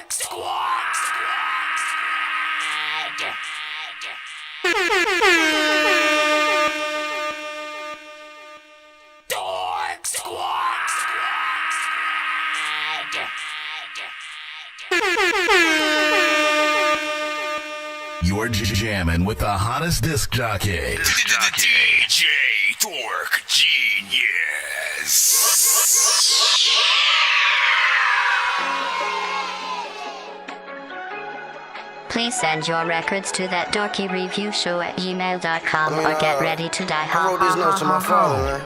Dork Squad. Dork Squad. You're jamming with the hottest disc jockey. DJ Dork Genius. Please send your records to that dorky review show at gmail.com or get ready to die. I wrote this note to my father, man.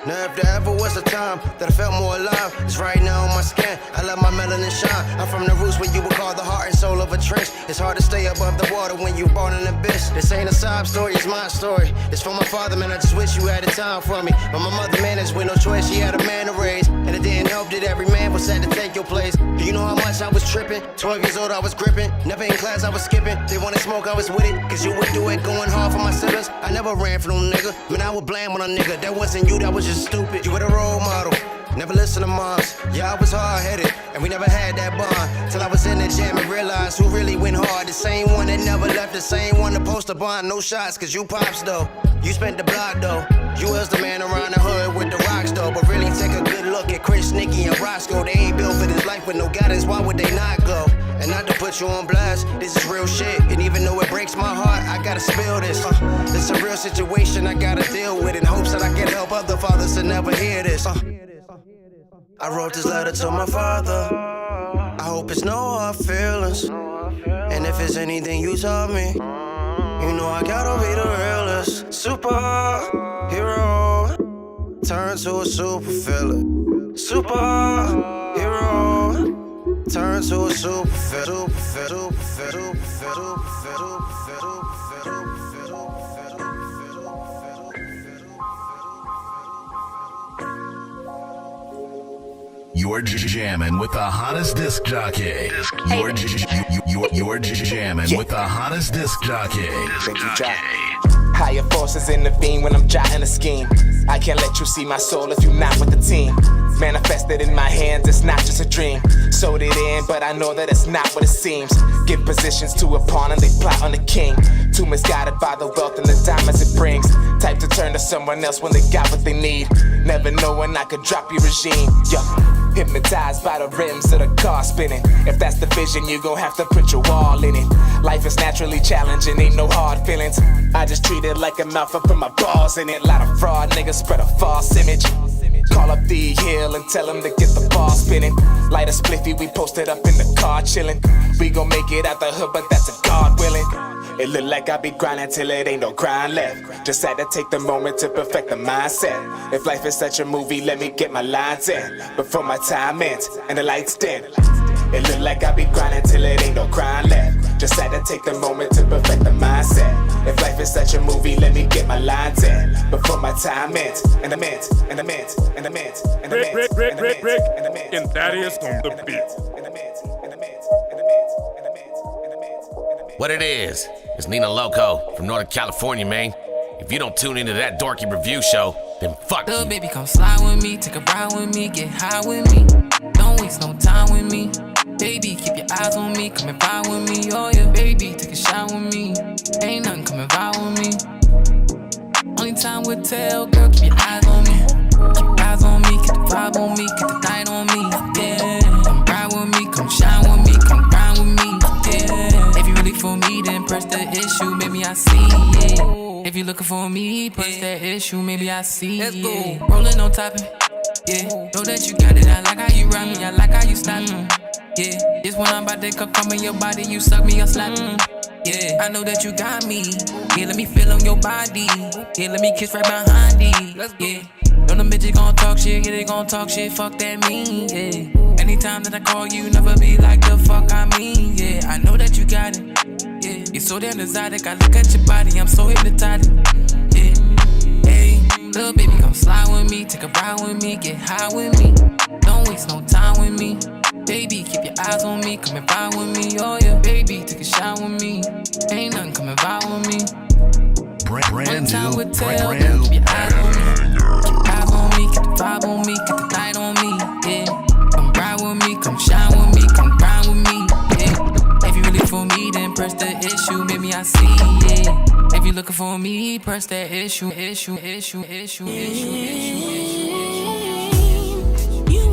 Now if there ever was a time that I felt more alive, it's right now on my skin. I let my melanin shine. I'm from the roots where you would call the heart and soul of a trench. It's hard to stay above the water when you're born in an abyss. This ain't a sob story, it's my story. It's for my father, man, I just wish you had the time for me. But my mother managed with no choice, she had a man to raise. And it didn't help that every man was sad to take your place. Do you know how much I was tripping? 12 years old, I was gripping. Never in class, I was skipping. They wanted smoke, I was with it. Cause you would do it, going hard for my siblings. I never ran for no nigga. Man, I would blame on a nigga. That wasn't you, that was just stupid. You were the role model, never listen to moms. Yeah, I was hard-headed, and we never had that bond. Till I was in the gym and realized who really went hard. The same one that never left, the same one to post a bond. No shots, cause you pops though. You spent the block though. You was the man around the hood with the rocks though. But really take a good look at Chris, Nicky, and Roscoe. They ain't built for this life with no guidance, why would they not go? And not to put you on blast, this is real shit. And even though it breaks my heart, I gotta spill this. It's a real situation I gotta deal with in hopes that I can help other fathers to never hear this. I wrote this letter to my father. I hope it's no hard feelings. And if it's anything you taught me, you know I gotta be the realest. Superhero, turn to a super villain. Superhero, turn to a super villain. You're jamming with the hottest disc jockey. You're jamming with the hottest disc jockey. Higher forces intervene when I'm jotting a scheme. I can't let you see my soul if you're not with the team. Manifested in my hands, it's not just a dream. Sewed it in, but I know that it's not what it seems. Give positions to a pawn and they plot on the king. Too misguided by the wealth and the diamonds it brings. Type to turn to someone else when they got what they need. Never knowing I could drop your regime. Yo, hypnotized by the rims of the car spinning. If that's the vision, you gon' have to put your all in it. Life is naturally challenging, ain't no hard feelings. I just treat it like a mouth, I put my balls in it. Lot of fraud niggas spread a false image. Call up the hill and tell them to get the ball spinning. Light a spliffy, we posted up in the car chillin'. We gon' make it out the hood, but that's a God willing. It look like I be grinding till it ain't no grind left. Just had to take the moment to perfect the mindset. If life is such a movie, let me get my lines in before my time ends and the lights dim. It look like I be grinding till it ain't no grind left. Just had to take the moment to perfect the mindset. If life is such a movie, let me get my lines in before my time ends and the mint, and the mint, and the mint, and the mint, and the mint, and the mint, and that is on the beat. What it is Nina Loco from Northern California, man. If you don't tune into that dorky review show, then fuck Little you. baby, come slide with me, take a ride with me, get high with me. Don't waste no time with me. Baby, keep your eyes on me, come and vibe with me, oh yeah. Baby, take a shot with me, ain't nothing, come and vibe with me. Only time will tell, girl, keep your eyes on me. Keep your eyes on me, get the vibe on me, get the night on me, yeah. Come ride with me, come shine with me, come grind with me, yeah. If you really for me, then press the issue, maybe I see it. If you looking for me, press that issue, maybe I see it. Rolling on top it, yeah. Know that you got it, I like how you ride me, I like how you stop me. Yeah, this when I'm about to come in your body, you suck me or slap me. Yeah, I know that you got me. Yeah, let me feel on your body. Yeah, let me kiss right behind it. Yeah, know them bitches gon' talk shit, yeah, they gon' talk shit, fuck that mean, yeah. Anytime that I call you, never be like the fuck I mean, yeah. I know that you got it, yeah. You're so damn exotic, I look at your body, I'm so hypnotized, yeah. Hey, little baby, come slide with me, take a ride with me, get high with me. Don't waste no time with me. Baby, keep your eyes on me, come and vibe with me, oh yeah. Baby, take a shot with me, ain't nothing, come and vibe with me. brand time new, would tell. brand Keep your eyes on me. Keep eyes on me. Keep the vibe on me. Keep the night on me. Yeah. Come ride with me. Come shine with me. Come grind with me. Yeah. If you really for me, then press the issue. Maybe I see. Yeah. If you looking for me, press that issue. You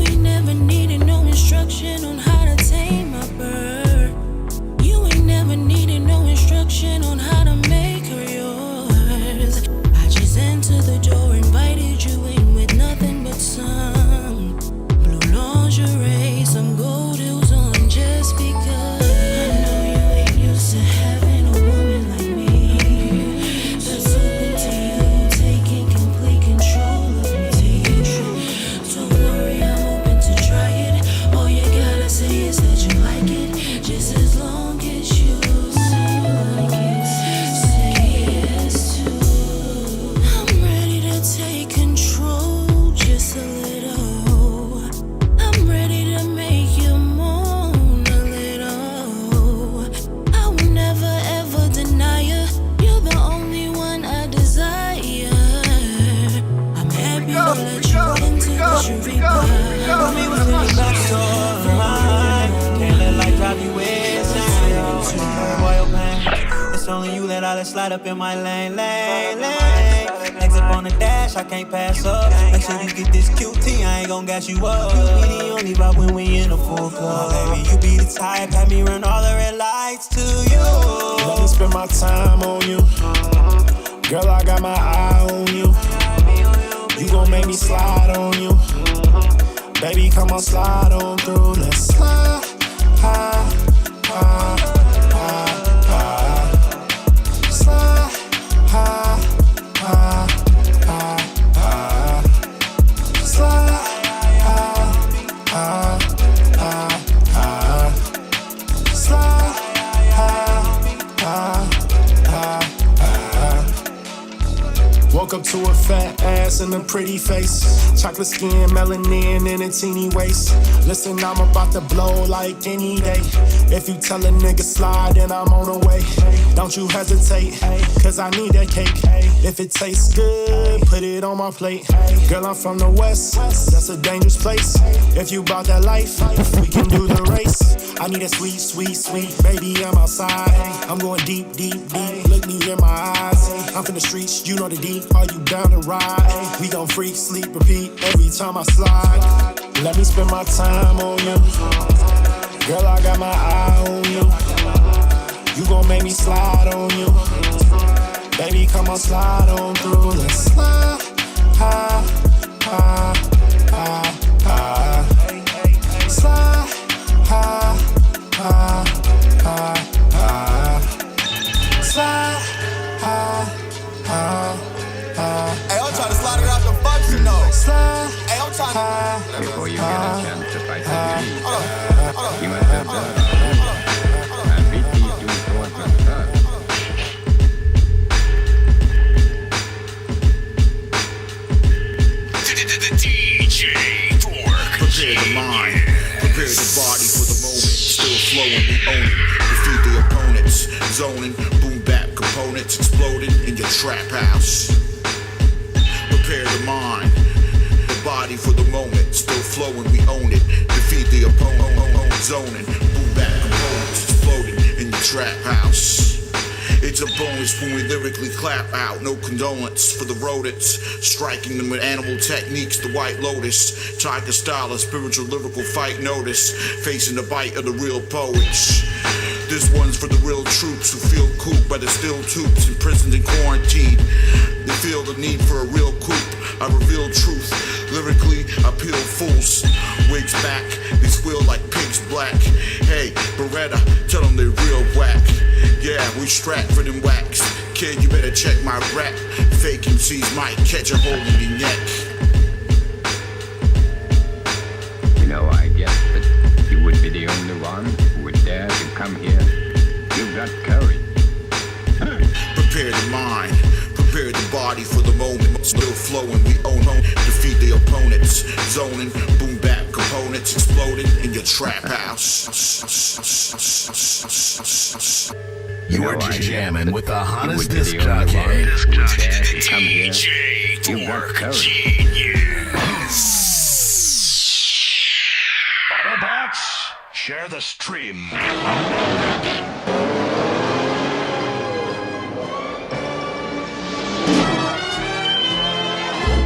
ain't never needed no instruction on how to tame my bird. You ain't never needed no instruction on how to make her yours. I just entered the door, invited you in with nothing but some blue lingerie, some gold heels on just because. I know you ain't used to having a woman like me. That's open to you, taking complete control of me. Don't worry, I'm open to try it. All you gotta say is that you like it, just as long as you like it. Say yes to. I'm ready to take control just a little. I'm ready to make you moan a little. I will never ever deny you. You're the only one I desire. I'm happy to let you into the jury bar. Put me within your back door, mine. Can't let life drive you insane. Royal pain. It's only you that I let slide up in my lane. Legs up on the dash, I can't pass up. Make sure you get this QT, I ain't gon' gas you up. You be the only vibe when we in a full club. Baby, you be the type, have me run all the red lights to you. Let me spend my time on you. Girl, I got my eye on you. You gon' make me slide on you. Baby, come on, slide on through. Let's slide. Slide. Woke up to a fat ass and a pretty face. Chocolate skin, melanin, and a teeny waist. Listen, I'm about to blow like any day. If you tell a nigga slide, then I'm on the way. Don't you hesitate, cause I need that cake. If it tastes good, put it on my plate. Girl, I'm from the west, that's a dangerous place. If you brought that life, we can do the race. I need a sweet, sweet, sweet, baby, I'm outside. I'm going deep, deep, deep, look me in my eyes. I'm from the streets, you know the deep, are you down to ride? We gon' freak, sleep, repeat, every time I slide. Let me spend my time on you. Girl, I got my eye on you. You gon' make me slide on you. Baby, come on, slide on through. Let's slide. Slide. Slide. Hey, I'm trying to slide it out the function though. Slide. Hey, I'm trying to. Before you get a chance to fight the disease, Hold on. you must have done and beat these two swordsmen first. DJ Dork. Prepare the mind, prepare the body for the moment. Still flowing, we own it. Defeat the opponents, zoning, boom bap components exploding in your trap house. Prepare the mind, the body for the moment. Still flowing, we own it. Defeat the opponent, zoning, boom bap components exploding in your trap house. It's a bonus when we lyrically clap out. No condolence for the rodents. Striking them with animal techniques, the White Lotus. Tiger style, a spiritual lyrical fight notice. Facing the bite of the real poets. This one's for the real troops who feel cooped by the steel tubes, imprisoned in quarantine. They feel the need for a real coup. I reveal truth. Lyrically, I peel fools. Wigs back, they squeal like pigs black. Hey, Beretta, tell them they real whack. Yeah, we strapped for them whacks. Kid, you better check my rap. Fake MCs might catch a hold in your neck. You know, I guess that you would be the only one who would dare to come here. You've got courage. Prepare the mind, prepare the body for the moment. Still flowing, we own home. Defeat the opponents, zoning, boom bap components exploding in your trap house. You're jamming with the hottest would be disc the only jockey. one who would dare to come here. DJ You've got Dork courage. Genius. Autobots, share the stream.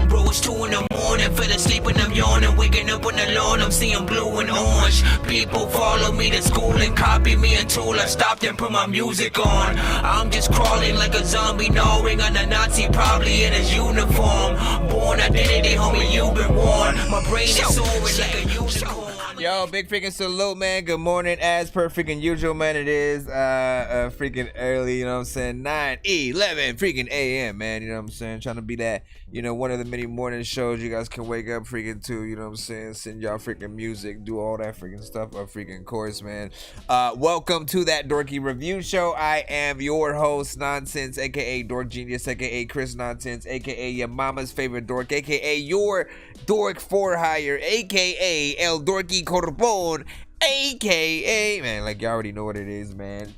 Bro, it's 2 in the morning, fell asleep and I'm yawning, waking up on the lawn, I'm seeing blue and orange. People follow me to school and copy me until I stopped and put my music on. I'm just crawling like a zombie, gnawing on a Nazi, probably in his uniform. Born identity, homie, you've been warned. My brain is soaring like a unicorn. Yo, big freaking salute, man. Good morning. As per freaking usual, man, it is freaking early, you know what I'm saying? 9:11 freaking a.m., man, you know what I'm saying? Trying to be that, you know, one of the many morning shows you guys can wake up freaking to, you know what I'm saying? Send y'all freaking music, do all that freaking stuff, of freaking course, man. Welcome to that Dorky Review Show. I am your host, Nonsenze, aka Dork Genius, aka Chris Nonsense, aka your mama's favorite dork, aka your dork for hire, aka El Dorky Corbon, aka, man, like you already know what it is, man.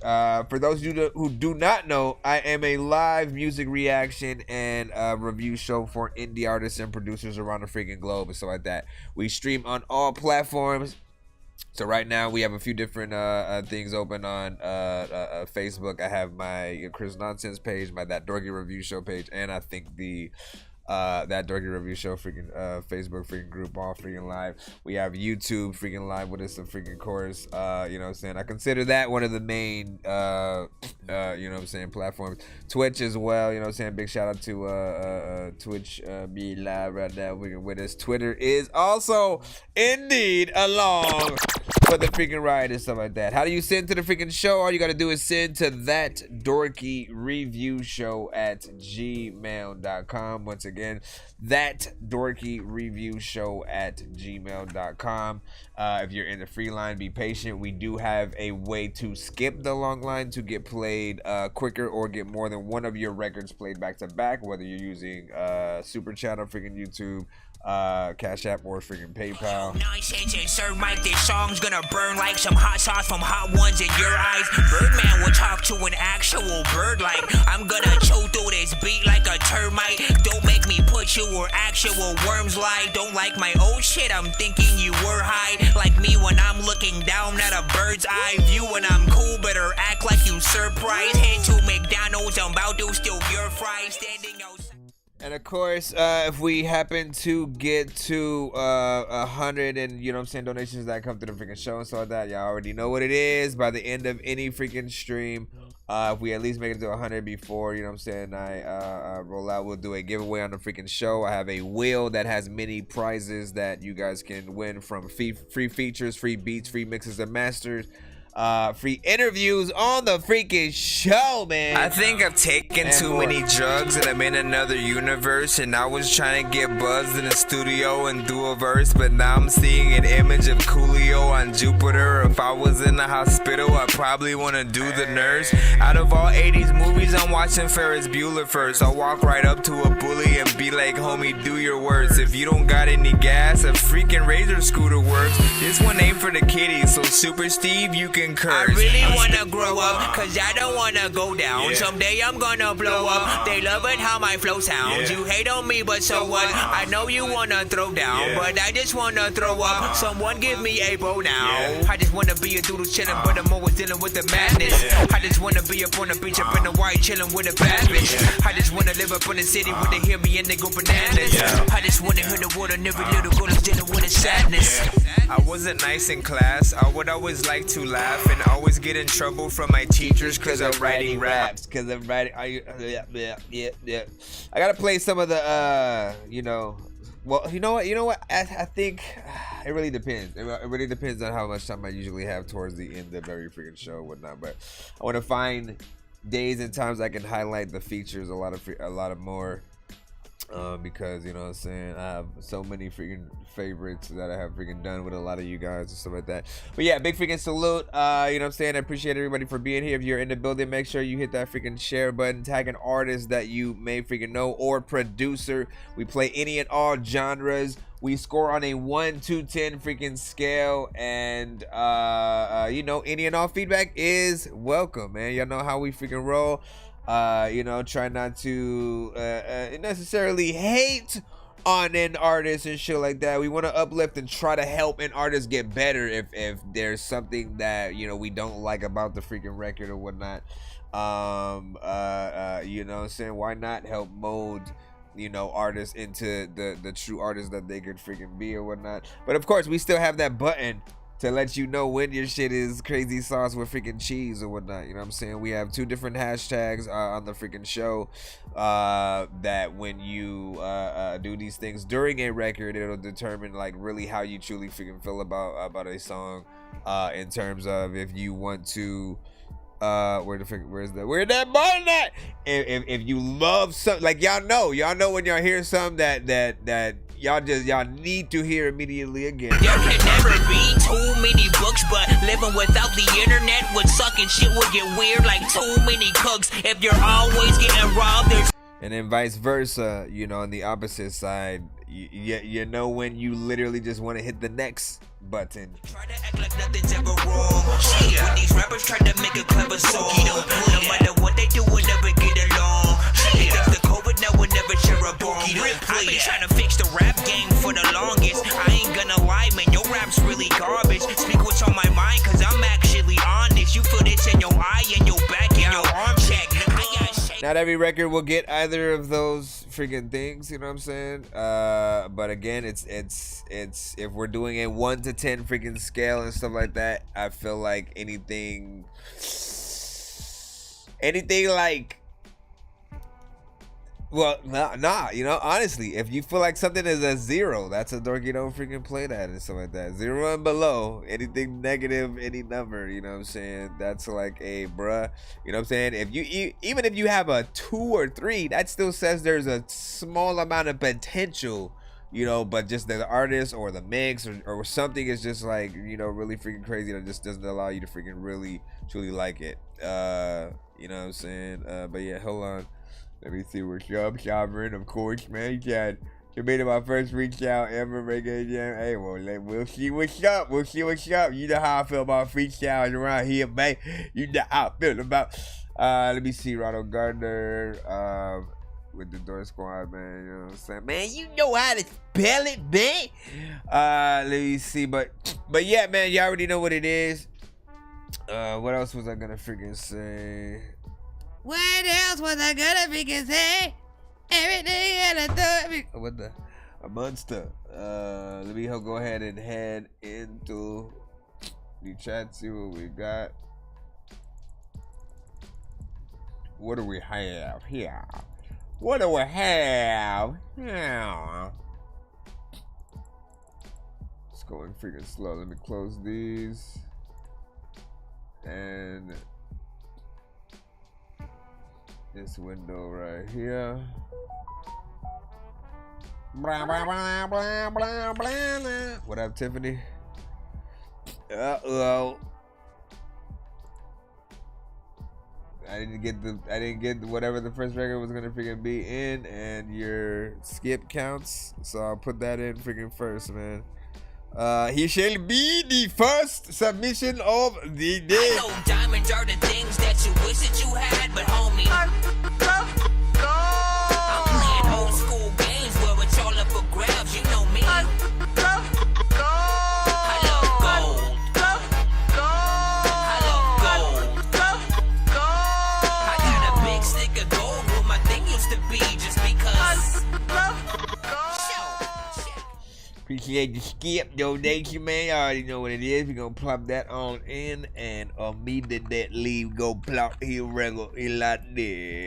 For those of you who do not know, I am a live music reaction and review show for indie artists and producers around the freaking globe and stuff like that. We stream on all platforms. So right now we have a few different things open on Facebook. I have my Chris Nonsense page, my That Dorky Review Show page, and I think the That Dorky Review Show freaking Facebook freaking group all freaking live. We have YouTube freaking live with us, a freaking course. You know what I'm saying? I consider that one of the main you know what I'm saying, platforms. Twitch as well, you know what I'm saying? Big shout out to Twitch be live right now with us. Twitter is also indeed along for the freaking ride and stuff like that. How do you send to the freaking show? All you gotta do is send to That Dorky Review Show at gmail.com. Once again, That Dorky Review Show at gmail.com. If you're in the free line, be patient. We do have a way to skip the long line to get played quicker or get more than one of your records played back to back, whether you're using Super Chat on freaking YouTube, Cash App, or freaking PayPal. Nonsense and Sir Mike, this song's gonna burn like some hot sauce from Hot Ones in your eyes. Birdman will talk to an actual bird like I'm gonna chew through this beat like a termite. Don't make me put you where actual worms lie. Don't like my old shit, I'm thinking you were high. Like me when I'm looking down at a bird's eye view. When I'm cool, better act like you surprised. Head to McDonald's, I'm about to steal your fries. Standing outside. And of course, if we happen to get to 100 and, you know what I'm saying, donations that come to the freaking show and stuff like that, y'all already know what it is. By the end of any freaking stream, if we at least make it to 100 before, you know what I'm saying, I roll out, we'll do a giveaway on the freaking show. I have a wheel that has many prizes that you guys can win, from free features, free beats, free mixes and masters, free interviews on the freaking show, man. I think I've taken too many drugs and I'm in another universe, and I was trying to get buzzed in the studio and do a verse, but now I'm seeing an image of Coolio on Jupiter. If I was in the hospital, I'd probably want to do the nurse. Out of all 80s movies, I'm watching Ferris Bueller first. I'll walk right up to a bully and be like, homie, do your worst. If you don't got any gas, a freaking razor scooter works. This one ain't for the kiddies, so Super Steve, you can curse. I really wanna grow up, cause I don't wanna go down. Someday I'm gonna blow up. They love it how my flow sounds. You hate on me, but so what? I know you wanna throw down, but I just wanna throw up. Someone give me a bow now. I just wanna be a doodle chillin', but I'm always dealing with the madness. I just wanna be up on the beach, up in the white, chillin' with a bad bitch. I just wanna live up in the city where they hear me and they go bananas. I just wanna hear the word on every little girl is dealing with a sadness. I wasn't nice in class. I would always like to laugh and always get in trouble from my teachers cause I'm writing raps. Cause I'm writing, yeah. I gotta play some of the, you know, well, you know what? I think it really depends. It really depends on how much time I usually have towards the end of every freaking show and whatnot. But I want to find days and times I can highlight the features a lot of more. Because, you know what I'm saying, I have so many freaking favorites that I have freaking done with a lot of you guys and stuff like that. But yeah, big freaking salute. You know what I'm saying? I appreciate everybody for being here. If you're in the building, make sure you hit that freaking share button, tag an artist that you may freaking know or producer. We play any and all genres. We score on a 1 to 10 freaking scale, and you know, any and all feedback is welcome, man. Y'all know how we freaking roll. You know, try not to necessarily hate on an artist and shit like that. We want to uplift and try to help an artist get better if there's something that, you know, we don't like about the freaking record or whatnot. You know what I'm saying? Why not help mold, you know, artists into the true artists that they could freaking be or whatnot. But of course, we still have that button to let you know when your shit is crazy sauce with freaking cheese or whatnot. You know what I'm saying? We have 2 different hashtags on the freaking show that when you do these things during a record, it'll determine like really how you truly freaking feel about a song, in terms of if you want to where's that button at? If you love something, like y'all know when y'all hear something that y'all need to hear immediately again. There can never be too many books, but living without the internet would suck and shit would get weird like too many cooks. If you're always getting robbed, there's and then vice versa, you know, on the opposite side, you know when you literally just want to hit the next button. Try to act like nothing's ever wrong. Shit, when these rappers try to make a clever song, no matter what they do, we'll never get along. Shit, thanks to COVID, now we'll never share a bone. I've been trying to fix the rap game for the longest. I ain't gonna lie, man, your rap's really garbage. Speak what's on my mind, cause I'm actually honest. You feel this in your eye, in your back, in your arm check. Not every record will get either of those freaking things, you know what I'm saying? But again, it's if we're doing a 1 to 10 freaking scale and stuff like that, I feel like anything like, well, nah, you know, honestly, if you feel like something is a 0, that's a Dorky don't freaking play that and stuff like that. 0 and below, anything negative, any number, you know what I'm saying? That's like a bruh, you know what I'm saying? If you even if you have a 2 or 3, that still says there's a small amount of potential, you know, but just the artist or the mix or something is just like, you know, really freaking crazy that just doesn't allow you to freaking really truly like it. You know what I'm saying? But yeah, hold on. Let me see what's up, Sovereign, of course, man. You made it my first reach out ever, Reggae Jam. Hey, well, we'll see what's up. We'll see what's up. You know how I feel about freestyles around here, man. You know how I feel about. Let me see, Ronald Gardner, with the Dork Squad, man. You know what I'm saying? Man, you know how to spell it, man. Let me see, but yeah, man, you already know what it is. What else was I gonna freaking say? What else was I gonna freaking say? Everything I thought. What the? A monster. Let me go ahead and head into the chat, see what we got. What do we have here? What do we have here? It's going freaking slow. Let me close these. And this window right here. Blah, blah, blah, blah, blah, blah. What up, Tiffany? Uh-oh. I didn't get whatever the first record was gonna freaking be in, and your skip counts, so I'll put that in freaking first, man. He shall be the first submission of the day. I know diamonds are the things that you wish that you had, but homie, I'm playing old school games where it's all up for grabs. You know me. I love gold. I love gold. I got a big stick of gold where my thing used to be, just because. Appreciate the skip donation, man. You already know what it is. We're gonna plop that on in, and immediately go plop here regular like this.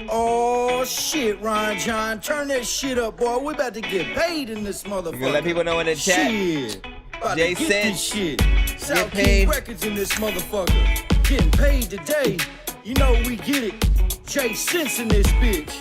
Oh shit, Ron John, turn that shit up, boy. We about to get paid in this motherfucker. You gonna let people know in the chat? Shit. About Jason, to get this shit. South paid. King Records in this motherfucker. Getting paid today. You know we get it. Jay Sense in this bitch.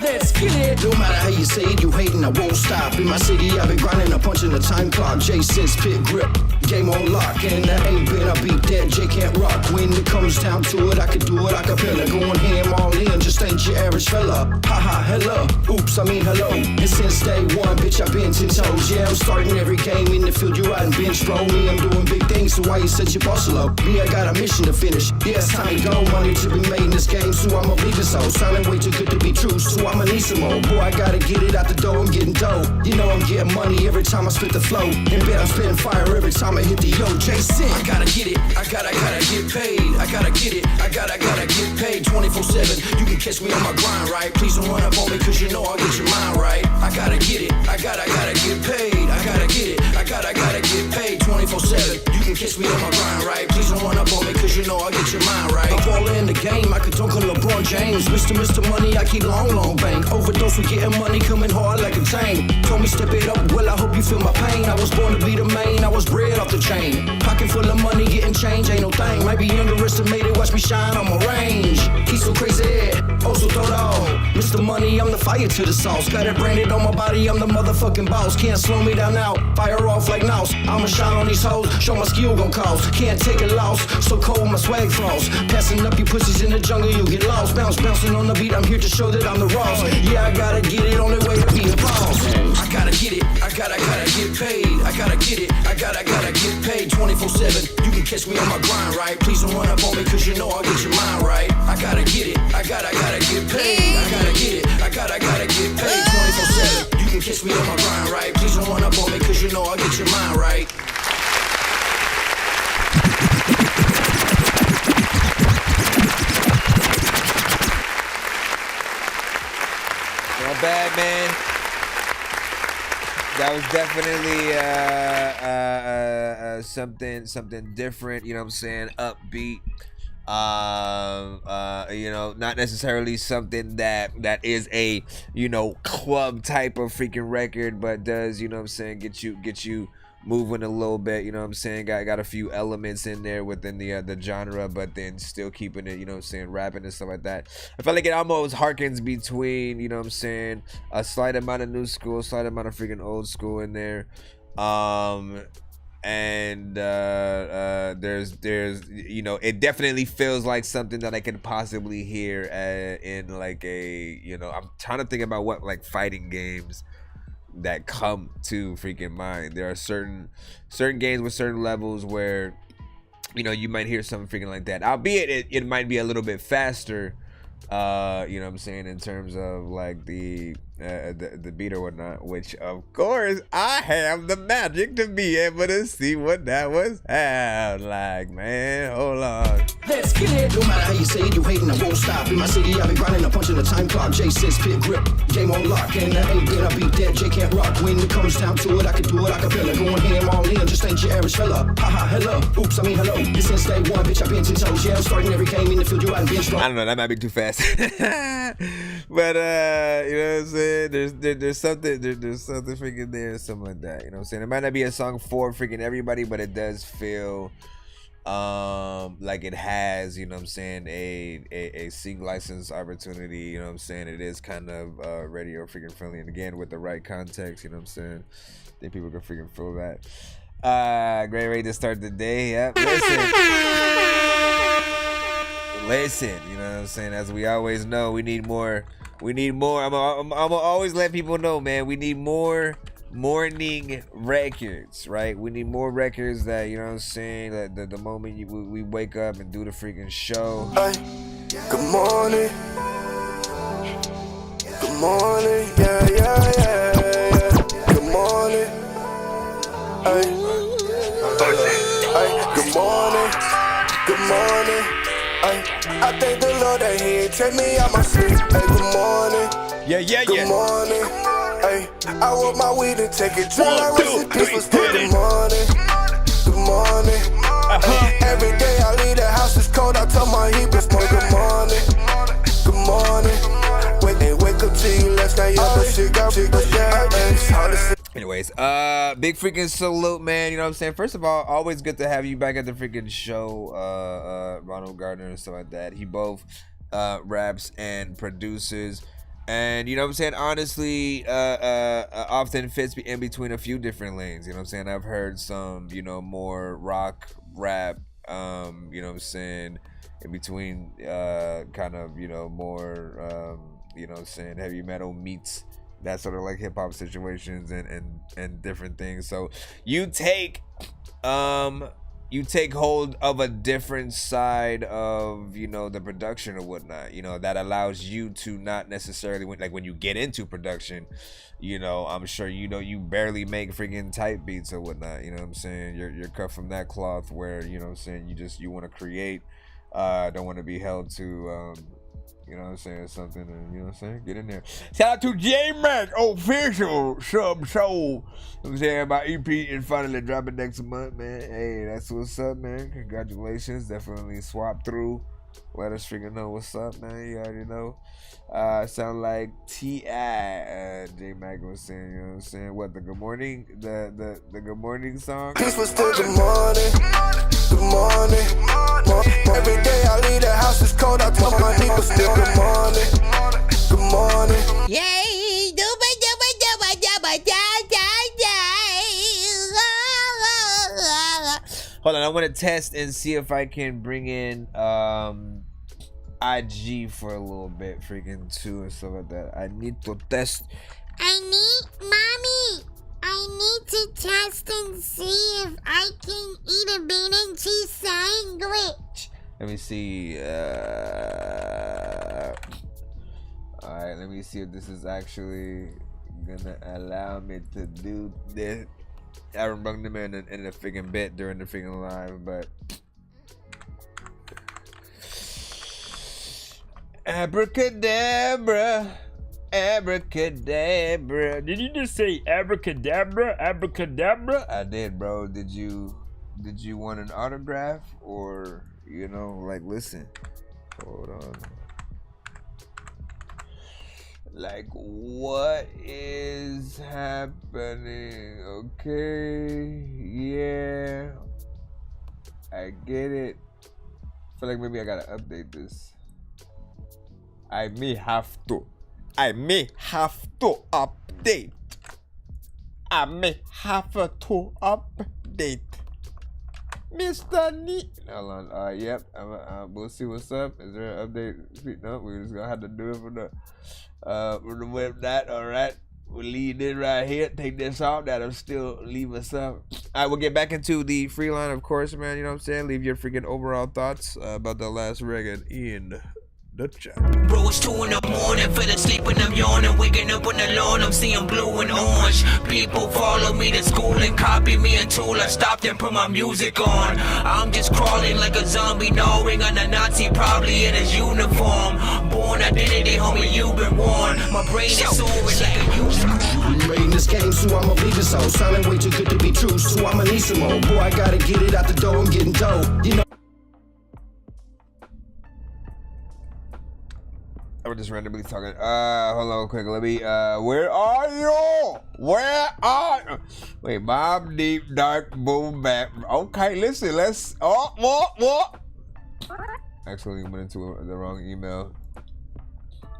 Let's get it. it, no matter how you say it, you hating, I won't stop. In my city, I've been grinding, I'm punching the time clock. Jay says pit grip, game on lock, and that ain't been, I beat that, Jay can't rock. When it comes down to it, I can do it a cappella. Going ham all in, just ain't your average fella. Haha, hello, oops, I mean hello. And since day one, bitch, I've been 10 toes. Yeah, I'm starting every game in the field, you riding bench, bro. Me, I'm doing big things, so why you set your boss low? Me, I got a mission to finish. Yeah, it's time to go, money to be made in this game, so I'ma leave it so. Sounding way too good to be true, so I'ma need some more. Boy, I gotta get it out the door, I'm getting dough. You know I'm getting money every time I spit the flow. And bet I'm spitting fire every time I hit the yo. Jason, I gotta get it, I gotta get paid. I gotta get it, I gotta get paid 24/7. You can catch me on my grind, right? Please don't run up on me, cause you know I'll get your mind right. I gotta get it, I gotta get paid. I gotta get it, I gotta get paid 24/7. You can catch me on my grind, right? Please don't run up on me, cause you know I'll get your mind right. I'm all in the game, I could dunk on LeBron James. Mr. Money, I keep long bank. Overdose with getting money, coming hard like a tank. Told me step it up, well I hope you feel my pain. I was born to be the main, I was bred off the chain. Pocket full of money, getting change, ain't no thing. Might be underestimated, watch me shine on my range. He's so crazy, oh so throw off. Mr. Money, I'm the fire to the sauce. Got it branded on my body, I'm the motherfucking boss. Can't slow me down now, fire off like Nouse. I'ma shine on these hoes, show my skill gon' cost. Can't take a loss, so cold my swag frost. Passing up you pussies in the jungle, you'll get lost. Bouncing on the beat, I'm here to show that I'm the Ross. Yeah, I gotta get it on the way to be the boss. I gotta get it, I gotta get paid. I gotta get it, I gotta get paid 24/7. You can catch me on my grind, right? Please don't run up on me, cause you know I'll get your mind right. I gotta get it, I gotta get paid. I gotta get it, I gotta get paid 24/7. You can catch me on my grind, right? Please don't run up on me, cause you know I'll get your mind right. Not bad, man. That was definitely something different, you know what I'm saying? Upbeat. You know, not necessarily something that is a, you know, club type of freaking record, but does, you know what I'm saying, get you moving a little bit, you know what I'm saying? Got a few elements in there within the genre, but then still keeping it, you know what I'm saying, rapping and stuff like that. I feel like it almost harkens between, you know what I'm saying, a slight amount of new school, slight amount of freaking old school in there. There's you know, it definitely feels like something that I could possibly hear in like a, you know, I'm trying to think about what like fighting games that come to freaking mind. There are certain games with certain levels where, you know, you might hear something freaking like that, albeit it might be a little bit faster, you know what I'm saying, in terms of like the beat or whatnot, which of course I have the magic to be able to see what that was like, man. Hold on. Let's get it. No matter how you say it, you hating, I won't stop. In my city, I've been grinding, I'm punching the time clock. Jay says pit grip, game on lock, and that ain't been, I beat that, Jay can't rock. When it comes down to it, I can do it a cappella. Going ham all in, just ain't your average fella. Haha, hello, oops, I mean hello. This since day one, bitch, I've been 10 toes. Yeah, I'm starting every game in the field, you riding bench strong. I don't know, that might be too fast. But you know what I'm saying, there's something freaking there, something like that, you know what I'm saying. It might not be a song for freaking everybody, but it does feel like it has, you know what I'm saying, a sync license opportunity, you know what I'm saying. It is kind of radio freaking friendly, and again with the right context, you know what I'm saying, I think people can freaking feel that. Great way to start the day. Yep. Listen, you know what I'm saying, as we always know, we need more. I'm always let people know, man, we need more morning records, right? We need more records that, you know what I'm saying, that the moment we wake up and do the freaking show. Hey, good morning. Good morning. Yeah. Good morning. Hey, good morning. Good morning. Ay, I thank the Lord that He ain't take me out my sleep. Hey, good morning. Yeah. Good morning. Ay, I want my weed and take it. Drink my recipes for still. Good morning. Good morning. Ay, every day I leave the house is cold. I tell my heat before. Good morning. Good morning. Wake up to you last night. Y'all shit got Anyways, big freaking salute, man. You know what I'm saying? First of all, always good to have you back at the freaking show, Ronald Gardner and stuff like that. He both raps and produces. And you know what I'm saying, honestly, often fits in between a few different lanes. You know what I'm saying? I've heard some, you know, more rock, rap, you know what I'm saying, in between kind of, you know, more you know what I'm saying, heavy metal meets that sort of like hip hop situations and different things. So you take hold of a different side of, you know, the production or whatnot, you know, that allows you to not necessarily, when you get into production, you know, I'm sure, you know, you barely make freaking type beats or whatnot, you know what I'm saying? You're cut from that cloth where, you know what I'm saying, you want to create, don't want to be held to, you know what I'm saying, something, and you know what I'm saying, get in there. Shout out to J-Mac official sub show. You know what I'm saying, my EP is finally dropping next month, man. Hey, that's what's up, man. Congratulations. Definitely swap through. Let us freaking know what's up, man. You already know. Sound like T.I. J-Mac was saying, you know what I'm saying? What, the good morning, the good morning song? This was still good morning, good morning. Every day I leave the house, it's cold. I tell my people still good morning, good morning. Yay, Hold on, I want to test and see if I can bring in IG for a little bit, freaking too, and stuff like that. I need to test. Mommy, I need to test and see if I can eat a bean and cheese sandwich. Let me see. Alright, let me see if this is actually gonna allow me to do this. I haven't brought them in a freaking bit during the freaking live, but abracadabra, abracadabra. Did you just say abracadabra, abracadabra? I did, bro. Did you want an autograph, or, you know, like, listen, hold on. Like, what is happening? Okay, yeah, I get it. I feel like maybe I gotta update this. I may have to update. Mr. Neat. Hold on. Yep. We'll see what's up. Is there an update? No, we're just gonna have to do it from the web. That all right. We'll leave this right here. Take this off. That'll still leave us up. All right, we'll get back into the free line, of course, man. You know what I'm saying? Leave your freaking overall thoughts about the last record in the chat. Bro, it's 2 in the morning, fell asleep and I'm yawning, waking up on the lawn, I'm seeing blue and orange. People follow me to school and copy me until I stopped and put my music on. I'm just crawling like a zombie, gnawing on a Nazi, probably in his uniform. Born identity, homie, you've been warned. My brain is soaring like a I'm raiding this game, so I'ma leave this hoe. Sounding way too good to be true, so I'ma need some more. Boy, I gotta get it out the door, I'm getting dough. You know. I was just randomly talking. Hold on quick. Let me, where are you? Where are you? Wait, Bob, Deep, Dark, Boom, Bap. Okay, listen, let's, what? Actually, went into the wrong email.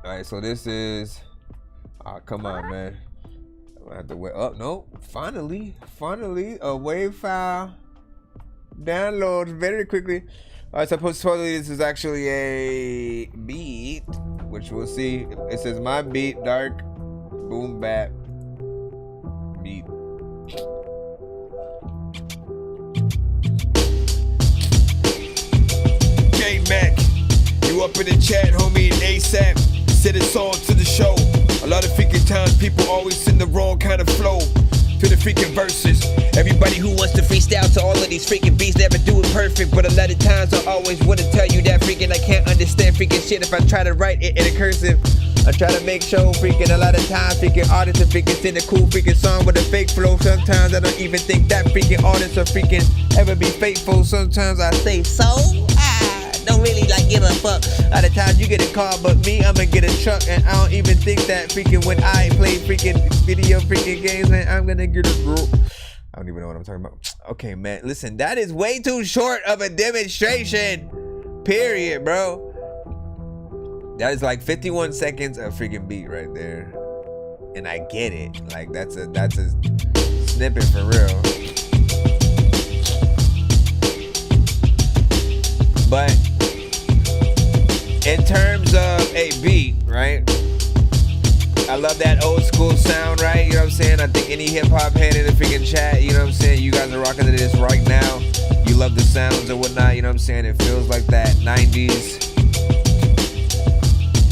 All right, so this is, come on, man. I have to wait. Oh, no, finally, a WAV file downloads very quickly. All right, supposedly this is actually a beat, which we'll see. It says my beat, Dark, Boom Bap beat. J-Mac, you up in the chat, homie, and ASAP. Set a song to the show. A lot of freaking times people always send the wrong kind of flow to the freaking verses. Everybody who wants to freestyle to all of these freaking beats never do it perfect, but a lot of times I always want to tell you that freaking I can't understand freaking shit if I try to write it in a cursive. I try to make sure freaking a lot of times freaking artists are freaking send a cool freaking song with a fake flow. Sometimes I don't even think that freaking artists are freaking ever be faithful. Sometimes I say so. Don't really like give a fuck. A lot of times you get a call, but me, I'ma get a truck, and I don't even think that freaking when I play freaking video freaking games, man, I'm gonna get a group. I don't even know what I'm talking about. Okay, man, listen, that is way too short of a demonstration. Period, bro. That is like 51 seconds of freaking beat right there. And I get it. Like that's a snippet for real. But in terms of a beat, right? I love that old school sound, right? You know what I'm saying? I think any hip hop head in the freaking chat, you know what I'm saying? You guys are rocking to this right now. You love the sounds and whatnot, you know what I'm saying? It feels like that 90s.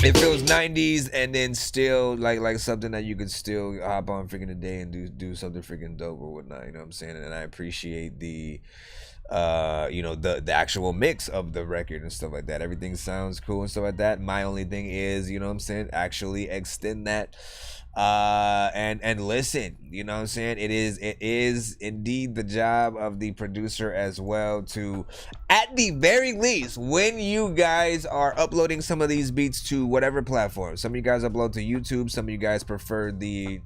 It feels 90s and then still like something that you could still hop on freaking today and do something freaking dope or whatnot, you know what I'm saying? And I appreciate the you know, the actual mix of the record and stuff like that. Everything sounds cool and stuff like that. My only thing is, you know what I'm saying, actually extend that and listen, you know what I'm saying? It is indeed the job of the producer as well to, at the very least, when you guys are uploading some of these beats to whatever platform, some of you guys upload to YouTube, some of you guys prefer the,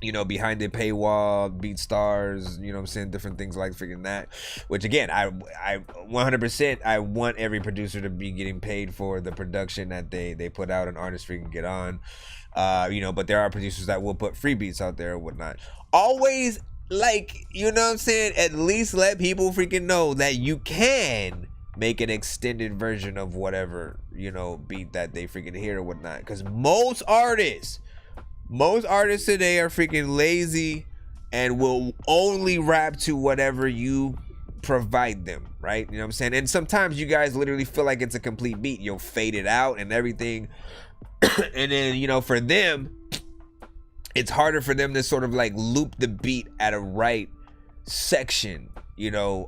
you know, behind the paywall, BeatStars, you know what I'm saying, different things like freaking that, which again, I 100%, I want every producer to be getting paid for the production that they put out and artists freaking get on, you know, but there are producers that will put free beats out there and whatnot. Always, like, you know what I'm saying, at least let people freaking know that you can make an extended version of whatever, you know, beat that they freaking hear or whatnot, because most artists today are freaking lazy and will only rap to whatever you provide them, right? You know what I'm saying? And sometimes you guys literally feel like it's a complete beat. You'll fade it out and everything. And then, you know, for them, it's harder for them to sort of like loop the beat at a right section, you know,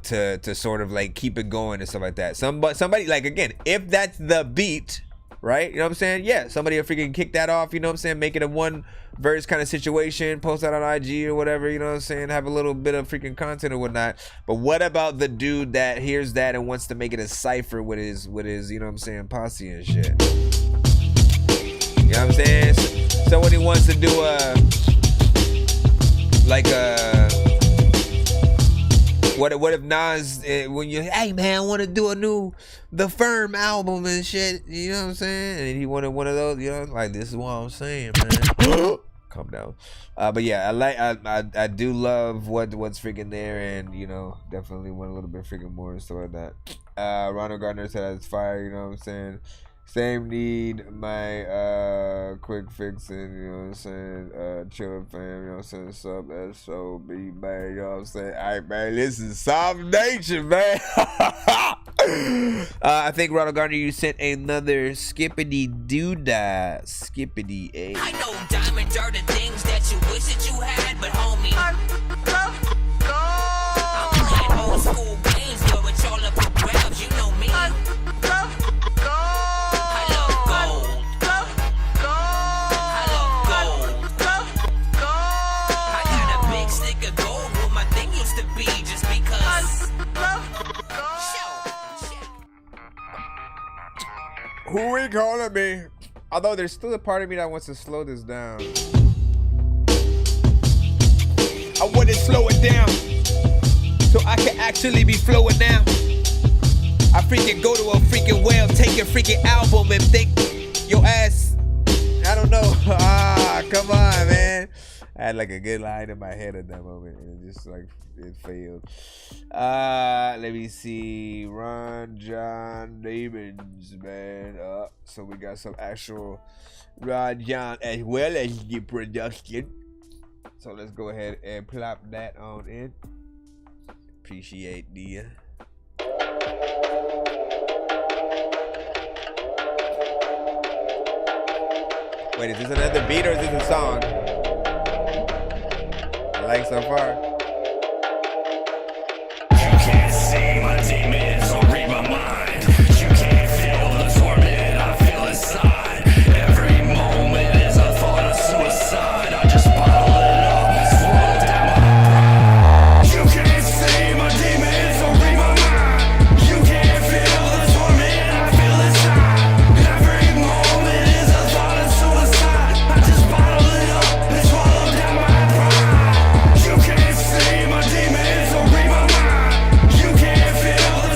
to sort of like keep it going and stuff like that. Somebody, like, again, if that's the beat, right? You know what I'm saying? Yeah, somebody will freaking kick that off, you know what I'm saying? Make it a one verse kind of situation, post that on IG or whatever, you know what I'm saying? Have a little bit of freaking content or whatnot. But what about the dude that hears that and wants to make it a cipher with his, you know what I'm saying, posse and shit? You know what I'm saying? So when he wants to do what if Nas, when you, hey man, I want to do the Firm album and shit, you know what I'm saying? And he wanted one of those, you know, like, this is what I'm saying, man. Calm down. But yeah, I do love what's freaking there, and you know, definitely want a little bit freaking more and stuff like that. Ronald Gardner said it's fire, you know what I'm saying? Same need my quick fixing, you know what I'm saying? Chillin' fam, you know what I'm saying? Sub SOB, man, you know what I'm saying? Alright, man, this is Soft Nation, man. I think Ronald Gardner, you sent another skippity doodah, skippity a. I know diamonds are the things that you wish that you had, but homie, I'm playing old school games, yo, it's all up for grabs, you know me. Who we calling me? Although there's still a part of me that wants to slow this down. I want to slow it down so I can actually be flowing now. I freaking go to a freaking well, take a freaking album and think your ass, I don't know. Come on, man. I had like a good line in my head at that moment and it just like, it failed. Let me see. Ron John Davids, man. So we got some actual Ron John as well as the production. So let's go ahead and plop that on in. Appreciate the Wait, is this another beat or is this a song? I like so far. See my demons or read my mind. You can't feel the torment I feel inside. Every moment is a thought of suicide. I just bottle it up, swallow down my pride. You can't see my demons or read my mind. You can't feel the torment I feel inside. Every moment is a thought of suicide. I just bottle it up and swallow down my pride. You can't see my demons or read my mind. You can't feel the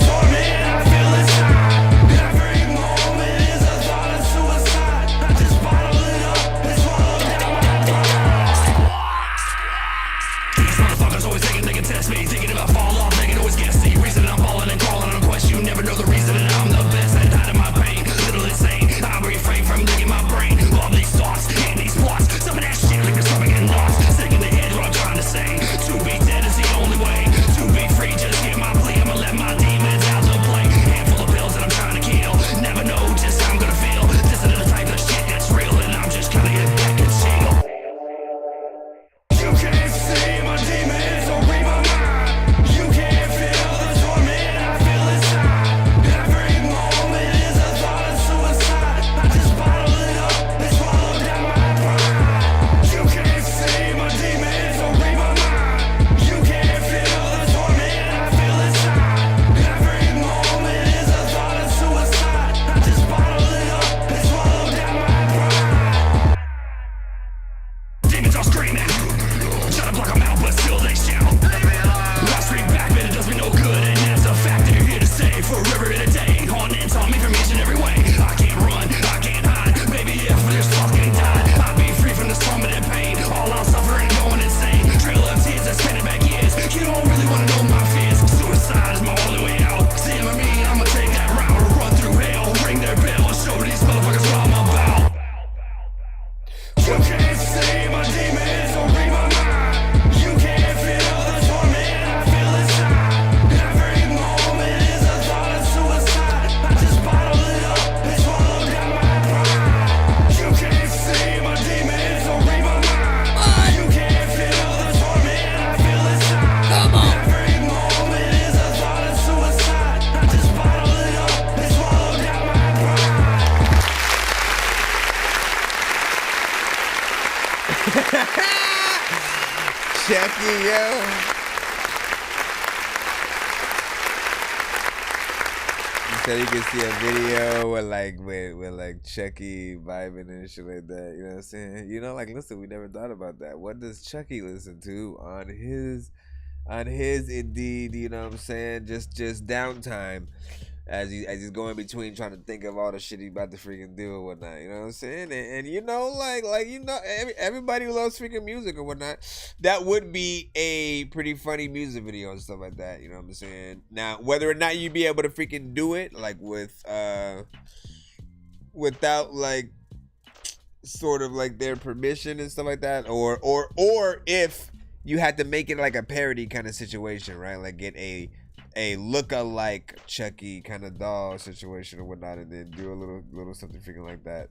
You can't see my demons or read my mind. You can't feel the torment I feel inside. Every moment is a thought of suicide. I just bottle it up and swallow down my pride. You can't see my demons or read my mind. You can't feel the torment I feel inside. Come on. Every moment is a thought of suicide. I just bottle it up and swallow down my pride. Chucky, yo. So you can see a video with like Chucky vibing and shit like that. You know what I'm saying? You know, like, listen, we never thought about that. What does Chucky listen to on his Indeed? You know what I'm saying? Just downtime. As he's going between trying to think of all the shit he's about to freaking do or whatnot, you know what I'm saying? And you know, like you know, everybody who loves freaking music or whatnot, that would be a pretty funny music video and stuff like that, you know what I'm saying? Now, whether or not you'd be able to freaking do it, like without like sort of like their permission and stuff like that, or if you had to make it like a parody kind of situation, right? Like get a look-alike Chucky kind of doll situation or whatnot, and then do a little something freaking like that.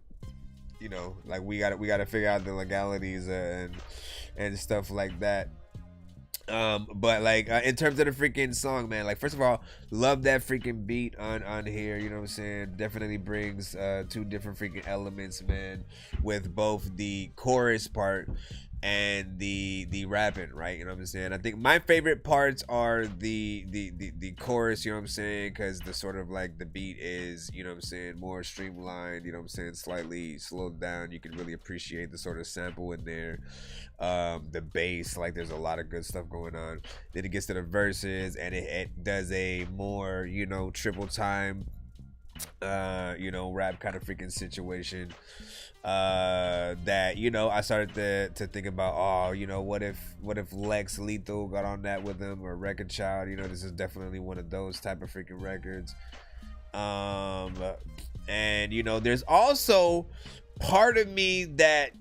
You know, like we gotta figure out the legalities and stuff like that. But like in terms of the freaking song, man, like first of all, love that freaking beat on here. You know what I'm saying? Definitely brings two different freaking elements, man, with both the chorus part and the rapping, right? You know what I'm saying? I think my favorite parts are the chorus, you know what I'm saying? Because the sort of like the beat is, you know what I'm saying, more streamlined, you know what I'm saying, slightly slowed down. You can really appreciate the sort of sample in there. The bass, like there's a lot of good stuff going on. Then it gets to the verses and it does a more, you know, triple time you know, rap kind of freaking situation. That, you know, I started to think about, oh, you know, what if Lex Lethal got on that with him, or Record Child? You know, this is definitely one of those type of freaking records. And you know, there's also part of me that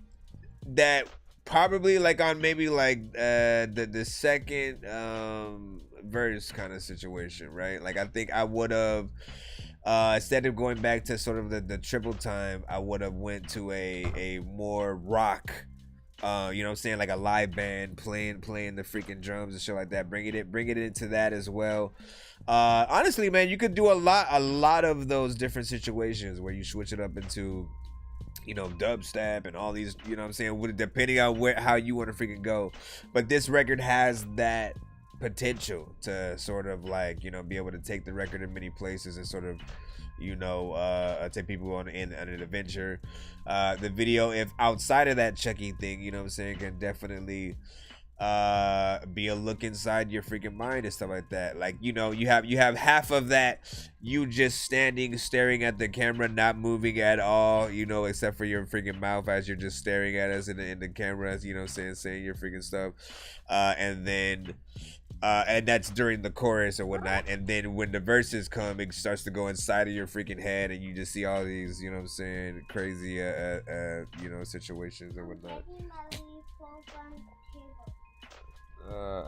probably like on maybe like the second verse kind of situation, right? Like I think I would have instead of going back to sort of the triple time, I would have went to a more rock, you know what I'm saying, like a live band playing the freaking drums and shit like that. Bring it into that as well. Honestly, man, you could do a lot of those different situations where you switch it up into, you know, dubstep and all these, you know what I'm saying, depending on how you want to freaking go. But this record has that potential to sort of like, you know, be able to take the record in many places and sort of, you know, take people on an adventure. The video, if outside of that Chucky thing, you know what I'm saying, can definitely be a look inside your freaking mind and stuff like that. Like, you know, you have half of that, you just standing staring at the camera, not moving at all, you know, except for your freaking mouth as you're just staring at us in the camera, you know, saying your freaking stuff. And then and that's during the chorus or whatnot. And then when the verses come, it starts to go inside of your freaking head, and you just see all these, you know what I'm saying, crazy, you know, situations or whatnot.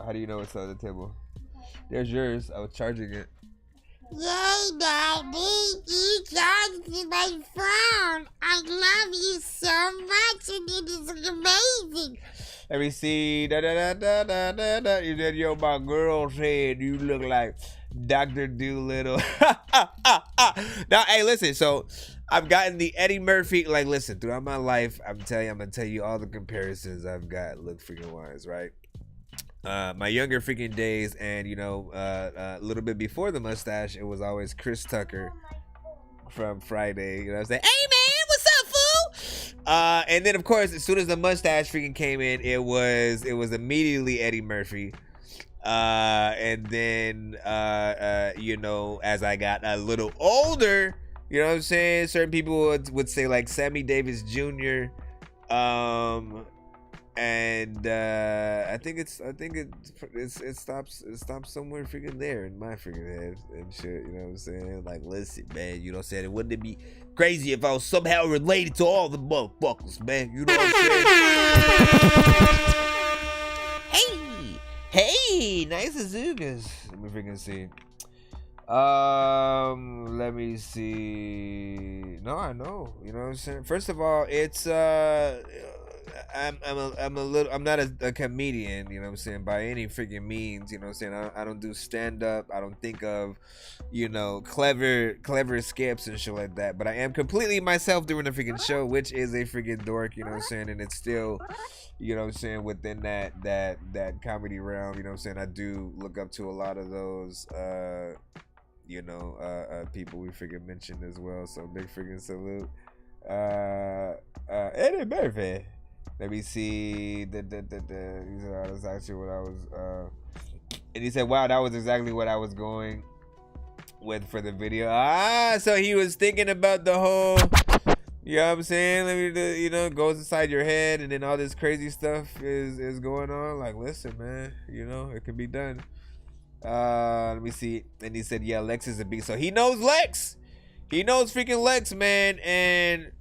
How do you know it's on the table? There's yours. I was charging it. Yay, Daddy! You charged my phone. I love you so much, and it is amazing. Let me see. Da, da, da, da, da, da, da. You said, yo, my girl said you look like Dr. Doolittle. Now, hey, listen. So, I've gotten the Eddie Murphy. Like, listen, throughout my life, I'm gonna tell you all the comparisons I've got. Look freaking wise, right? My younger freaking days, and you know, a little bit before the mustache, it was always Chris Tucker from Friday. You know what I'm saying? Hey man, what's up, fool? And then of course, as soon as the mustache freaking came in, it was immediately Eddie Murphy. And then you know, as I got a little older, you know what I'm saying, certain people would say like Sammy Davis Jr. And I think it stops somewhere freaking there in my freaking head and shit. You know what I'm saying? Like, listen, man. You know what I'm saying? Wouldn't it be crazy if I was somehow related to all the motherfuckers, man? You know what I'm saying? Hey, nice Azugas. Let me freaking see. Let me see. No, I know. You know what I'm saying? First of all, it's I'm not a comedian, you know what I'm saying, by any freaking means, you know what I'm saying. I don't do stand up. I don't think of, you know, clever skips and shit like that. But I am completely myself doing the freaking show, which is a freaking dork, you know what I'm saying, and it's still, you know what I'm saying, within that comedy realm, you know what I'm saying. I do look up to a lot of those you know, people we freaking mentioned as well. So big freaking salute. Eddie Murphy. Let me see. That's actually what I was. And he said, "Wow, that was exactly what I was going with for the video." So he was thinking about the whole. You know what I'm saying? Let me, you know, goes inside your head, and then all this crazy stuff is going on. Like, listen, man, you know, it can be done. Let me see. And he said, "Yeah, Lex is a beast." So he knows Lex. He knows freaking Lex, man, and.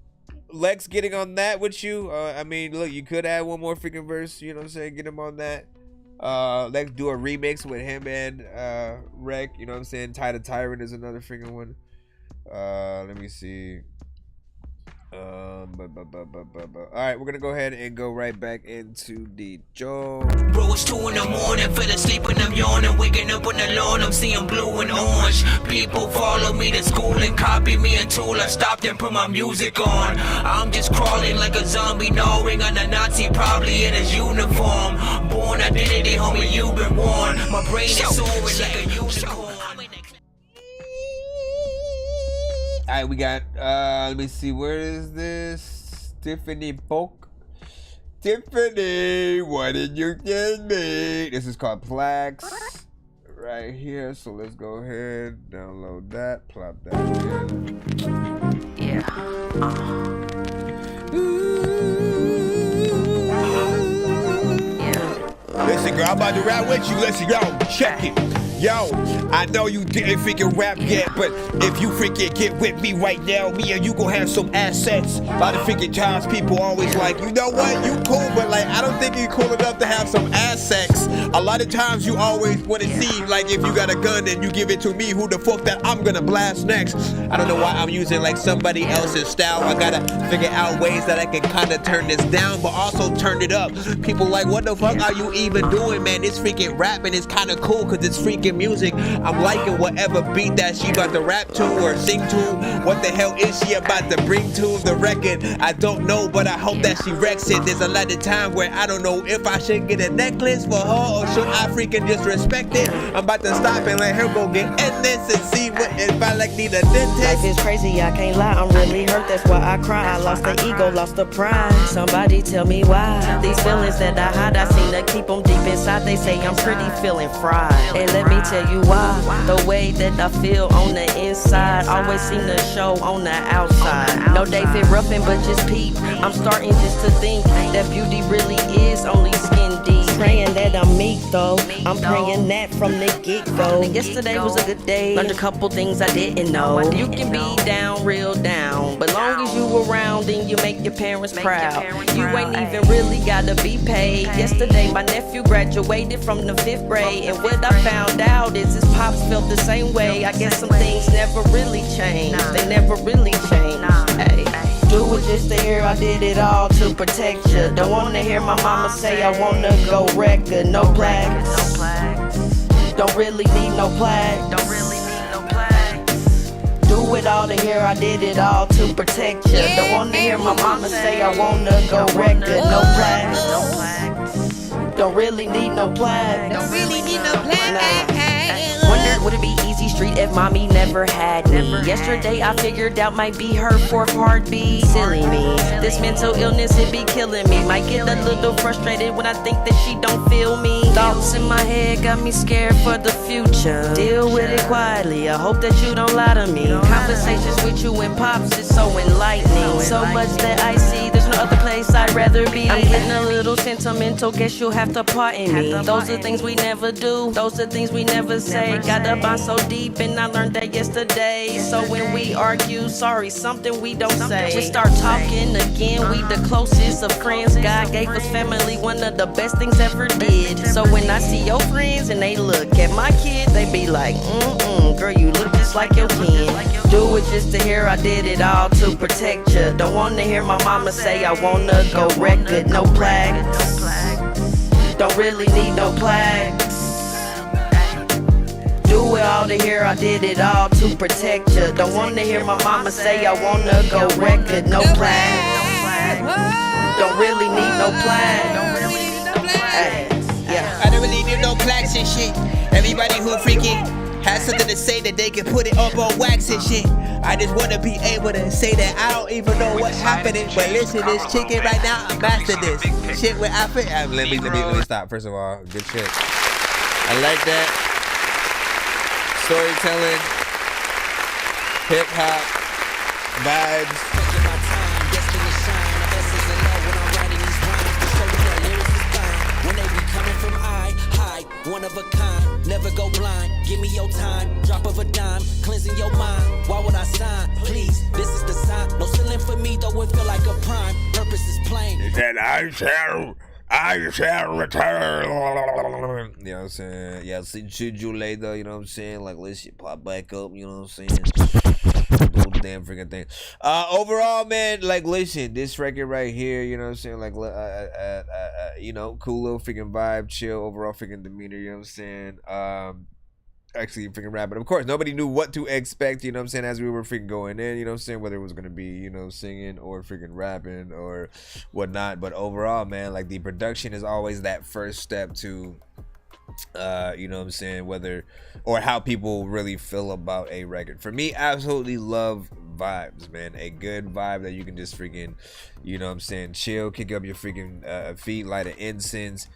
Lex getting on that with you. I mean, look, you could add one more freaking verse, you know what I'm saying? Get him on that. Lex do a remix with him and Rec, you know what I'm saying? Ty the Tyrant is another freaking one. Let me see. Alright, we're gonna go ahead and go right back into the Joe. Bro, it's 2 in the morning, fell asleep and I'm yawning. Waking up on the lawn, I'm seeing blue and orange. People follow me to school and copy me until I stopped and put my music on. I'm just crawling like a zombie, gnawing on a Nazi, probably in his uniform. Born identity, homie, you've been warned. My brain is soaring like a unicorn. Alright, we got, let me see, where is this? Tiffany Polk. Tiffany, what did you get me? This is called Plaques. Right here, so let's go ahead, download that, plop that in. Yeah. Yeah. Listen, girl, I'm about to rap with you. Listen, yo, check it. Yo, I know you didn't freaking rap yet, but if you freaking get with me right now, me and you gon' have some assets. A lot of freaking times people always like, you know what, you cool, but like, I don't think you cool enough to have some assets. A lot of times you always wanna see, like, if you got a gun and you give it to me, who the fuck that I'm gonna blast next? I don't know why I'm using like somebody else's style. I gotta figure out ways that I can kinda turn this down, but also turn it up. People like, what the fuck are you even doing, man? This freaking rapping is kinda cool, cause it's freaking music. I'm liking whatever beat that she about to rap to or sing to. What the hell is she about to bring to the record? I don't know, but I hope that she wrecks it. There's a lot of time where I don't know if I should get a necklace for her or should I freaking just respect it. I'm about to stop and let her go get endless and see what if I like need a dentist. Life is crazy, I can't lie, I'm really hurt, that's why I cry. I lost the ego, lost the pride. Somebody tell me why. These feelings that I hide, I seem to keep them deep inside. They say I'm pretty feeling fried. And let me tell you why. The way that I feel on the inside always seem to show on the outside. No day fit roughing, but just peep. I'm starting just to think that beauty really is only skin deep. Praying that I'm meek though, I'm praying that from the get-go. Yesterday was a good day, learned a couple things I didn't know. You can be down, real down, but long as you around, then you make your parents proud. You ain't even really gotta be paid. Yesterday my nephew graduated from the 5th grade, and what I found out is his pops felt the same way. I guess some things never really change. They never really change. Hey. Do it just to hear I did it all to protect you. Don't wanna hear my mama say I wanna go record. No plaques. Don't really need no plaques. Do it all to hear I did it all to protect you. Don't wanna hear my mama say I wanna go record. No plaques. Don't really need no plaques. Don't really need no plaques. Wonder would it be easy street if mommy never had me. Yesterday I figured out might be her 4th heartbeat. Silly me, this mental illness it be killing me. Might get a little frustrated when I think that she don't feel me. Thoughts in my head got me scared for the future. Deal with it quietly, I hope that you don't lie to me. Conversations with you and pops is so enlightening. So much that I see, there's no other place I'd rather be. I'm getting a little sentimental, guess you'll have to pardon me. Those are things we never do, those are things we never say. Got to bond so deep and I learned that yesterday. So when we argue, sorry, something we don't say. Just start talking again, we the closest of friends. God gave us family, one of the best things ever did. So when I see your friends and they look at my kids, they be like, girl, you look just like your kin. Do it just to hear I did it all to protect you. Don't wanna hear my mama say I wanna go record. No plaques, don't really need no plaques. Do it all to hear I did it all to protect you. Don't wanna hear my mama say I wanna go record. No plaques, don't really need no plaques. Yeah. I don't really need no plaques and shit. Everybody who freaking has something to say that they can put it up on wax and shit. I just wanna be able to say that I don't even know what's happening, but listen, this chicken right now, I mastered this shit with outfit. Let me stop. First of all, good shit. I like that. Storytelling, hip hop, vibes. One of a kind, never go blind. Give me your time, drop of a dime, cleansing your mind. Why would I sign? Please, this is the sign. No ceiling for me, though it feel like a prime. Purpose is plain. He said, I shall return. You know what I'm saying? Yeah, see you later, you know what I'm saying? Like, let's shit pop back up, you know what I'm saying? Do the damn freaking thing. Overall, man, like, listen, this record right here, you know what I'm saying? Like, you know, cool little freaking vibe, chill, overall freaking demeanor, you know what I'm saying? Actually freaking rapping. Of course, nobody knew what to expect, you know what I'm saying, as we were freaking going in, you know what I'm saying, whether it was gonna be, you know, singing or freaking rapping or whatnot. But overall, man, like, the production is always that first step to you know what I'm saying, whether or how people really feel about a record. For me, absolutely love vibes, man. A good vibe that you can just freaking, you know what I'm saying, chill, kick up your freaking feet, light an incense,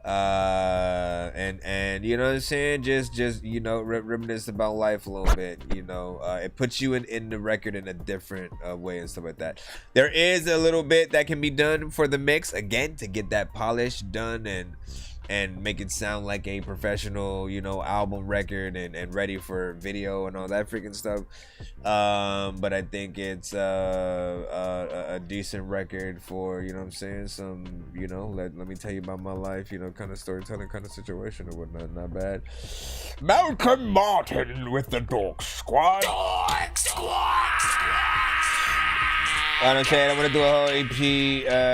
and you know what I'm saying, just you know, reminisce about life a little bit, you know. It puts you in the record in a different way and stuff like that. There is a little bit that can be done for the mix, again, to get that polish done and make it sound like a professional, you know, album record and ready for video and all that freaking stuff. But I think it's a decent record for, you know what I'm saying, some, you know, let me tell you about my life, you know, kind of storytelling kind of situation or whatnot. Not bad. Malcolm Martin with the Dork Squad. Dork Squad. I'm saying I'm gonna do a whole EP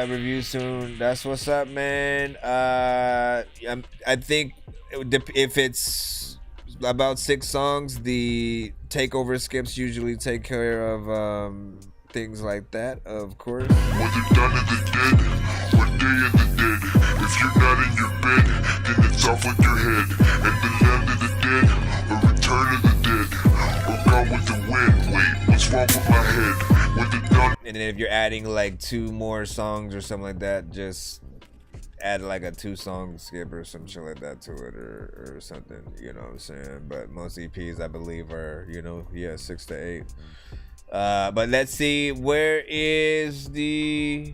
review soon. That's what's up, man. I think if it's about 6 songs, the takeover skips usually take care of things like that, of course. Whether done in the dead or day in the dead, if you're not in your bed, then it's off with your head. And the land of the dead, or return of the dead, or gone with the wind. Wait, what's wrong with my head? And then if you're adding like 2 more songs or something like that, just add like a 2-song skip or some shit like that to it or something, you know what I'm saying? But most EPs, I believe, are, you know, 6 to 8. But let's see, where is the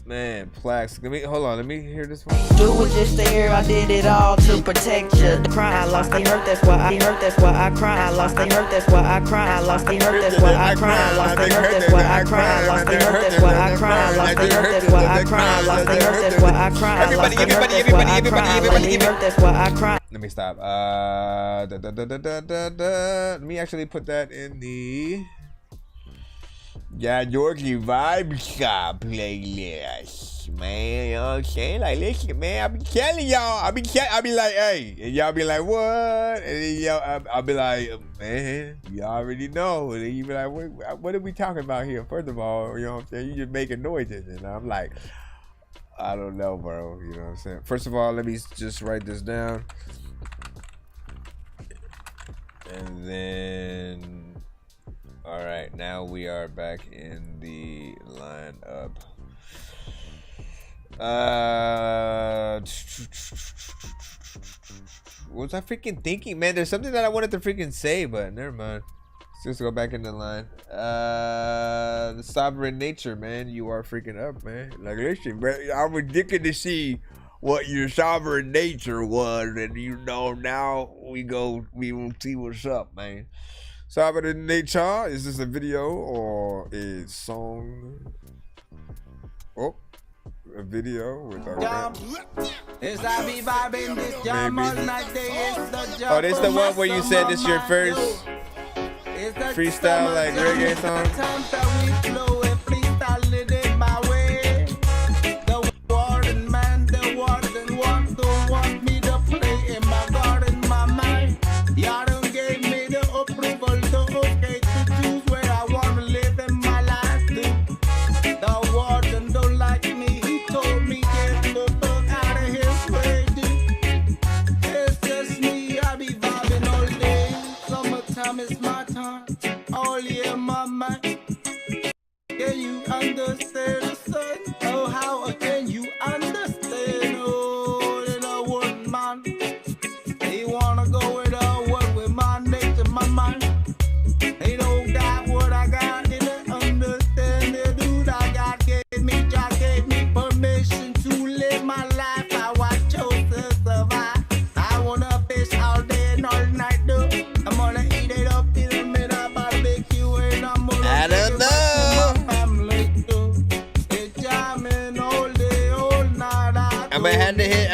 man plaques? Hold on, let me hear this one. Do it just to hear I did it all to protect you. Cry, I lost, they hurt, that's why I hurt, that's why I cry. I lost, they hurt, that's why I cry. I lost, they hurt, that's why I cry. I lost, they hurt, that's why I cry. I lost, they hurt, that's why I cry. I lost, they hurt, that's why I cry. I lost, they hurt, that's why I cry. I lost, they hurt, that's why I cry. Let me stop. Let me actually put that in the Dorky Vibe Shop playlist, man. You know what I'm saying? Like, listen, man, I be telling y'all. I be like, hey, and y'all be like, what? And then I'll be like, man, y'all already know. And then you be like, what are we talking about here? First of all, you know what I'm saying? You just making noises, and I'm like, I don't know, bro. You know what I'm saying? First of all, let me just write this down, and then. All right, now we are back in the lineup. What was I freaking thinking, man? There's something that I wanted to freaking say, but never mind. Let's go back in the line. The sovereign nature, man. You are freaking up, man. Like, listen, bro, I was looking to see what your sovereign nature was, and you know, now we will see what's up, man. Sovereign nature, is this a video or a song? Oh, a video with our Oh, this the one where you said this your first freestyle like reggae song? Can you understand, son? Oh, how can you understand? Oh, in a word, man. He wanna go with a word with my nature, my mind. He don't got what I got, he don't understand the dude I got. Gave me permission to live my life how I chose to survive. I wanna fish all day and all night, though. I'm gonna eat it up in the middle, barbecue, and I'm gonna I don't know. I'm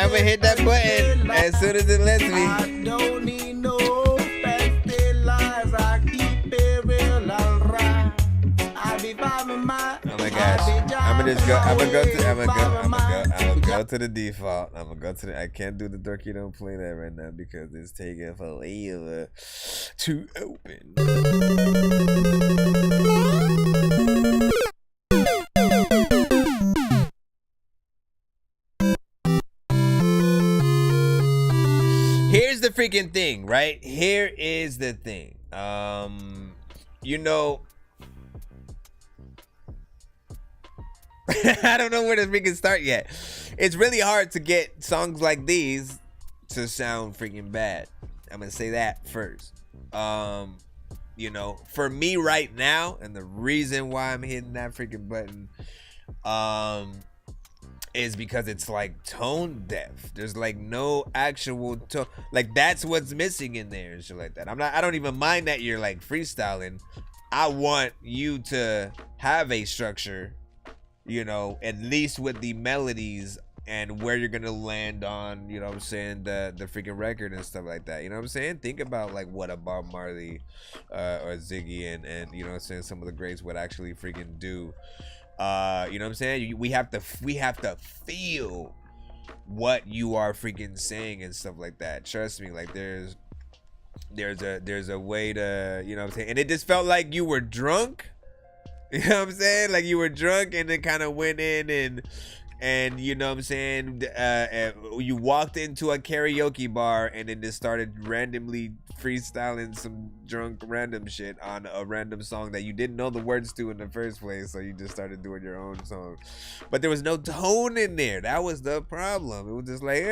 gonna hit that button as soon as it lets me. I don't need no fancy lies. I keep it real, alright. I be vibing my. Oh my gosh. I'm gonna go to the default. I'm gonna go to the. I can't do the Dorky don't play that right now because it's taking forever to open. Here's the freaking thing, right? Here is the thing. You know, I don't know where to freaking start yet. It's really hard to get songs like these to sound freaking bad. I'm gonna say that first. You know, for me right now, and the reason why I'm hitting that freaking button, is because it's like tone deaf. There's like no actual tone. Like that's what's missing in there and shit like that. I don't even mind that you're like freestyling. I want you to have a structure, you know, at least with the melodies and where you're gonna land on, you know what I'm saying, the freaking record and stuff like that. You know what I'm saying? Think about like what a Bob Marley or Ziggy and you know what I'm saying, some of the greats would actually freaking do. You know what I'm saying? We have to feel what you are freaking saying and stuff like that. Trust me, like there's a way to, you know what I'm saying? And it just felt like you were drunk. You know what I'm saying? Like you were drunk and then kind of went in and you know what I'm saying, you walked into a karaoke bar and then just started randomly freestyling some drunk random shit on a random song that you didn't know the words to in the first place, so you just started doing your own song. But there was no tone in there. That was the problem. It was just like,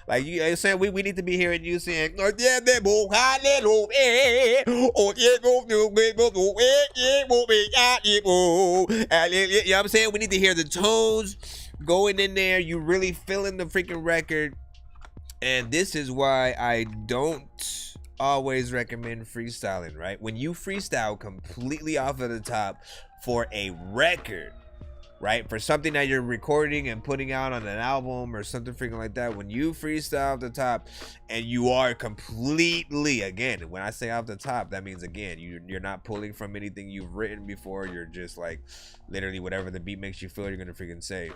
like you saying, we need to be hearing you saying, you know what I'm saying? We need to hear the tones going in there. You really feeling the freaking record. And this is why I don't always recommend freestyling, right? When you freestyle completely off of the top for a record, right? For something that you're recording and putting out on an album or something freaking like that, when you freestyle off the top and you are completely, again, when I say off the top, that means, again, you're not pulling from anything you've written before. You're just like literally whatever the beat makes you feel, you're gonna freaking say.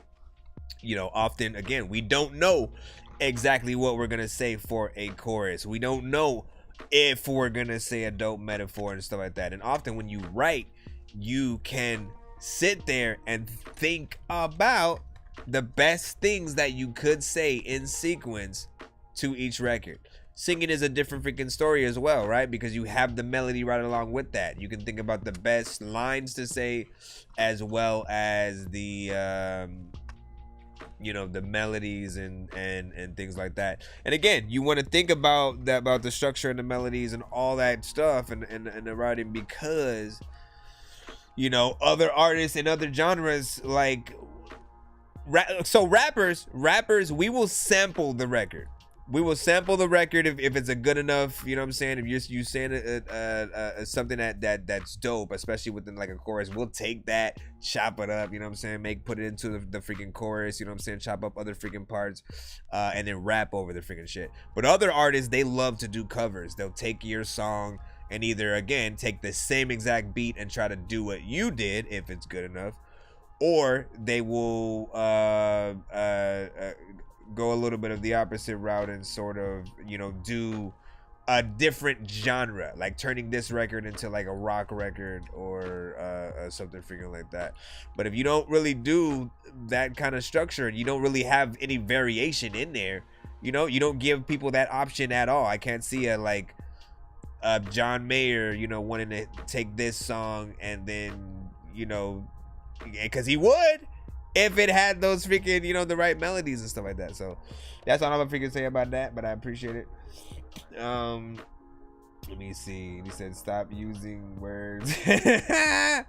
You know, often, again, we don't know exactly what we're gonna say for a chorus. We don't know if we're gonna say a dope metaphor and stuff like that. And often when you write, you can sit there and think about the best things that you could say in sequence to each record. Singing is a different freaking story as well, right? Because you have the melody right along with that. You can think about the best lines to say as well as the you know, the melodies and things like that. And again, you want to think about that, about the structure and the melodies and all that stuff and the writing, because, you know, other artists and other genres, like rappers, we will sample the record. We will sample the record if it's a good enough, you know what I'm saying? If you saying something that's dope, especially within like a chorus, we'll take that, chop it up, you know what I'm saying? Put it into the freaking chorus, you know what I'm saying? Chop up other freaking parts, and then rap over the freaking shit. But other artists, they love to do covers. They'll take your song and either, again, take the same exact beat and try to do what you did if it's good enough, or they will go a little bit of the opposite route and sort of, you know, do a different genre, like turning this record into like a rock record or something freaking like that. But if you don't really do that kind of structure, you don't really have any variation in there, you know, you don't give people that option at all. I can't see a like John Mayer, you know, wanting to take this song and then, you know, because he would if it had those freaking, you know, the right melodies and stuff like that. So that's all I'm gonna freaking say about that, but I appreciate it. Let me see. He said stop using words. I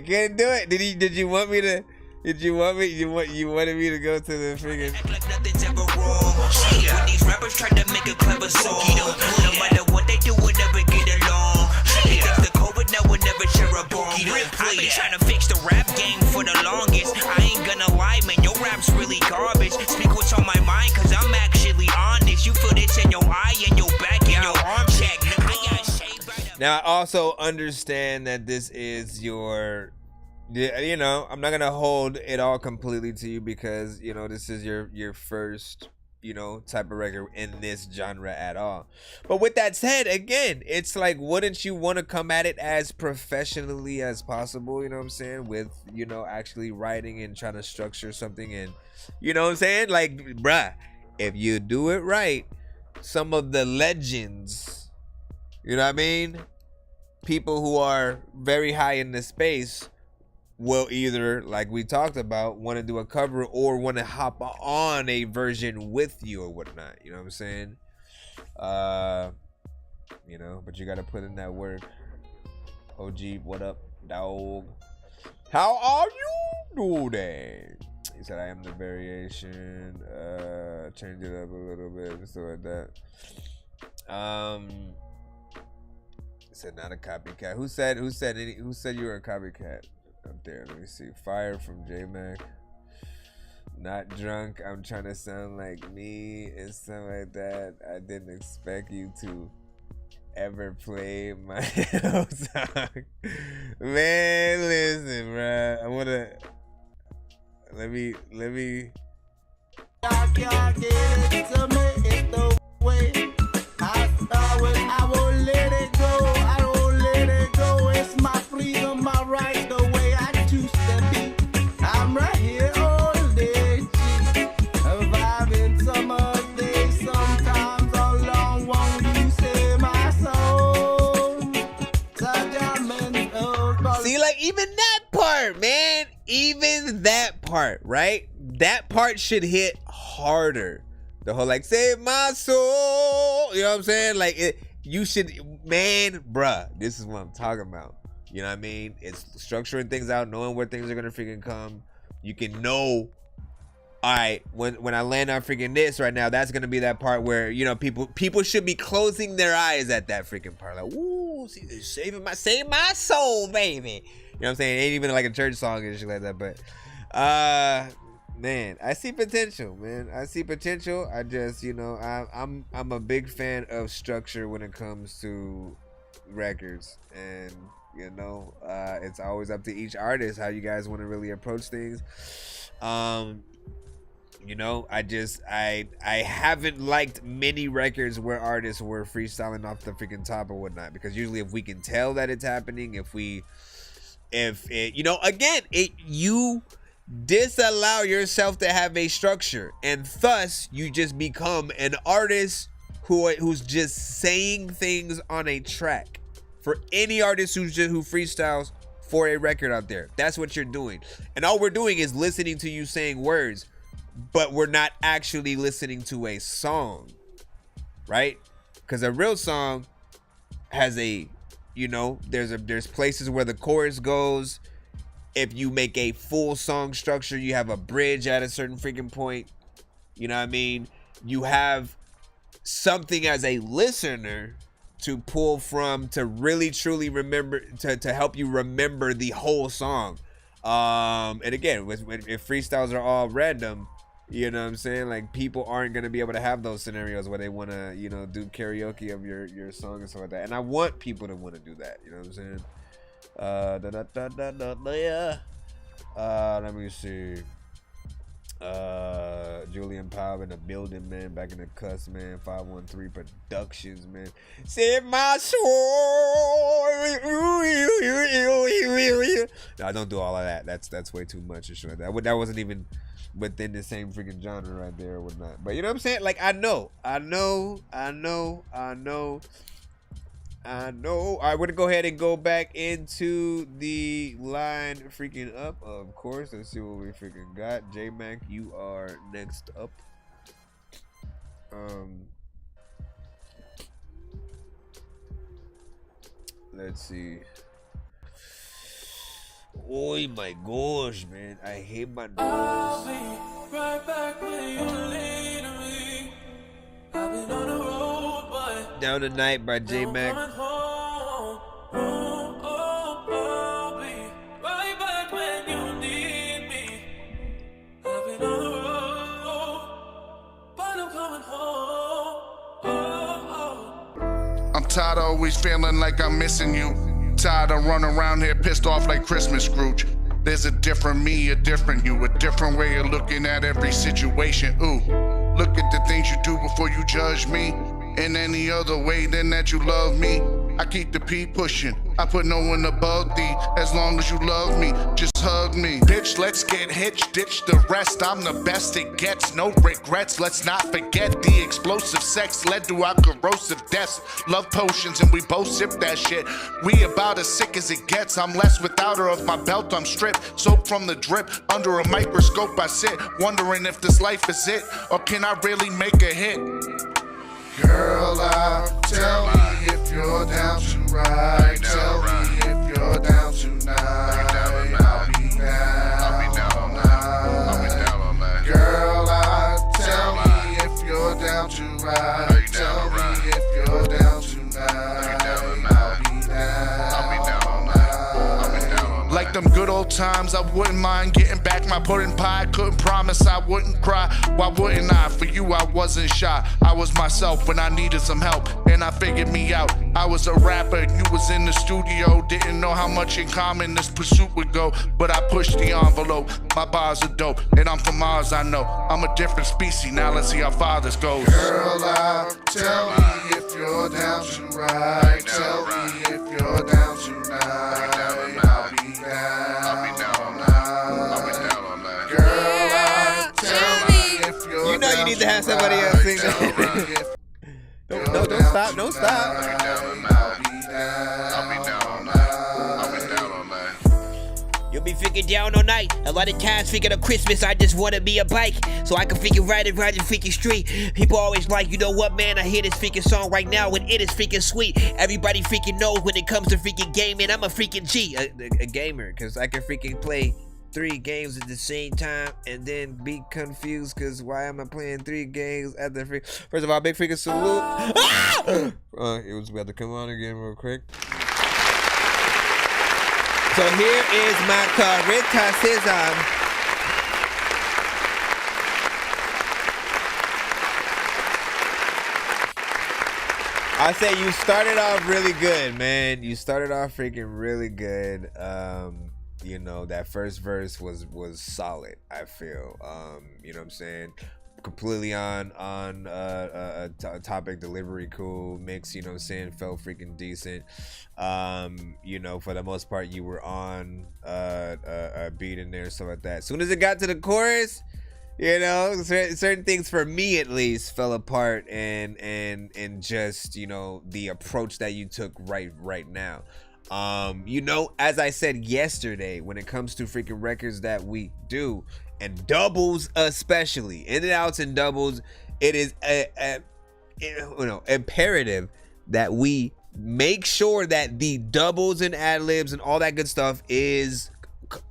can't do it. Did you want me to? You wanted me to go to the freaking. Like nothing's ever wrong. When these rappers try to make a clever song, no matter what they do, we'll never get along. They think the COVID now will never share a bomb. I've been trying to fix the rap game for the longest. I ain't gonna lie, man, your rap's really garbage. Speak what's on my mind, cause I'm actually honest. You feel this in your eye and your back and your arm check. I got shaved by the. Now I also understand that this is your. You know, I'm not gonna hold it all completely to you because, you know, this is your first, you know, type of record in this genre at all. But with that said, again, it's like, wouldn't you want to come at it as professionally as possible, you know what I'm saying, with, you know, actually writing and trying to structure something, and, you know what I'm saying, like, bruh, if you do it right, some of the legends, you know what I mean, people who are very high in the space will either, like we talked about, want to do a cover or want to hop on a version with you or whatnot. You know what I'm saying? You know, but you got to put in that work. OG, what up, dog? How are you doing? He said, I am the variation. Change it up a little bit and stuff like that. He said, not a copycat. Who said you were a copycat? Up there, let me see. Fire from J-Mac. Not drunk, I'm trying to sound like me and stuff like that. I didn't expect you to ever play my old song. Man, listen, bruh. I wanna let me I can't get it to me, it's the way I started. I won't let it go, I won't let it go. It's my freedom, my rights, the way I choose to be. I'm right here all day, vibing summer days. Sometimes along won't you say my soul. See, like, even that part, man, even that part, right? That part should hit harder. The whole like save my soul, you know what I'm saying? Like, you should, man, bruh, this is what I'm talking about. You know what I mean? It's structuring things out, knowing where things are gonna freaking come. You can know, all right, when I land on freaking this right now, that's gonna be that part where, you know, people should be closing their eyes at that freaking part. Like, ooh, see, save my soul, baby. You know what I'm saying? It ain't even like a church song and shit like that, but man, I see potential, man. I see potential. I just, you know, I'm a big fan of structure when it comes to records, and you know, it's always up to each artist how you guys want to really approach things. You know, I haven't liked many records where artists were freestyling off the freaking top or whatnot, because usually if we can tell that it's happening, if it, you know, again, you disallow yourself to have a structure, and thus you just become an artist who's just saying things on a track. For any artist who freestyles for a record out there, that's what you're doing, and all we're doing is listening to you saying words. but we're not actually listening to a song, right? Because a real song has a, you know, there's places where the chorus goes. If you make a full song structure, you have a bridge at a certain freaking point. You know what I mean? You have something as a listener to pull from, to really truly remember, to help you remember the whole song. And again, if freestyles are all random, you know what I'm saying? Like, people aren't going to be able to have those scenarios where they want to, you know, do karaoke of your song and stuff like that. And I want people to want to do that. You know what I'm saying? Let me see. Julian Powell in the building, man. Back in the cuss, man. 513 Productions, man. Save my soul. No, don't do all of that. That's way too much. That wasn't even within the same freaking genre right there or whatnot. But you know what I'm saying? Like, I know. I would go ahead and go back into the line freaking up, of course. Let's see what we freaking got. J-Mac, you are next up. Let's see. Oh my gosh, man. I hate my nose. I'll be right back when you lead me. I've been on the road, but Down Tonight by J-Mac. I'll be right back when you need me. I've been on the road, but I'm coming home. I'm tired of always feeling like I'm missing you. Tired of running around here pissed off like Christmas Scrooge. There's a different me, a different you, a different way of looking at every situation. Ooh, look at the things you do before you judge me. In any other way than that you love me. I keep the P pushing. I put no one above thee. As long as you love me, just hug me. Bitch, let's get hitched, ditch the rest. I'm the best it gets, no regrets. Let's not forget the explosive sex led to our corrosive deaths. Love potions and we both sip that shit. We about as sick as it gets. I'm less without her, of my belt I'm stripped. Soap from the drip, under a microscope I sit. Wondering if this life is it, or can I really make a hit? Girl, tell me if you're down to ride. Tell me if you're down tonight. I'll be down all night. Girl, tell me if you're down to ride. Tell me if you're down tonight. I'll be down all night. Like them good old times, I wouldn't mind getting back my pudding pie. Couldn't promise I wouldn't cry. Why wouldn't I? For you, I wasn't shy. I was myself when I needed some help, and I figured me out. I was a rapper, you was in the studio. Didn't know how much in common this pursuit would go, but I pushed the envelope. My bars are dope, and I'm from Mars, I know. I'm a different species, now let's see how far this goes. Girl, tell me if you're down to ride. Tell me if you're down tonight. I'll be down all night. Girl, tell me if you're You know you need to have somebody else sing that. Don't stop, don't stop. You'll be freaking down all night. A lot of times freaking on Christmas, I just wanna be a bike, so I can freaking ride it around the freaking street. People always like, you know what, man? I hear this freaking song right now, and it is freaking sweet. Everybody freaking knows when it comes to freaking gaming, I'm a freaking G, a gamer, cause I can freaking play 3 games at the same time and then be confused because why am I playing 3 games at the free? First of all, big freaking salute. It was about to come on again real quick. So here is my criticism. I say you started off really good, man. You started off freaking really good. You know, that first verse was solid, I feel. You know what I'm saying? Completely on topic, delivery cool, mix, you know what I'm saying, felt freaking decent. You know, for the most part you were on a beat in there, stuff like that. As soon as it got to the chorus, you know, certain things for me at least fell apart, and just, you know, the approach that you took right now. You know, as I said yesterday, when it comes to freaking records that we do, and doubles especially, in and outs and doubles. It is imperative that we make sure that the doubles and ad libs and all that good stuff is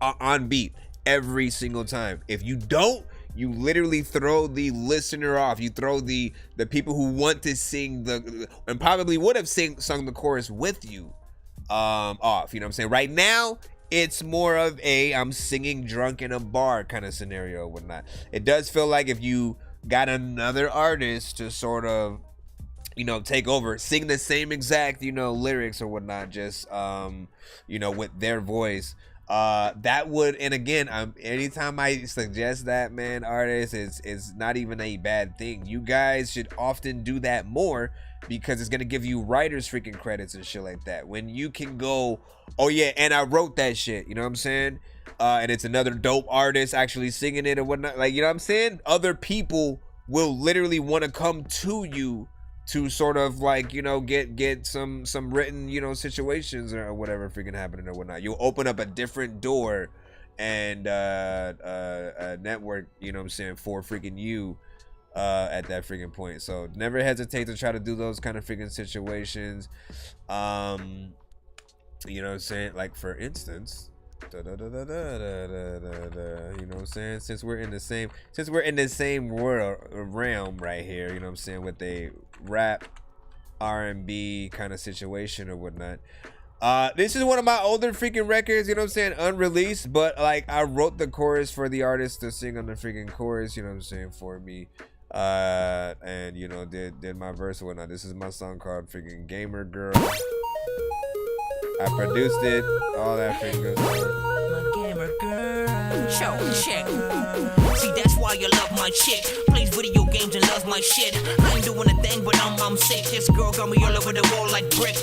on beat every single time. If you don't, you literally throw the listener off. You throw the people who want to sing and probably would have sung the chorus with you off. You know what I'm saying? Right now, it's more of I'm singing drunk in a bar kind of scenario or whatnot. It does feel like if you got another artist to sort of, take over, sing the same exact, lyrics or whatnot, just, with their voice, that would, and again, anytime I suggest that, man, artists, it's not even a bad thing. You guys should often do that more because it's going to give you writers freaking credits and shit like that. When you can go, oh yeah, and I wrote that shit, you know what I'm saying? And it's another dope artist actually singing it or whatnot. Like, you know what I'm saying? Other people will literally want to come to you to sort of like, get some written, situations or whatever freaking happening or whatnot. You'll open up a different door and a network, you know what I'm saying, for freaking you at that freaking point. So never hesitate to try to do those kind of freaking situations. You know what I'm saying? Like, for instance, you know what I'm saying, since we're in the same world realm right here, you know what I'm saying, with a rap R&B kind of situation or whatnot, this is one of my older freaking records, you know what I'm saying, unreleased, but like I wrote the chorus for the artist to sing on the freaking chorus, you know what I'm saying, for me, and did my verse or whatnot. This is my song called freaking Gamer Girl. I produced it, all that freaking good stuff. My gamer girl, show check. See, that's why you love my chick. Plays video games and loves my shit. I ain't doing a thing, but I'm sick. This girl got me all over the wall like brick.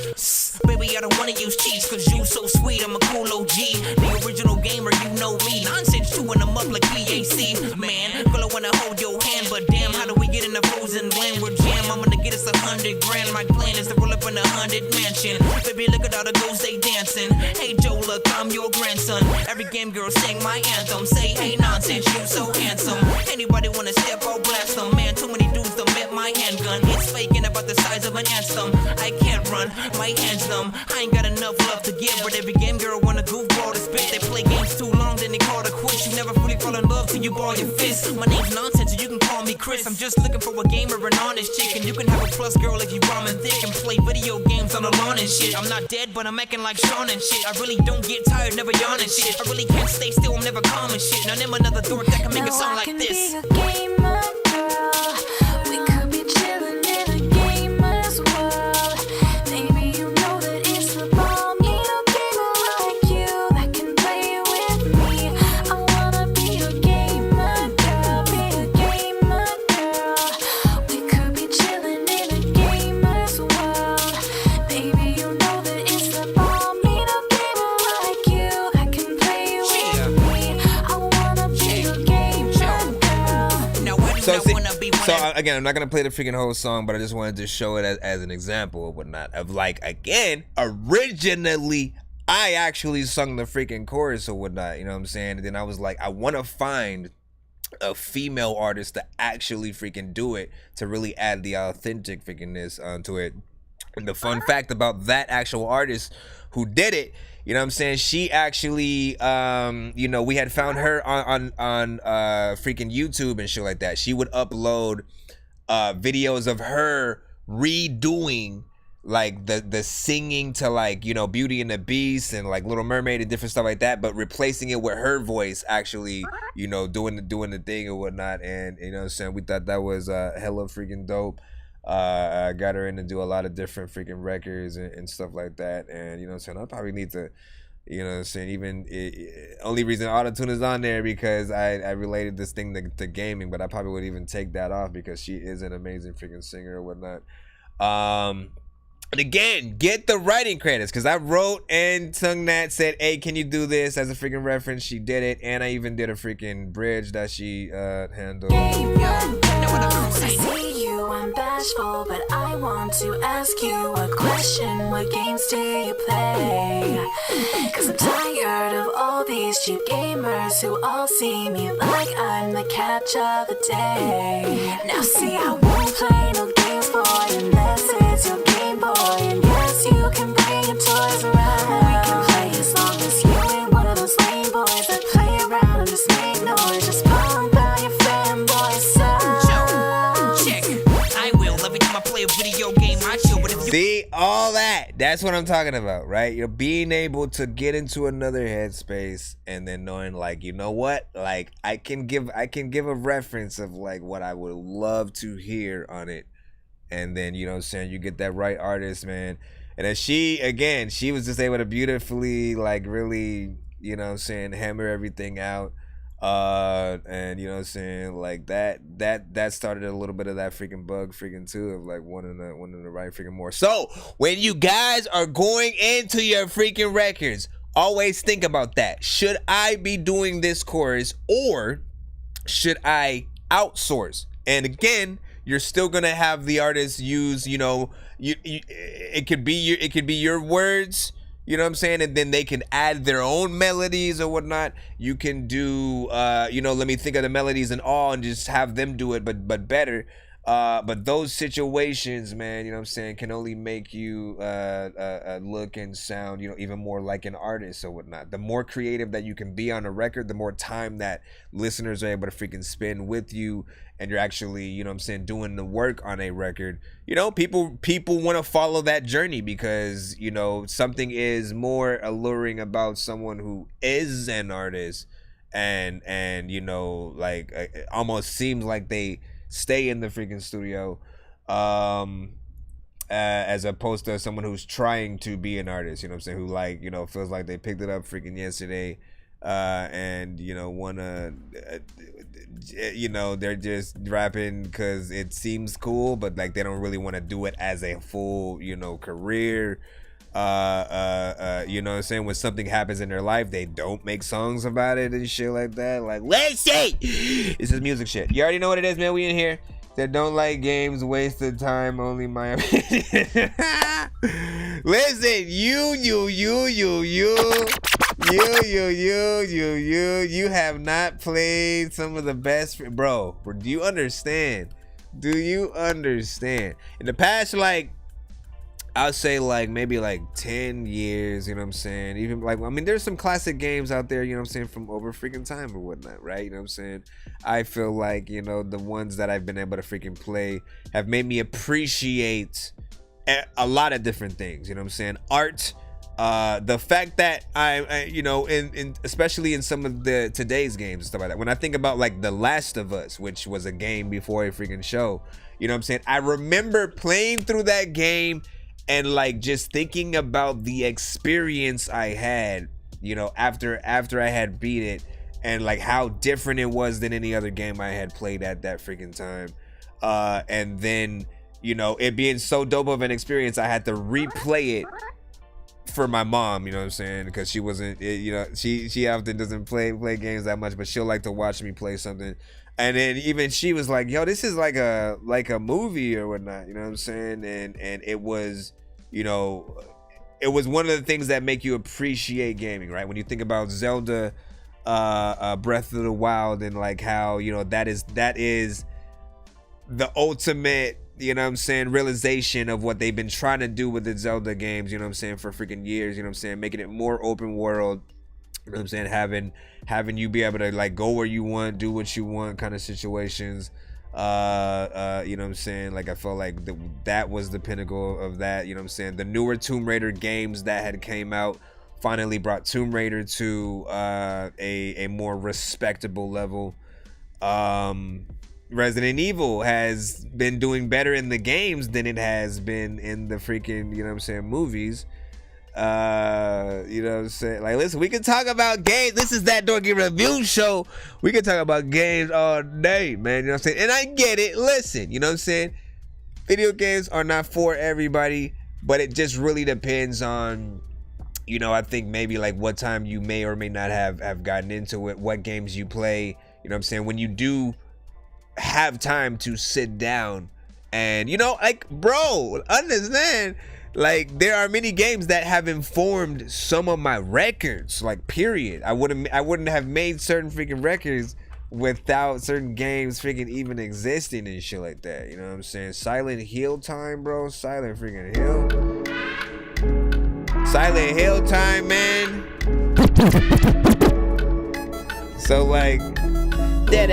Baby, I don't wanna use cheats, cause you so sweet, I'm a cool OG. The original gamer, you know me. Nonsense, chewing them up like BAC. Man, girl, I wanna hold your hand, but damn, how do we get in the frozen land? We're jam, I'm gonna get us 100 grand. My plan is to roll up in 100 mansion. Baby, look at all the girls, they dancing. Hey, Joe, look, I'm your grandson. Every game girl sing my anthem. Say, hey, nonsense, you so handsome. Anybody wanna step out, blast them. Man, too many dudes done met my handgun. It's faking about the size of an anthem. I can't run, my hands numb. I ain't got enough love to give, but every game girl wanna goofball to spit. They play games too long, then they call it quits. You never fully fall in love till you ball your fist. My name's Nonsense, and you can call me Chris. I'm just looking for a gamer, an honest chick, and you can have a plus girl if you ramen thick and play video games on the lawn and shit. I'm not dead, but I'm acting like Sean and shit. I really don't get tired, never yawn and shit. I really can't stay still, I'm never calm and shit. Now name another dork that can make a song like this. Be a gamer girl. We could be chilling in a gamer's world. Maybe you know that it's the bomb. Need a gamer like you that can play with me. I wanna be a gamer girl, be a gamer girl. We could be chilling in a gamer's world. Maybe you know that it's the bomb. Need a gamer like you that can play with me. I wanna be a gamer girl. Now why do So, I see, wanna be so again, I'm not gonna play the freaking whole song, but I just wanted to show it as an example or whatnot of, like, again, originally I actually sung the freaking chorus or whatnot, you know what I'm saying? And then I was like, I want to find a female artist to actually freaking do it, to really add the authentic freakingness onto it. And the fun fact about that actual artist who did it, you know what I'm saying, she actually, we had found her on freaking YouTube and shit like that. She would upload videos of her redoing like the singing to, like, Beauty and the Beast and like Little Mermaid and different stuff like that, but replacing it with her voice actually, doing the thing or whatnot. And you know what I'm saying, we thought that was hella freaking dope. I got her in to do a lot of different freaking records and stuff like that. And you know what I'm saying, I probably need to, you know what I'm saying, even only reason autotune is on there because I related this thing to gaming, but I probably would even take that off because she is an amazing freaking singer or whatnot. And again, get the writing credits, because I wrote and sung that, said, hey, can you do this as a freaking reference? She did it, and I even did a freaking bridge that she handled. I see you, I'm bashful, but I want to ask you a question. What games do you play? 'Cause I'm tired of all these these cheap gamers who all see me like I'm the catch of the day. Now see, I won't play no games, boy, unless it's your Game Boy. And yes, you can bring your toys around. We can play as long as you ain't one of those lame boys that play around and just make noise. Just pump out your fanboy song. Check. I will. Every time I play a video game, I chill. But if you See, all that's what I'm talking about, right? You're being able to get into another headspace and then knowing, like, you know what? Like, I can give a reference of like what I would love to hear on it. And then, you know what I'm saying, you get that right artist, man. And then she was just able to beautifully, like, really, you know what I'm saying, hammer everything out. And you know what I'm saying, like that started a little bit of that freaking bug freaking too of like wanting to write freaking more. So when you guys are going into your freaking records, always think about that. Should I be doing this chorus or should I outsource? And again, you're still gonna have the artist use, you know, it could be your words. You know what I'm saying? And then they can add their own melodies or whatnot. You can do, you know, let me think of the melodies and all and just have them do it, but better. But those situations, man, you know what I'm saying, can only make you look and sound, you know, even more like an artist or whatnot. The more creative that you can be on a record, the more time that listeners are able to freaking spend with you, and you're actually, you know what I'm saying, doing the work on a record. You know, people want to follow that journey because, you know, something is more alluring about someone who is an artist and you know, like it almost seems like they stay in the freaking studio as opposed to someone who's trying to be an artist, you know what I'm saying, who, like, you know, feels like they picked it up freaking yesterday and, you know, wanna you know, they're just rapping because it seems cool, but like they don't really want to do it as a full, you know, career. You know what I'm saying? When something happens in their life, they don't make songs about it and shit like that. Like, let's see, this is music shit. You already know what it is, man. We in here. That don't like games, wasted time, only my opinion. Listen, you have not played some of the best, bro. Do you understand? Do you understand? In the past, like, I'll say like maybe like 10 years, you know what I'm saying? Even like, I mean, there's some classic games out there, you know what I'm saying, from over freaking time or whatnot, right? You know what I'm saying? I feel like, you know, the ones that I've been able to freaking play have made me appreciate a lot of different things, you know what I'm saying? Art, the fact that I you know, in especially in some of the today's games and stuff like that. When I think about like The Last of Us, which was a game before a freaking show, you know what I'm saying? I remember playing through that game and like just thinking about the experience I had, you know, after I had beat it, and like how different it was than any other game I had played at that freaking time. And then, you know, it being so dope of an experience, I had to replay it for my mom, you know what I'm saying, because she wasn't, you know, she often doesn't play games that much, but she'll like to watch me play something. And then even she was like, yo, this is like a movie or whatnot, you know what I'm saying? And it was, you know, it was one of the things that make you appreciate gaming, right? When you think about Zelda, Breath of the Wild, and like how, you know, that is the ultimate, you know what I'm saying, realization of what they've been trying to do with the Zelda games, you know what I'm saying, for freaking years, you know what I'm saying, making it more open world. You know what I'm saying? Having you be able to like go where you want, do what you want kind of situations. You know what I'm saying? Like I felt like that was the pinnacle of that, you know what I'm saying? The newer Tomb Raider games that had came out finally brought Tomb Raider to a more respectable level. Resident Evil has been doing better in the games than it has been in the freaking, you know what I'm saying, movies. You know what I'm saying? Like, listen, we can talk about games. This is that Dorky review show. We can talk about games all day, man. You know what I'm saying? And I get it. Listen, you know what I'm saying? Video games are not for everybody, but it just really depends on, you know, I think maybe like what time you may or may not have gotten into it, what games you play. You know what I'm saying? When you do have time to sit down and, you know, like, bro, understand Like, there are many games that have informed some of my records, like, period. I wouldn't have made certain freaking records without certain games freaking even existing and shit like that. You know what I'm saying? Silent Hill time, bro. Silent freaking Hill. Silent Hill time, man. So, like, Hey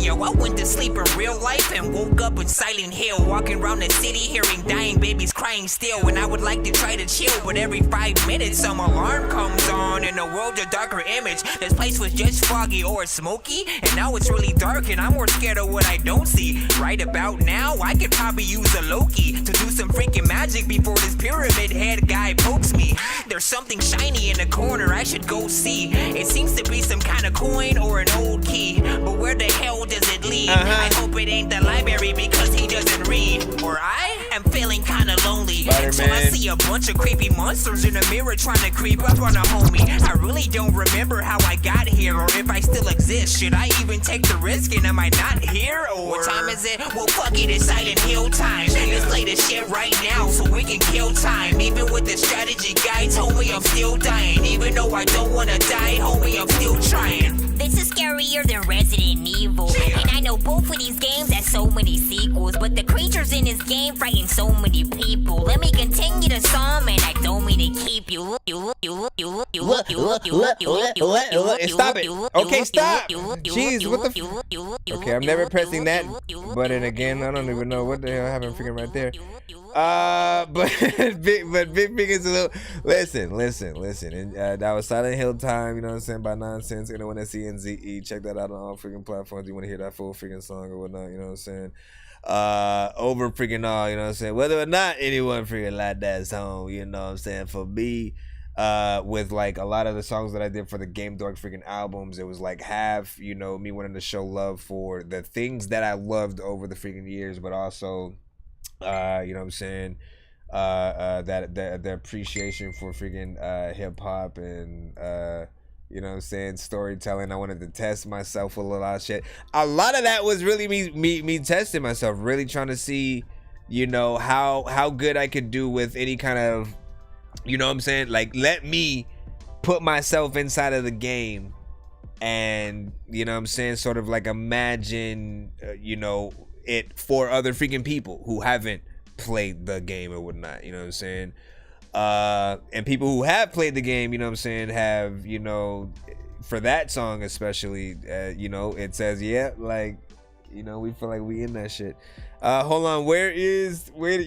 yo, I went to sleep in real life and woke up in Silent Hill, walking around the city hearing dying babies crying still. And I would like to try to chill, but every 5 minutes some alarm comes on and the world's a darker image. This place was just foggy or smoky, and now it's really dark and I'm more scared of what I don't see. Right about now, I could probably use a Loki to do some freaking magic before this pyramid head guy pokes me. There's something shiny in the corner I should go see. It seems to be some kind of coin or an old key, but where the hell does it lead? I hope it ain't the library because he doesn't read. Or I am feeling kinda lonely until I see a bunch of creepy monsters in the mirror trying to creep up on a homie. I really don't remember how I got here or if I still exist. Should I even take the risk and am I not here? Or what time is it? Well, fuck it, it's Silent Hill time. Let's play this shit right now so we can kill time. Even with the strategy guides, homie, I'm still dying. Even though I don't wanna die, homie, I'm still trying. This is scarier than Resident Evil. And I know both of these games have so many sequels, but the creatures in this game frighten so many people. Let me continue the song, and I don't mean to keep you. Stop it. Okay, stop. Jeez, what the Okay, I'm never pressing that button again. I don't even know what the hell happened freaking right there. But Big is a little. Listen. And that was Silent Hill time, you know what I'm saying, by Nonsenze. Anyone at CNZE, check that out on all freaking platforms. You want to hear that full freaking song or whatnot, you know what I'm saying? Over freaking all, you know what I'm saying? Whether or not anyone freaking like that song, you know what I'm saying? For me, with like a lot of the songs that I did for the Game Dork freaking albums, it was like half, you know, me wanting to show love for the things that I loved over the freaking years, but also, you know what I'm saying, that the appreciation for freaking hip hop and you know what I'm saying, storytelling. I wanted to test myself with a lot of shit. A lot of that was really me testing myself, really trying to see, you know, how good I could do with any kind of, you know what I'm saying, like, let me put myself inside of the game and, you know what I'm saying, sort of like imagine, you know, it for other freaking people who haven't played the game or whatnot, you know what I'm saying? And people who have played the game, you know what I'm saying, have, you know, for that song especially, you know, it says, yeah, like, you know, we feel like we in that shit. Hold on, where is, you know what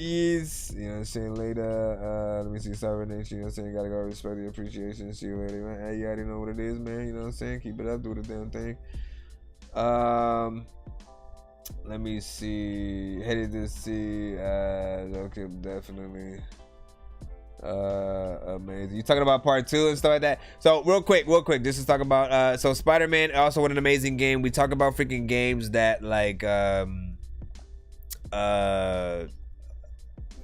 I'm saying, later, let me see, Cyber Nation, you know what I'm saying, gotta go respect the appreciation, see you later, man. Hey, you already know what it is, man, you know what I'm saying, keep it up, do the damn thing. Let me see, headed to see, okay, definitely. Amazing. You talking about part 2 and stuff like that? So real quick, this is talking about so Spider-Man, also what an amazing game. We talk about freaking games that like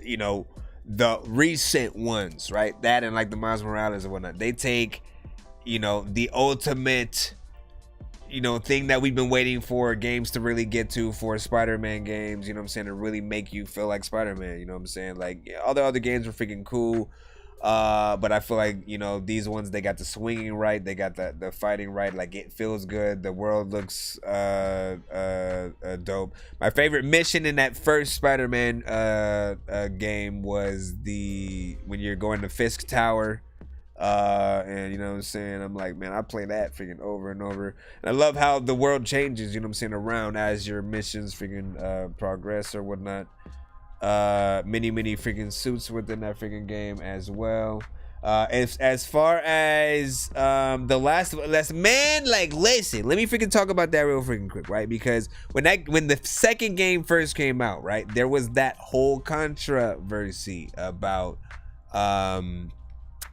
you know, the recent ones, right? That and like the Miles Morales and whatnot. They take, you know, the ultimate, you know, thing that we've been waiting for games to really get to for Spider-Man games, you know what I'm saying, to really make you feel like Spider-Man, you know what I'm saying? Like, yeah, all the other games were freaking cool, but I feel like, you know, these ones, they got the swinging right, they got the fighting right, like, it feels good, the world looks dope. My favorite mission in that first Spider-Man game was when you're going to Fisk Tower, and you know what I'm saying, I'm like, man, I play that freaking over and over, and I love how the world changes, you know what I'm saying, around as your missions freaking progress or whatnot. Many freaking suits within that freaking game as well. As far as the last man, like, listen, let me freaking talk about that real freaking quick, right? Because when the second game first came out, right, there was that whole controversy about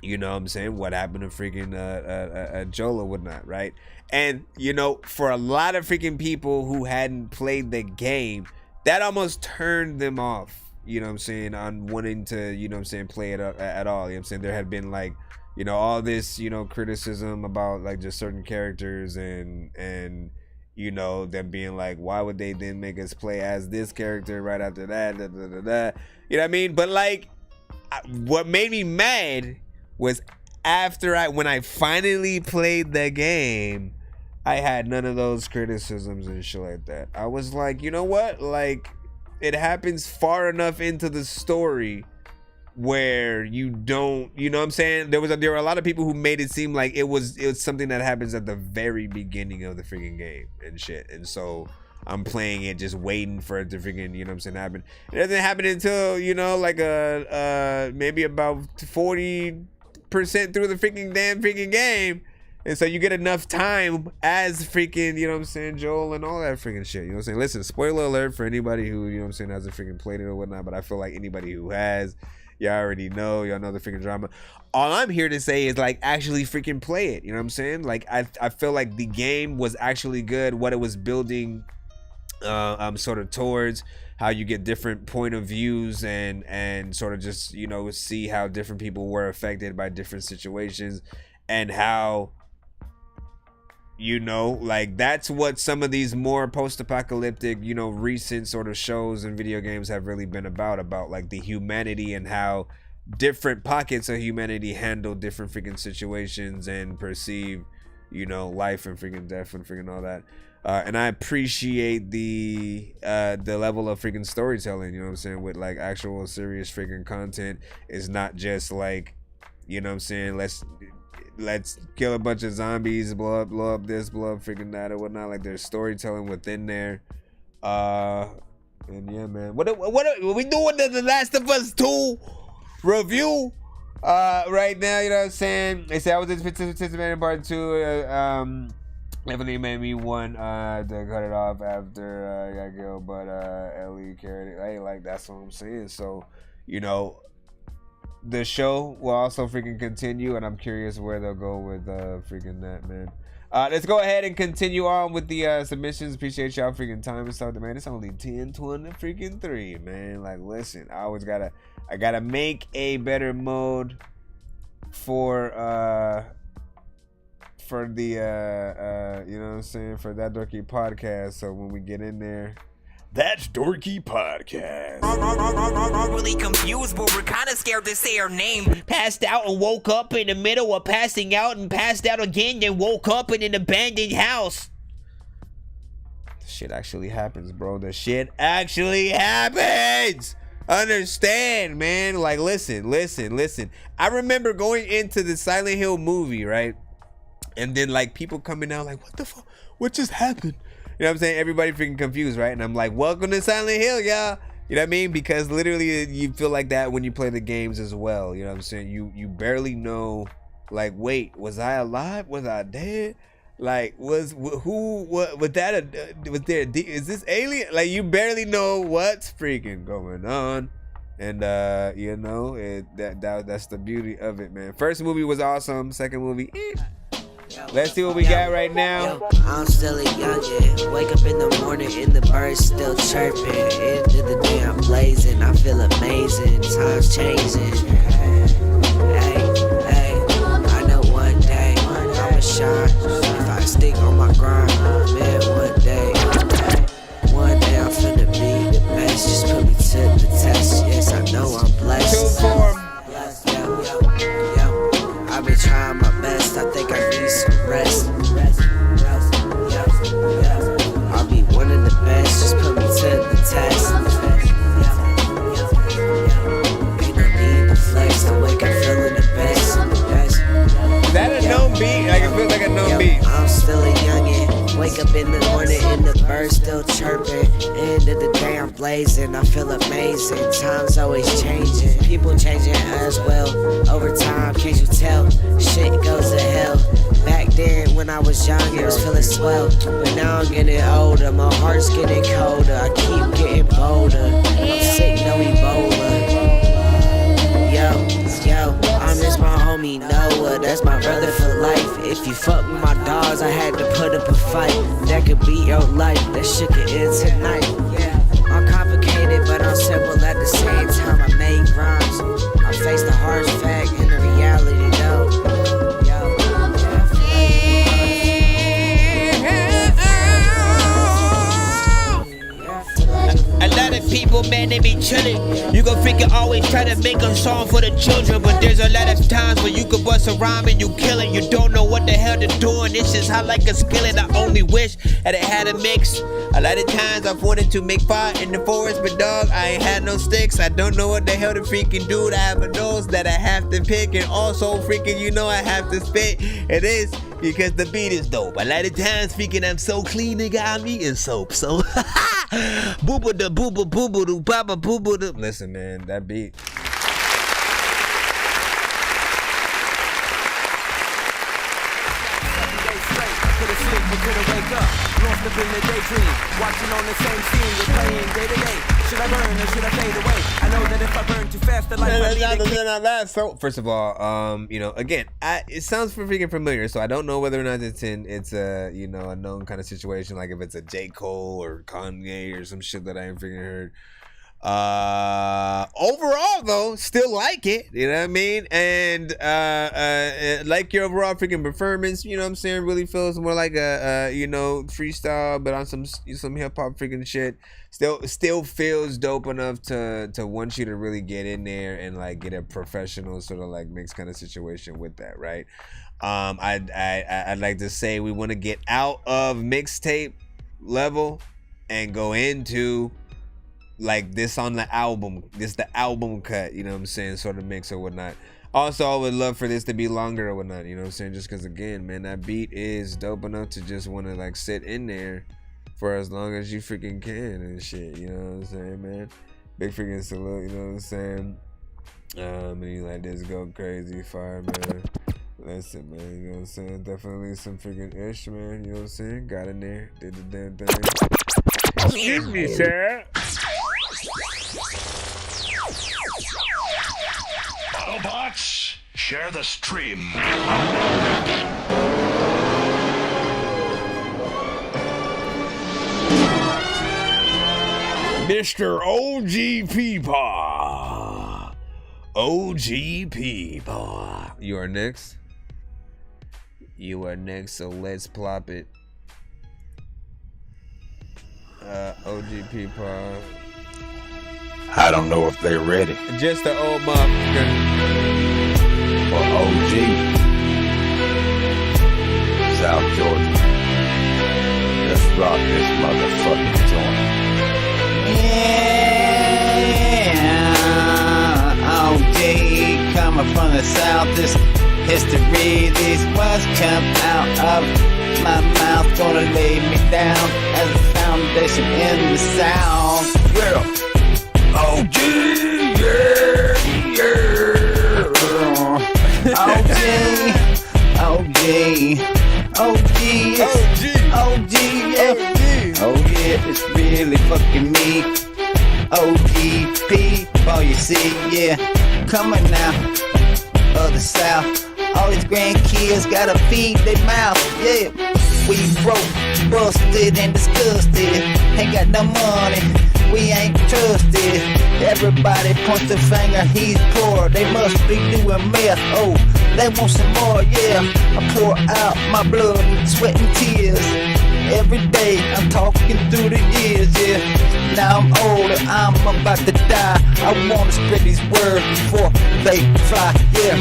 you know what I'm saying, what happened to freaking Joel or whatnot, right? And, you know, for a lot of freaking people who hadn't played the game, that almost turned them off, you know what I'm saying, on wanting to, you know what I'm saying, play it at all. You know what I'm saying? There had been, like, you know, all this, you know, criticism about, like, just certain characters and you know, them being like, why would they then make us play as this character right after that? Da, da, da, da. You know what I mean? But like, what made me mad was when I finally played the game, I had none of those criticisms and shit like that. I was like, you know what? Like, it happens far enough into the story where you don't, you know what I'm saying? There were a lot of people who made it seem like it was something that happens at the very beginning of the freaking game and shit. And so I'm playing it just waiting for it to freaking, you know what I'm saying, happen. It doesn't happen until, you know, like maybe about 40% through the freaking game. And so you get enough time as freaking, you know what I'm saying, Joel and all that freaking shit. You know what I'm saying? Listen, spoiler alert for anybody who, you know what I'm saying, hasn't freaking played it or whatnot, but I feel like anybody who has, y'all already know, y'all know the freaking drama. All I'm here to say is, like, actually freaking play it. You know what I'm saying? Like, I feel like the game was actually good. What it was building sort of towards, how you get different point of views and sort of just, you know, see how different people were affected by different situations, and how, you know, like, that's what some of these more post-apocalyptic, you know, recent sort of shows and video games have really been about like the humanity and how different pockets of humanity handle different freaking situations and perceive, you know, life and freaking death and freaking all that. And I appreciate the level of freaking storytelling, you know what I'm saying, with like actual serious freaking content. Is not just like, you know what I'm saying, let's kill a bunch of zombies, blow up this, blow up freaking that or whatnot. Like, there's storytelling within there. And yeah, man, what we doing the Last of Us 2 review right now, you know what I'm saying? They say I was participating in part 2. Definitely made me want to cut it off after I got killed, but Ellie carried it. Hey, like, that's what I'm saying. So, you know, the show will also freaking continue, and I'm curious where they'll go with freaking that, man. Let's go ahead and continue on with the submissions. Appreciate y'all freaking time and stuff, man. It's only 10:20 freaking 3, man. Like, listen, I gotta make a better mode for the you know what I'm saying, for that Dorky podcast. So when we get in there, that's Dorky Podcast. Really confused, but we're kind of scared to say her name. Passed out and woke up in the middle of passing out and passed out again, then woke up in an abandoned house. Shit actually happens, bro. The shit actually happens. Understand, man. Like, listen. I remember going into the Silent Hill movie, right? And then, like, people coming out like, what the fuck? What just happened? You know what I'm saying? Everybody freaking confused, right? And I'm like, welcome to Silent Hill, y'all. You know what I mean? Because literally you feel like that when you play the games as well. You know what I'm saying? You barely know, like, wait, was I alive? Was I dead? Like, was this alien? Like, you barely know what's freaking going on. And you know, that's the beauty of it, man. First movie was awesome. Second movie, Let's see what we got right now. I'm still a youngin'. Wake up in the morning and the birds still chirping. End of the day I'm blazing. I feel amazing. Time's changing. Hey, I know one day I'ma shine. If I stick on my grind, man, one day I'm finna be the best. Just put me to the test. Yes, I know I'm blessed. I've been trying my best, I think I need some rest. I'll be one of the best, just put me to the test. Ain't no need to flex, I wake up feeling the best. Is that a known beat? Like, it feels like a known beat. I'm still a youngin', wake up in the morning and the birds still chirping. End of the day I'm blazing, I feel amazing. Time's always changing, people changing as well. Over time, can't you tell? Shit goes to hell. Back then when I was young, it was feeling swell. But now I'm getting older, my heart's getting colder. I keep getting bolder, I'm sick, no Ebola. Yo, I miss my homie Noah, that's my brother for life. If you fuck with my dogs, I had to put up a fight. That could be your life, that shit could end tonight. I'm complicated, but I'm simple at the same time. I make rhymes, I face the harsh fact and the reality, though. saying? They be chillin'. You gon' freaking always try to make a song for the children, but there's a lot of times where you could bust a rhyme and you kill it. You don't know what the hell to do, and it's just hot like a skillet. I only wish that it had a mix. A lot of times I've wanted to make fire in the forest, but dog, I ain't had no sticks. I don't know what the hell to freaking do. I have a nose that I have to pick, and also freaking, you know, I have to spit. It is because the beat is dope. A lot of times freaking I'm so clean, nigga, I'm eating soap. So booba da booba booba doo baba booba doo. Listen, man, that beat. Couldn't wake up, lost up in the daydream, watching on the same scene, we're playing day to day. Should I burn or should I fade away? I know that if I burn too fast, the life I lead. So first of all, you know, again, it sounds freaking familiar, so I don't know whether or not it's a, you know, a known kind of situation, like if it's a J. Cole or Kanye or some shit that I ain't freaking heard. Overall though, still like it, you know what I mean, and like your overall freaking performance, you know what I'm saying, really feels more like a you know, freestyle, but on some hip hop freaking shit. Still feels dope enough to want you to really get in there and like get a professional sort of like mix kind of situation with that, right? I'd like to say we want to get out of mixtape level and go into like this on the album, the album cut, you know what I'm saying, sort of mix or whatnot. Also, I would love for this to be longer or whatnot, you know what I'm saying, just because again, man, that beat is dope enough to just want to like sit in there for as long as you freaking can and shit, you know what I'm saying, man. Big freaking salute, you know what I'm saying. And you like this go crazy fire, man. Listen, man, you know what I'm saying, definitely some freaking ish, man, you know what I'm saying, got in there, did the damn thing. Excuse me, sir. Autobots, share the stream. Mr. OG Peepaw. OG Peepaw. You are next. You are next, so let's plop it. OG Peepaw. I don't know if they're ready. Just the old motherfucker. For OG. South Georgia. Let's rock this motherfucking joint. Yeah, OG coming from the South. This history, these words come out of my mouth. Gonna lay me down as a foundation in the South. Yeah. OG, yeah, yeah. OG, yeah. Oh yeah, it's really fucking me. OGP, oh you see, yeah. Coming out of the South. All these grandkids gotta feed their mouth, yeah. We broke, busted, and disgusted. Ain't got no money, we ain't trusted. Everybody points the finger, he's poor. They must be doing meth, oh, they want some more, yeah. I pour out my blood, sweat, and tears. Every day I'm talking through the years, yeah. Now I'm older, I'm about to die. I wanna spread these words before they fly, yeah.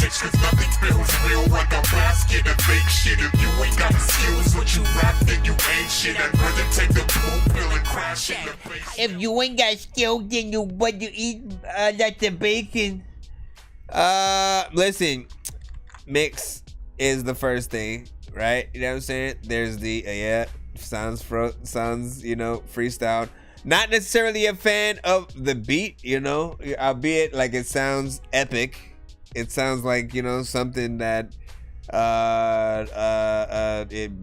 Cause nothing feels real like a basket of fake shit. If you ain't got the skills, what you rap, then you ain't shit. I'd rather take the blue pill and crash in the face. If you ain't got skills, then you what you eat like the bacon. Listen, mix is the first thing, right? You know what I'm saying? There's the sounds, you know, freestyle. Not necessarily a fan of the beat, you know, albeit like it sounds epic. It sounds like, you know, something that It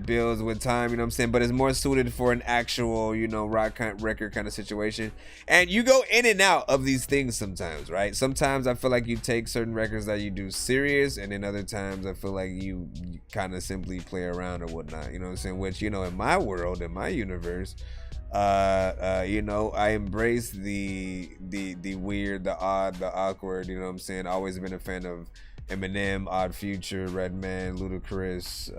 builds with time, you know what I'm saying? But it's more suited for an actual, you know, rock record kind of situation. And you go in and out of these things sometimes, right? Sometimes I feel like you take certain records that you do serious, and then other times I feel like you kind of simply play around or whatnot, you know what I'm saying? Which, you know, in my world, in my universe, you know, I embrace the weird, the odd, the awkward, you know what I'm saying? Always been a fan of Eminem, Odd Future, Redman, Ludacris,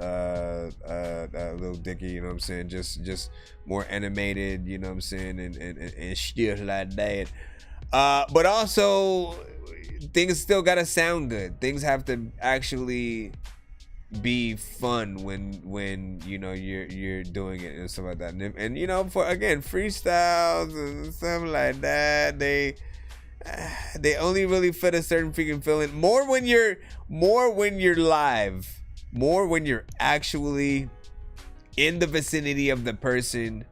Lil Dicky, you know what I'm saying? Just more animated, you know what I'm saying, and shit like that. But also, things still gotta sound good. Things have to actually be fun when you know you're doing it and stuff like that. And you know, for again, freestyles and stuff like that, they only really fit a certain freaking feeling. More when you're live, more when you're actually in the vicinity of the person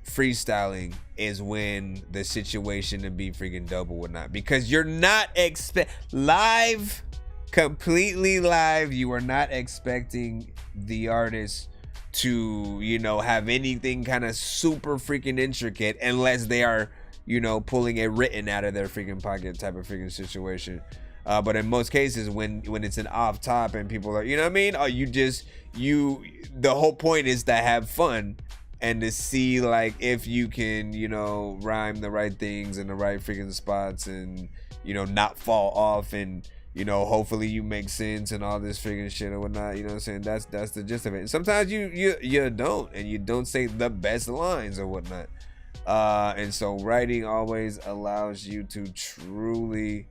freestyling is when the situation to be freaking dope or whatnot, because you're not live, completely live. You are not expecting the artist to, you know, have anything kind of super freaking intricate unless they are, you know, pulling it written out of their freaking pocket type of freaking situation. But in most cases, when it's an off top and people are, you know what I mean? Or the whole point is to have fun and to see like if you can, you know, rhyme the right things in the right freaking spots and, you know, not fall off, and, you know, hopefully you make sense and all this freaking shit or whatnot. You know what I'm saying? That's the gist of it. And sometimes you don't, and you don't say the best lines or whatnot. And so writing always allows you to truly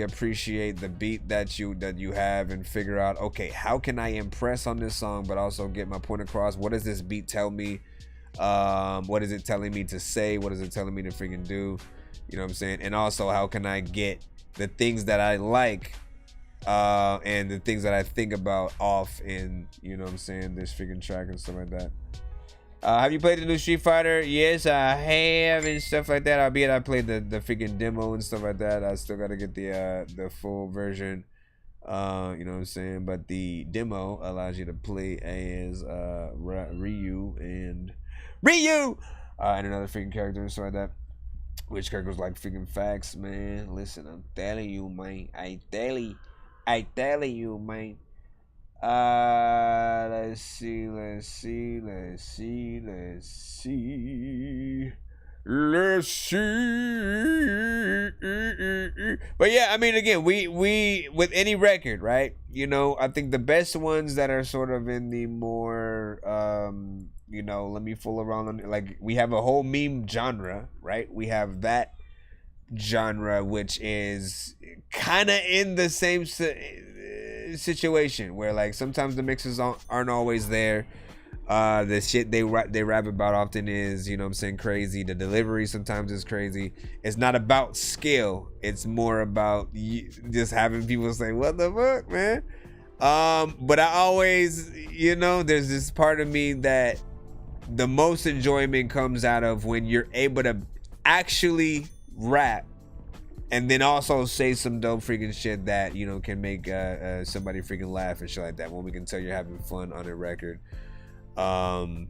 appreciate the beat that you have and figure out, okay, how can I impress on this song but also get my point across? What does this beat tell me? What is it telling me to say? What is it telling me to freaking do? You know what I'm saying? And also, how can I get the things that I like and the things that I think about off in, you know what I'm saying, this freaking track and stuff like that. Have you played the new Street Fighter? Yes, I have, and stuff like that. Albeit I played the freaking demo and stuff like that. I still gotta get the full version. You know what I'm saying? But the demo allows you to play as Ryu and another freaking character and stuff like that. Which characters like freaking facts, man? Listen, I'm telling you, man. I telling you, man. Let's see. But yeah, I mean, again, we with any record, right? You know, I think the best ones that are sort of in the more you know, let me fool around on it. Like, we have a whole meme genre, right? We have that genre, which is kind of in the same situation where, like, sometimes the mixes aren't always there. The shit they rap about often is, you know what I'm saying, crazy. The delivery sometimes is crazy. It's not about skill. It's more about just having people say, what the fuck, man? But I always, you know, there's this part of me that the most enjoyment comes out of when you're able to actually rap and then also say some dope freaking shit that, you know, can make somebody freaking laugh and shit like that, when we can tell you're having fun on a record. You know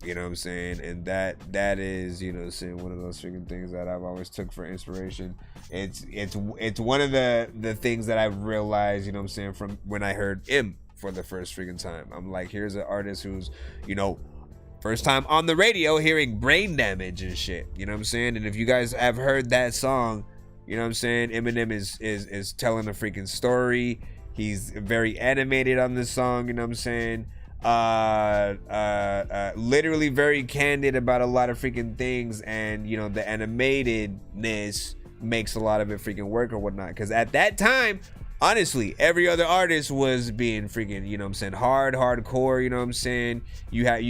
what I'm saying? And that is, you know, saying one of those freaking things that I've always took for inspiration. It's one of the things that I've realized, you know what I'm saying, from when I heard M for the first freaking time. I'm like, here's an artist who's, you know, first time on the radio hearing Brain Damage and shit. You know what I'm saying? And if you guys have heard that song, you know what I'm saying, Eminem is telling a freaking story. He's very animated on this song, you know what I'm saying? Literally very candid about a lot of freaking things, and, you know, the animatedness makes a lot of it freaking work or whatnot. Because at that time, honestly, every other artist was being freaking, you know what I'm saying, hardcore, you know what I'm saying? You had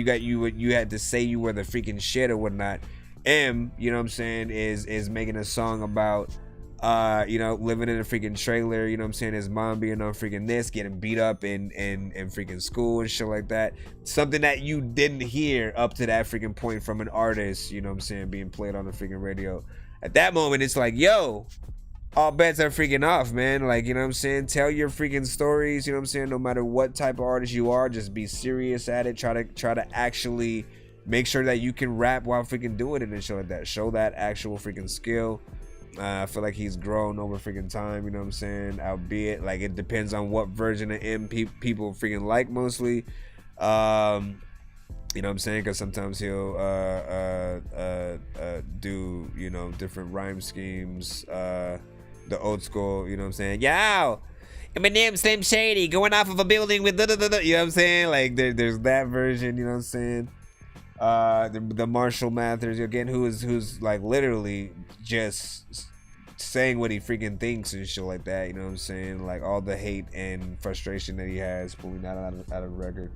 to say you were the freaking shit or whatnot. M, you know what I'm saying, is making a song about you know, living in a freaking trailer, you know what I'm saying, his mom being on freaking this, getting beat up in freaking school and shit like that. Something that you didn't hear up to that freaking point from an artist, you know what I'm saying, being played on the freaking radio. At that moment, it's like, yo, all bets are freaking off, man. Like, you know what I'm saying? Tell your freaking stories, you know what I'm saying? No matter what type of artist you are, just be serious at it. Try to actually make sure that you can rap while freaking doing it and show that. Show that actual freaking skill. I feel like he's grown over freaking time, you know what I'm saying? Albeit, like, it depends on what version of M people freaking like mostly. You know what I'm saying? Because sometimes he'll do, you know, different rhyme schemes. The old school, you know what I'm saying? Yo! Eminem, Slim Shady, going off of a building with da-da-da-da. You know what I'm saying? Like, there's that version, you know what I'm saying? The Marshall Mathers, again, who's like literally just saying what he freaking thinks and shit like that, you know what I'm saying? Like all the hate and frustration that he has, pulling that out of record.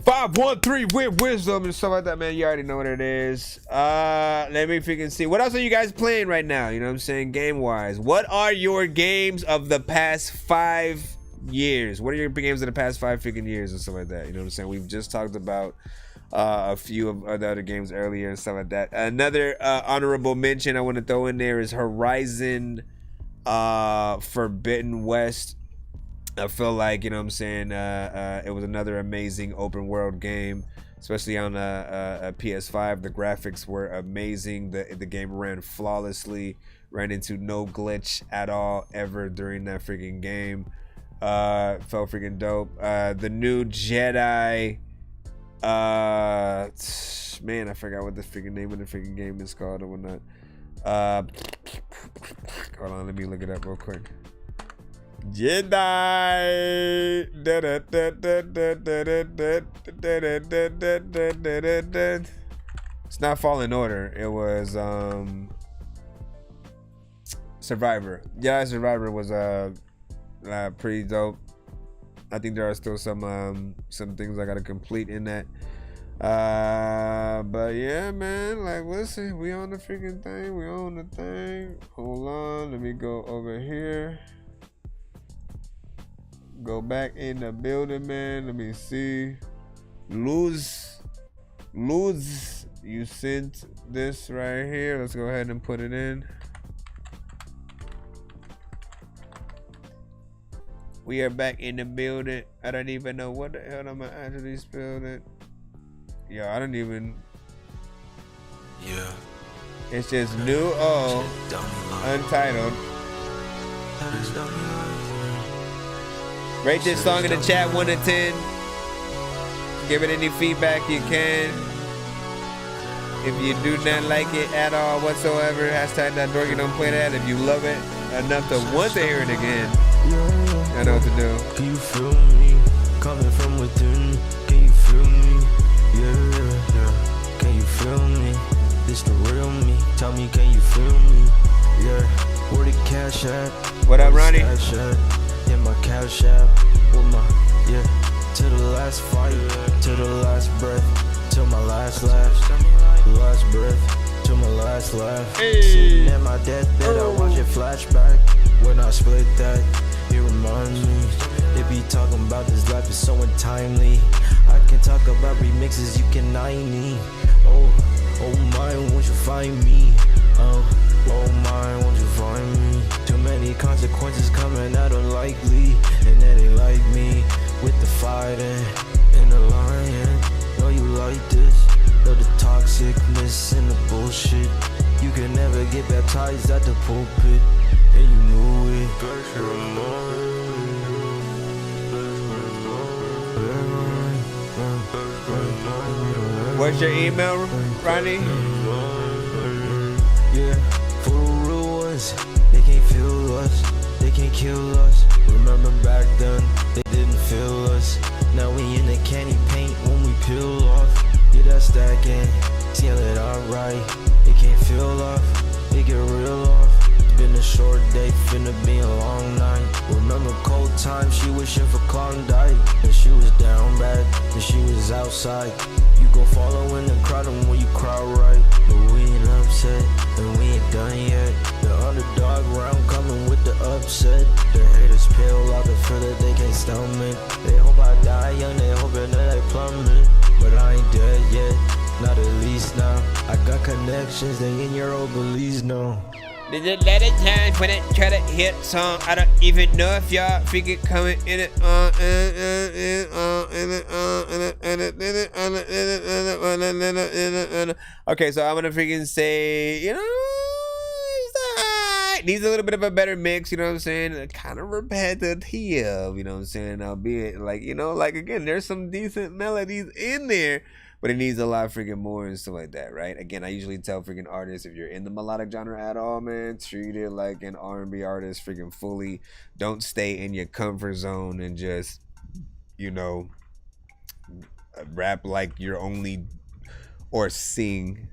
513 with wisdom and stuff like that, man. You already know what it is. Let me freaking see. What else are you guys playing right now? You know what I'm saying? Game wise. What are your games of the past 5 years? What are your games of the past 5 freaking years and stuff like that? You know what I'm saying? We've just talked about a few of the other games earlier and stuff like that. Another honorable mention I want to throw in there is Horizon Forbidden West. I feel like, you know what I'm saying, it was another amazing open world game, especially on a PS5. The graphics were amazing. The game ran flawlessly, ran into no glitch at all ever during that freaking game. Felt freaking dope. The new Jedi, man, I forgot what the freaking name of the freaking game is called or whatnot. Hold on, let me look it up real quick. Jedi. It's not Fallen Order. It was Survivor. Yeah, Survivor was pretty dope. I think there are still some things I gotta complete in that. But yeah, man, like, listen, we on the freaking thing. We on the thing. Hold on, let me go over here. Go back in the building, man. Let me see. Luz, you sent this right here. Let's go ahead and put it in. We are back in the building. I don't even know what the hell am I actually spelled it. Yo, I don't even. Yeah. It's just new O, untitled. Rate this song in the chat 1 to 10. Give it any feedback you can. If you do not like it at all whatsoever, hashtag that Dorky don't play that. If you love it enough to want to hear it again, I know what to do. Can you feel me? Coming from within. Can you feel me? Yeah. Can you feel me? This the real me. Tell me, can you feel me? Yeah. Where the cash at? What up, Ronnie? In my cash app, with my, yeah, to the last fight, to the last breath, till my last laugh, last breath, till my last laugh. Hey. Sitting at my deathbed, I watch it flashback. When I split that, it reminds me. They be talking about this life is so untimely. I can talk about remixes, you can eye me. Oh my, won't you find me? Oh my, won't you find me? Too many consequences coming out unlikely, and that ain't like me. With the fighting and the lying, know you like this. Know the toxicness and the bullshit. You can never get baptized at the pulpit, and you knew it. What's your email, Ronnie? Yeah, for the real ones, they can't feel us, they can't kill us. Remember back then, they didn't feel us. Now we in the candy paint when we peel off. Yeah, that's that game, seal it alright. It can't feel off, it get real off. Been a short day, finna be a long night. Remember cold times, she wishing for Klondike. And she was down bad, and she was outside. You gon' follow in the crowd and when you cry right. But we ain't upset, and we ain't done yet. The underdog round coming with the upset. The haters peel out the feel that they can't stomach. They hope I die young, they hoping that I plummet. But I ain't dead yet, not at least now. I got connections, they in your old beliefs now. There's a lot of times when I try to hit a song, I don't even know if y'all freaking coming in it. Okay, so I'm gonna freaking say, you know, needs a little bit of a better mix, you know what I'm saying? Kind of repetitive, you know what I'm saying? Albeit, like, you know, like, again, there's some decent melodies in there, but it needs a lot freaking more and stuff like that, right? Again, I usually tell freaking artists, if you're in the melodic genre at all, man, treat it like an R&B artist freaking fully. Don't stay in your comfort zone and just, you know, rap like you're only, or sing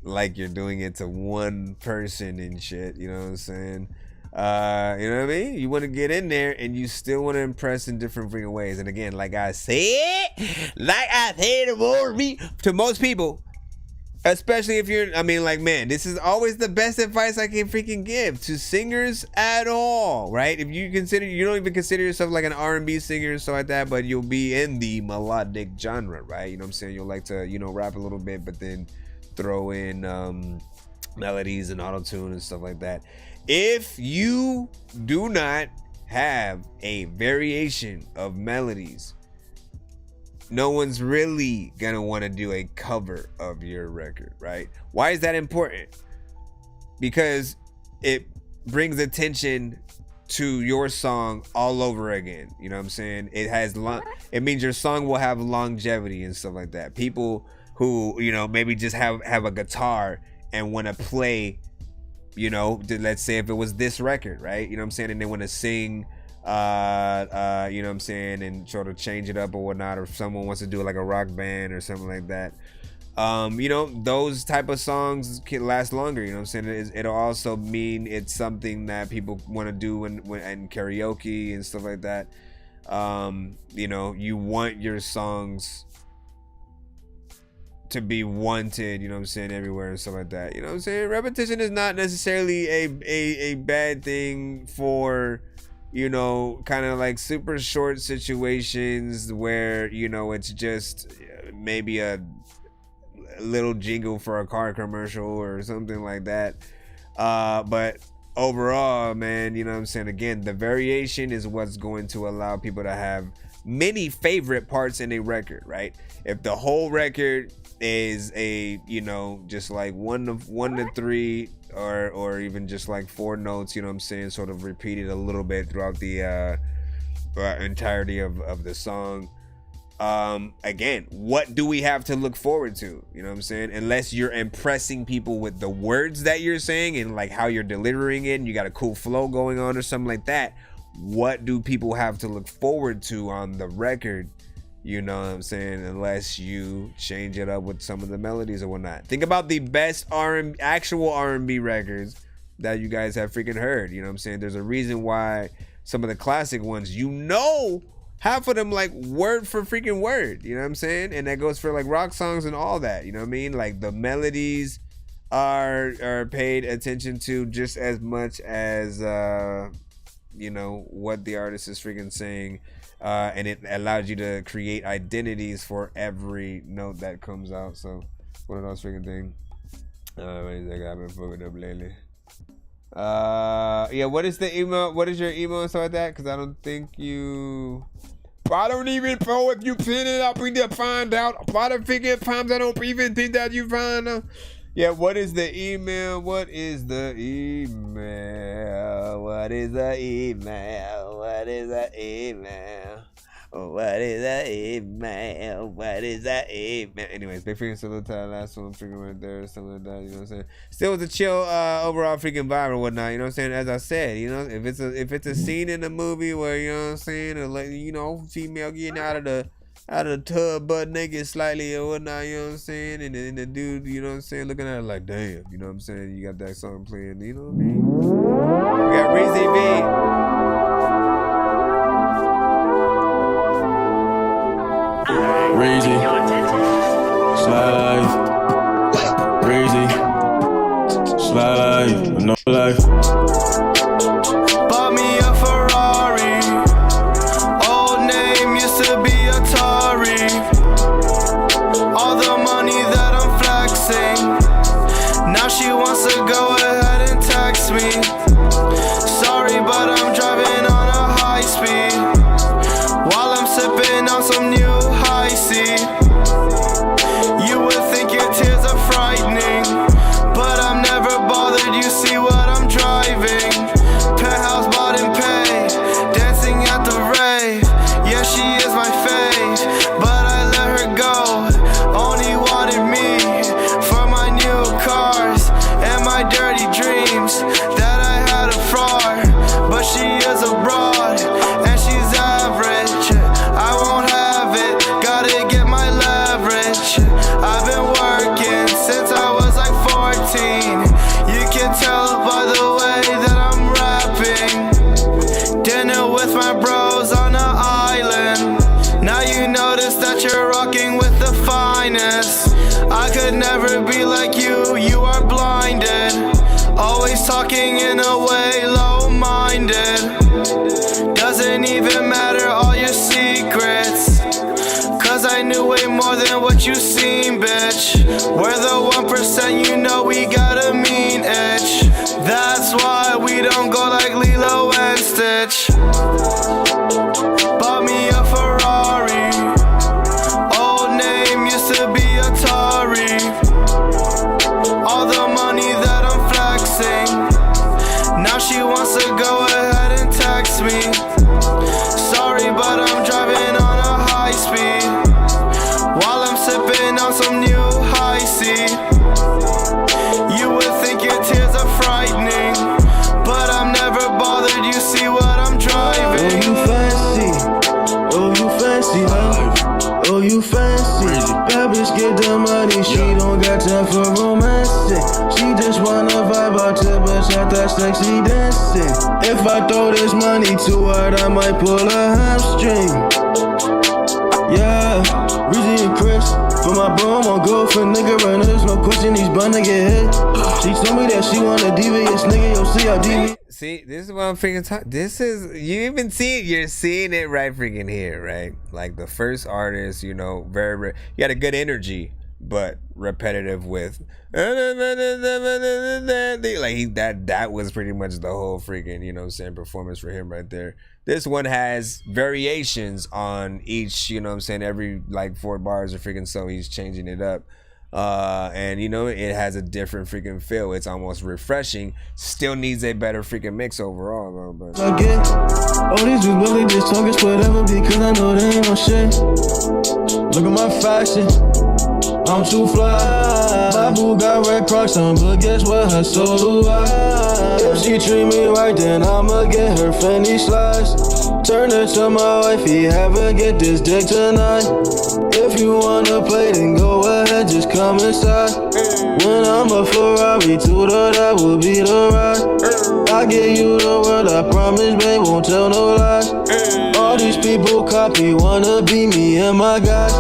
like you're doing it to one person and shit, you know what I'm saying? You know what I mean? You want to get in there and you still want to impress in different freaking ways. And again, like I said to most people, especially if you're, I mean, like, man, this is always the best advice I can freaking give to singers at all, right? If you consider, you don't even consider yourself like an R&B singer and stuff like that, but you'll be in the melodic genre, right? You know what I'm saying? You'll like to, you know, rap a little bit, but then throw in melodies and auto-tune and stuff like that. If you do not have a variation of melodies, no one's really gonna want to do a cover of your record, right? Why is that important? Because it brings attention to your song all over again. You know what I'm saying? It means your song will have longevity and stuff like that. People who, you know, maybe just have a guitar and want to play, you know, let's say if it was this record, right? You know what I'm saying? And they want to sing, you know what I'm saying, and sort of change it up or whatnot, or if someone wants to do like a rock band or something like that. You know, those type of songs can last longer, you know what I'm saying? It'll also mean it's something that people want to do in karaoke and stuff like that. You know, you want your songs to be wanted, you know what I'm saying, everywhere and stuff like that. You know what I'm saying? Repetition is not necessarily a bad thing for, you know, kind of like super short situations where, you know, it's just maybe a little jingle for a car commercial or something like that. But overall, man, you know what I'm saying? Again, the variation is what's going to allow people to have many favorite parts in a record, right? If the whole record is a, you know, just like one to three or even just like 4 notes, you know what I'm saying, sort of repeated a little bit throughout the entirety of the song. Again, what do we have to look forward to? You know what I'm saying? Unless you're impressing people with the words that you're saying and like how you're delivering it and you got a cool flow going on or something like that, what do people have to look forward to on the record? You know what I'm saying? Unless you change it up with some of the melodies or whatnot. Think about the best actual R&B records that you guys have freaking heard. You know what I'm saying? There's a reason why some of the classic ones, you know, half of them like word for freaking word. You know what I'm saying? And that goes for like rock songs and all that. You know what I mean? Like the melodies are paid attention to just as much as you know, what the artist is freaking saying. And it allows you to create identities for every note that comes out. So one of those freaking things. I've been fucking up lately. Yeah, what is the email? What is your email and stuff like that? Because I don't think you... I don't even know if you pin it up in there, find out. A lot of freaking times I don't even think that you find out. Yeah, what is the email? What is the email? What is the email? What is the email? What is the email? What is the email? Anyways, big freaking salute to that last one, freaking right there, something like that, you know what I'm saying? Still with a chill overall freaking vibe or whatnot, you know what I'm saying? As I said, you know, if it's a scene in the movie where, you know what I'm saying, or like, you know, female getting out of the tub butt naked slightly or whatnot, you know what I'm saying? And then the dude, you know what I'm saying, looking at it like, damn, you know what I'm saying? You got that song playing, you know what I mean? We got Reezy V. Reezy, slide, Reezy, slide, no life. Bought me a Ferrari, old name used to be Atari. All the money that I'm flexing, now she wants to go ahead I could never be like you, you are blinded. Always talking in a way low-minded. Doesn't even matter all your secrets, cause I knew way more than what you seen, bitch. We're the 1%, you know we got a mean edge. That's why we don't go like Lilo and Stitch. Bought me a Ferrari, old name used to be Atari. All the money that I'm flexing, now she wants to go ahead and text me. Sorry, but I'm driving on a high speed while I'm sipping on some new high C. You would think your tears are frightening, but I'm never bothered, you see what I'm driving. Oh, you fancy, oh, you fancy, huh? Oh, you fancy. Bad bitch get the money, she don't got time for romancing. She just wanna vibe out to bitch out that sexy dancing. If I throw this money too hard, I might pull a hamstring. Yeah, Reezy and Chris, for my bro, I'm on go for nigga runners. No question, he's bound to get hit. She told me that she want a devious nigga, you'll see how devious. See, this is what I'm freaking talking. This is, you even see it. You're seeing it right freaking here, right? Like the first artist, you know, very, you got a good energy, but repetitive with like that was pretty much the whole freaking, you know what I'm saying, performance for him right there. This one has variations on each, you know what I'm saying, every like 4 bars or freaking so he's changing it up. And you know, it has a different freaking feel. It's almost refreshing. Still needs a better freaking mix overall though, but all these dudes really just talking whatever because I know they ain't no shit. Look at my fashion, I'm too fly. My boo got red Crocs on, but guess what? Her so do I. If she treat me right, then I'ma get her Fendi slides. Turn her to my wifey, have her get this dick tonight. If you wanna play, then go ahead, just come inside. When I'm a Ferrari, two-door, that will be the ride. I give you the world, I promise, babe, won't tell no lies. All these people copy, wanna be me and my guys.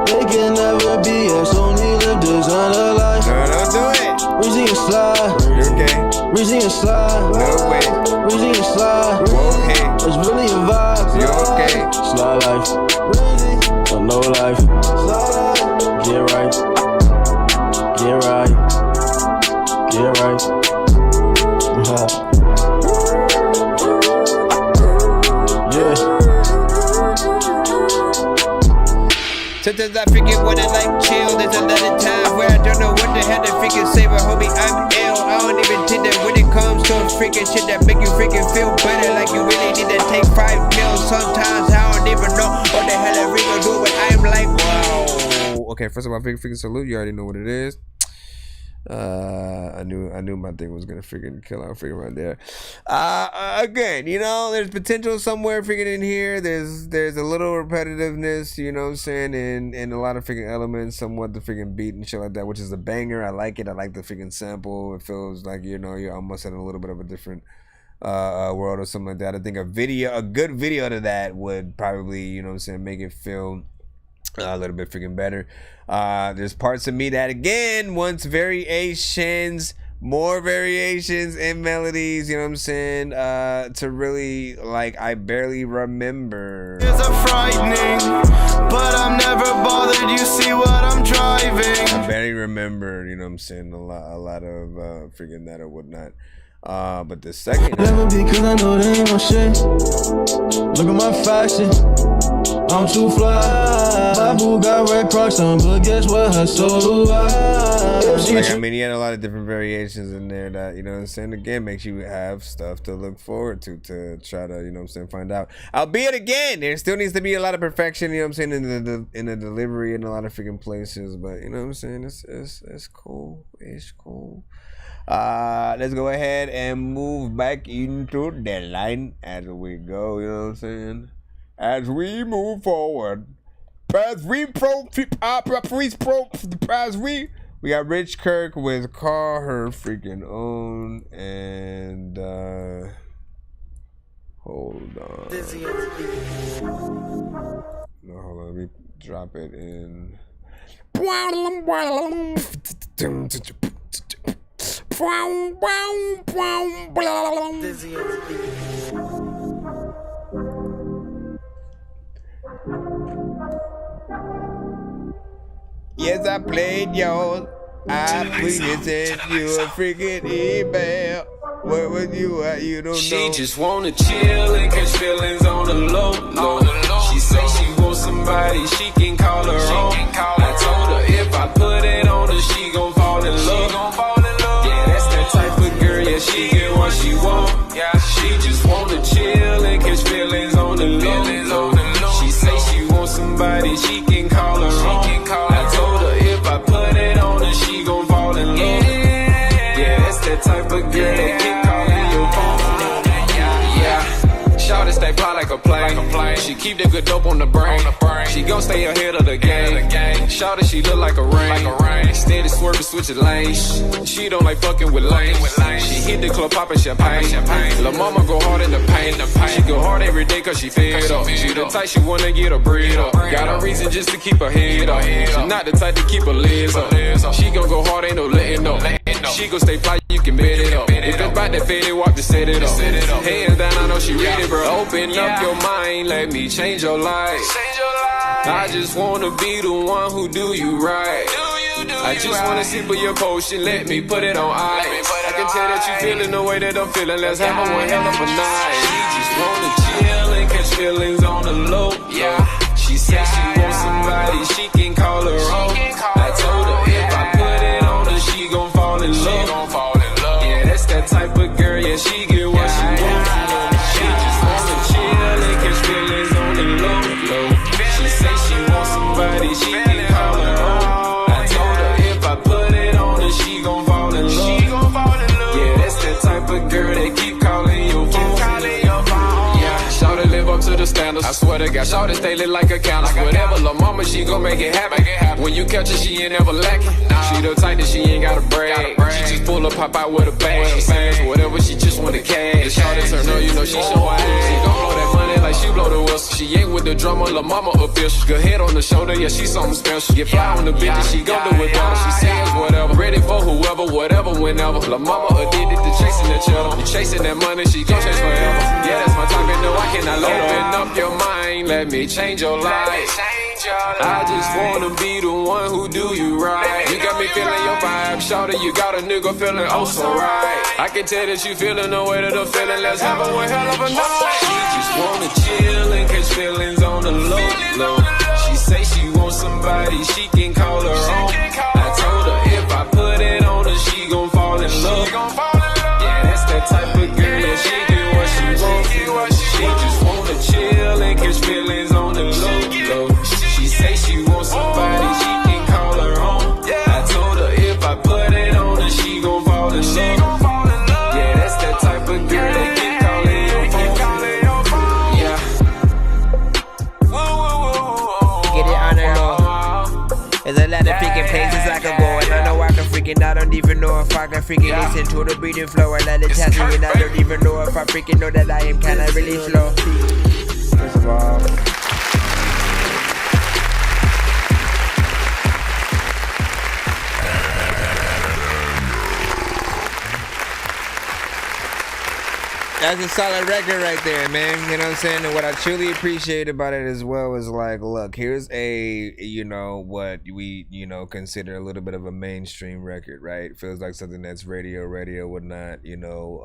They can never be us, only live designer life. No, don't do it. Reezy and slide. You okay? Reezy and slide. No way. Reezy and slide. Okay. It's really a vibe. You okay? Slide life. Reezy. Or no life. Slide life. Get right. Get right. Get right. Yeah. Sometimes I forget what I like chill. There's a lot of times where I don't know what the hell to freaking say, but homie, I'm ill. I don't even think that when it comes to freaking shit that make you freaking feel better, like you really need to take 5 pills. Sometimes I don't even know what the hell I really do, but I'm like, wow. Okay, first of all, freaking salute. You already know what it is. I knew my thing was gonna freaking kill out freaking right there. Again, you know, there's potential somewhere freaking in here. There's a little repetitiveness, you know what I'm saying, and a lot of freaking elements, somewhat the freaking beat and shit like that, which is a banger. I like it. I like the freaking sample. It feels like, you know, you're almost in a little bit of a different world or something like that. I think a good video to that would probably, you know what I'm saying, make it feel a little bit freaking better. There's parts of me that again wants variations, more variations in melodies, you know what I'm saying, to really, like, I barely remember. It's a frightening, but I'm never bothered, you see what I'm driving. I barely remember, you know what I'm saying, a lot of freaking that or whatnot. But the second never because I know they ain't no shit. Look at my fashion, I'm too fly. My boo got red Crocs on, but guess what? Her so do I. Like, I mean, he had a lot of different variations in there that, you know what I'm saying, again, makes you have stuff to look forward to try to, you know what I'm saying, find out. Albeit, again, there still needs to be a lot of perfection, you know what I'm saying, in the delivery in a lot of freaking places, but, you know what I'm saying, it's cool. It's cool. Let's go ahead and move back into the line as we go, you know what I'm saying? As we move forward, we got Rich Kirk with Call Her Freaking Own, and hold on. No, hold on, let me drop it in. Yes, I played yours. I freaking sent you a freaking email. Where was you at? You don't know. She just wanna chill and catch feelings on the low. She say she wants somebody she can call her own. I told her if I put it on her, she gon' fall in love. Yeah, that's that type of girl. Yeah, she get what she want. Yeah, she just wanna chill and catch feelings on the low. She say she wants somebody she can call her own. I told her if I put it on her, she gon' fall in love. Yeah, that's that type of girl that keep calling your phone. Yeah, shawty stay fly like a plane. She keep that good dope on the brain. She gon' stay ahead of the game. Shawty, she look like a rain. Steady swerving, switching lanes. She don't like fucking with lanes. She hit the club popping champagne. Lil' mama go hard in the paint. She go hard every day cause she fed up. She the type she wanna get her bread up. Got a reason just to keep her head up. She not the type to keep her legs up. She gon' go hard, ain't no letting up. She gon' stay fly, you can bet it up. If it's about that faded, walk to set it up. Hands down, I know she ready, bro. Open up your mind, let me change your life. I just wanna be the one who do you right. I just wanna sip of your potion, let me put it on ice. I can tell that you feeling the way that I'm feeling. Let's have a one hell of a night. She just wanna chill and catch feelings on the low. Yeah, she said she wants somebody she can call her own. I told her if I put it on her, she gon' fall in love. Yeah, that's that type of girl. Yeah, she get what she wants. She just wanna chill and catch feelings on the low. She say she wants somebody she can call her own. I told her if I put it on her, she gon' fall in love. Yeah, that's that type of girl that keep calling your phone. Yeah, shawty live up to the standards. I swear to God, shawty stay lit like a candle. Whatever, lil' mama, she gon' make it happen. When you catch her, she ain't never lacking. She the type that she ain't gotta brag. She just pull up, pop out with a bag. She says whatever, she just wanna cash. Shawty turn on, you know she show her ass. She gon' blow that money like she blow the whistle. She ain't with the drummer, lil' mama official. Good head on the shoulder, yeah, she something special. Get fly on the bitch and she gon' do it better. She says whatever, ready for whoever, whatever, whenever. Lil' mama addicted to chasing the cheddar. You chasing that money, she gon' chase forever. Yeah, that's my type, and no, I cannot open up your mind. Let me change your life. I just wanna be the one who do you right. You got me feeling your vibe, shawty. You got a nigga feeling oh so right. I can tell that you feeling the way that I'm feeling. Let's have a one hell of a night. She just wanna chill and catch feelings on the low. She say she wants somebody she can call her own. I told her if I put it on her, she gon' fall in love. Yeah, that's that type of girl. Yeah, she get what she wants. She just wanna chill and catch feelings on the low. She say she wants somebody she can call her own. I told her if I put it on her, she gon' fall in love. Yeah, that's that type of girl that keep calling your phone. Yeah. Get it on the low. There's a lot of freaking places I can go, and I know I can freaking. I don't even know if I can freaking listen to the beating flow. And let it tell me, and I don't even know if I freaking know that I am kinda really slow. First of all. That's a solid record right there, man. You know what I'm saying? And what I truly appreciate about it as well is like, look, here's a, you know, what we, you know, consider a little bit of a mainstream record, right? Feels like something that's radio, whatnot, you know,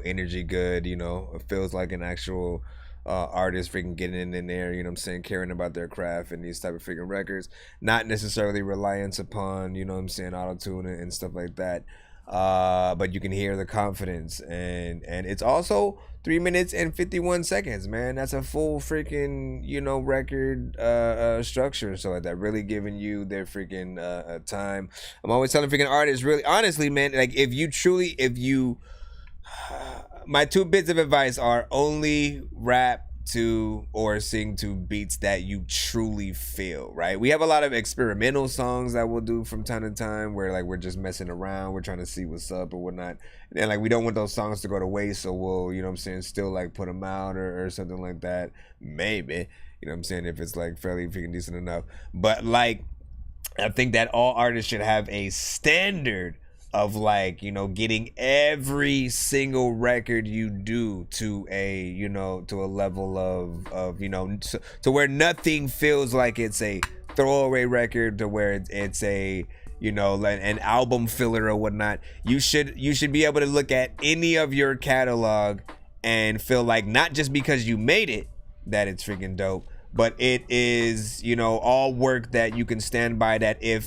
energy good, you know, it feels like an actual artist freaking getting in there, you know what I'm saying, caring about their craft and these type of freaking records, not necessarily reliance upon, you know what I'm saying, auto-tune and stuff like that. But you can hear the confidence, and it's also 3 minutes and 51 seconds, man. That's a full freaking, you know, record structure and so like that, really giving you their freaking time. I'm always telling freaking artists, really honestly, man, like if you my 2 bits of advice are only rap to or sing to beats that you truly feel, right? We have a lot of experimental songs that we'll do from time to time where like we're just messing around, we're trying to see what's up or whatnot, and like we don't want those songs to go to waste, so we'll, you know what I'm saying, still like put them out or something like that, maybe, you know what I'm saying, if it's like fairly freaking decent enough. But like I think that all artists should have a standard of like, you know, getting every single record you do to a, you know, to a level of you know, to where nothing feels like it's a throwaway record, to where it's a, you know, an album filler or whatnot. You should be able to look at any of your catalog and feel like not just because you made it that it's freaking dope, but it is, you know, all work that you can stand by, that if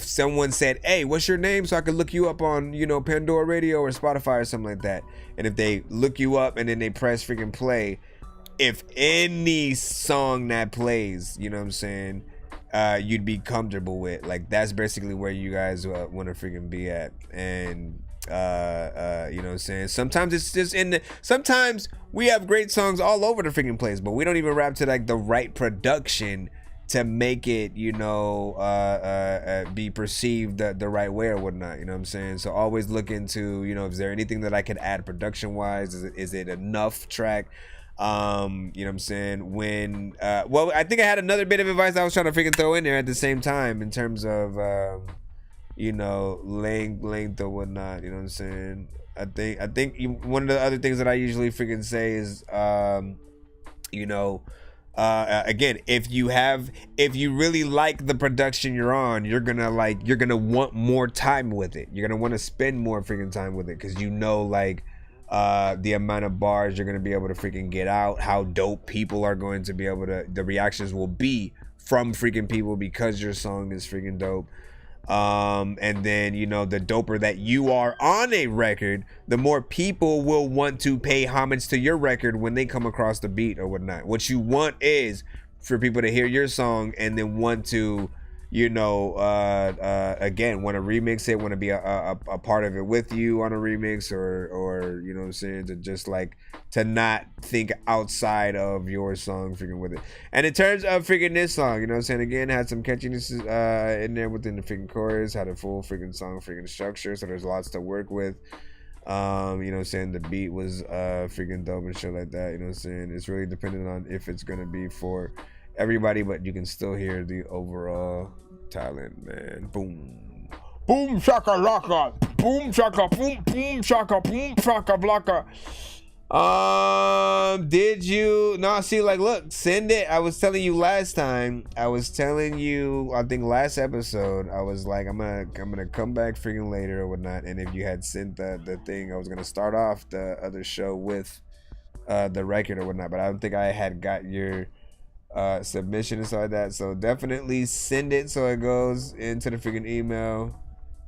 someone said, hey, what's your name, so I could look you up on, you know, Pandora Radio or Spotify or something like that, and if they look you up and then they press freaking play, if any song that plays, you know what I'm saying, you'd be comfortable with, like, that's basically where you guys want to freaking be at. And you know what I'm saying, sometimes it's just sometimes we have great songs all over the freaking place, but we don't even rap to like the right production to make it, you know, be perceived the right way or whatnot, you know what I'm saying? So always look into, you know, is there anything that I could add production wise? Is it enough track? You know what I'm saying? When well, I think I had another bit of advice I was trying to freaking throw in there at the same time in terms of you know, length or whatnot, you know what I'm saying? I think one of the other things that I usually freaking say is you know, again, if you really like the production you're on, you're gonna want more time with it. You're gonna want to spend more freaking time with it, because you know, like, the amount of bars you're gonna be able to freaking get out, how dope people are going to be able to, the reactions will be from freaking people because your song is freaking dope. And then, you know, the doper that you are on a record, the more people will want to pay homage to your record when they come across the beat or whatnot. What you want is for people to hear your song and then want to, you know, again, want to remix it, want to be a part of it with you on a remix, or you know what I'm saying, to just like to not think outside of your song freaking with it. And in terms of freaking this song, you know what I'm saying, again, had some catchiness in there within the freaking chorus, had a full freaking song freaking structure, so there's lots to work with. You know what I'm saying, the beat was freaking dope and shit like that, you know what I'm saying. It's really dependent on if it's gonna be for everybody, but you can still hear the overall talent, man. Boom, boom shaka laka, boom shaka, boom shaka, boom shaka blaka. Did you not see, like, look, send it. I was telling you last time, I think last episode, I was like, I'm gonna come back freaking later or whatnot, and if you had sent the thing, I was gonna start off the other show with the record or whatnot, but I don't think I had got your submission and stuff like that. So definitely send it so it goes into the freaking email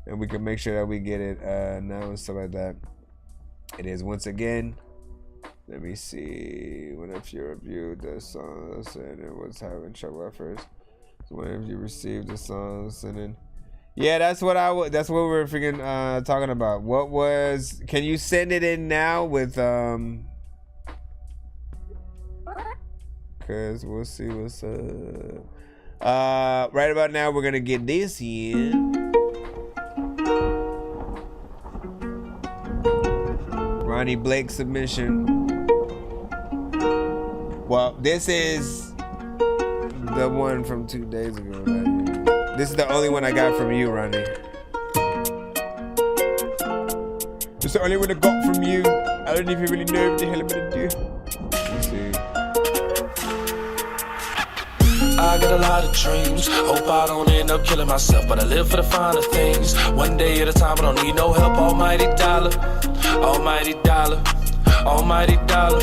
and we can make sure that we get it now and stuff like that. It is, once again, let me see, when if you reviewed the song and it was having trouble at first, so whenever you received the song sending, yeah, that's what that's what we were freaking talking about. What was, can you send it in now with cause we'll see what's up. Right about now we're gonna get this in. Ronnie Blake submission. Well, this is the one from 2 days ago, right? This is the only one I got from you, Ronnie. It's the only one I got from you. I don't even really know what the hell I'm gonna do. Let's see. I got a lot of dreams. Hope I don't end up killing myself, but I live for the finer things. One day at a time, I don't need no help. Almighty dollar, almighty dollar, almighty dollar,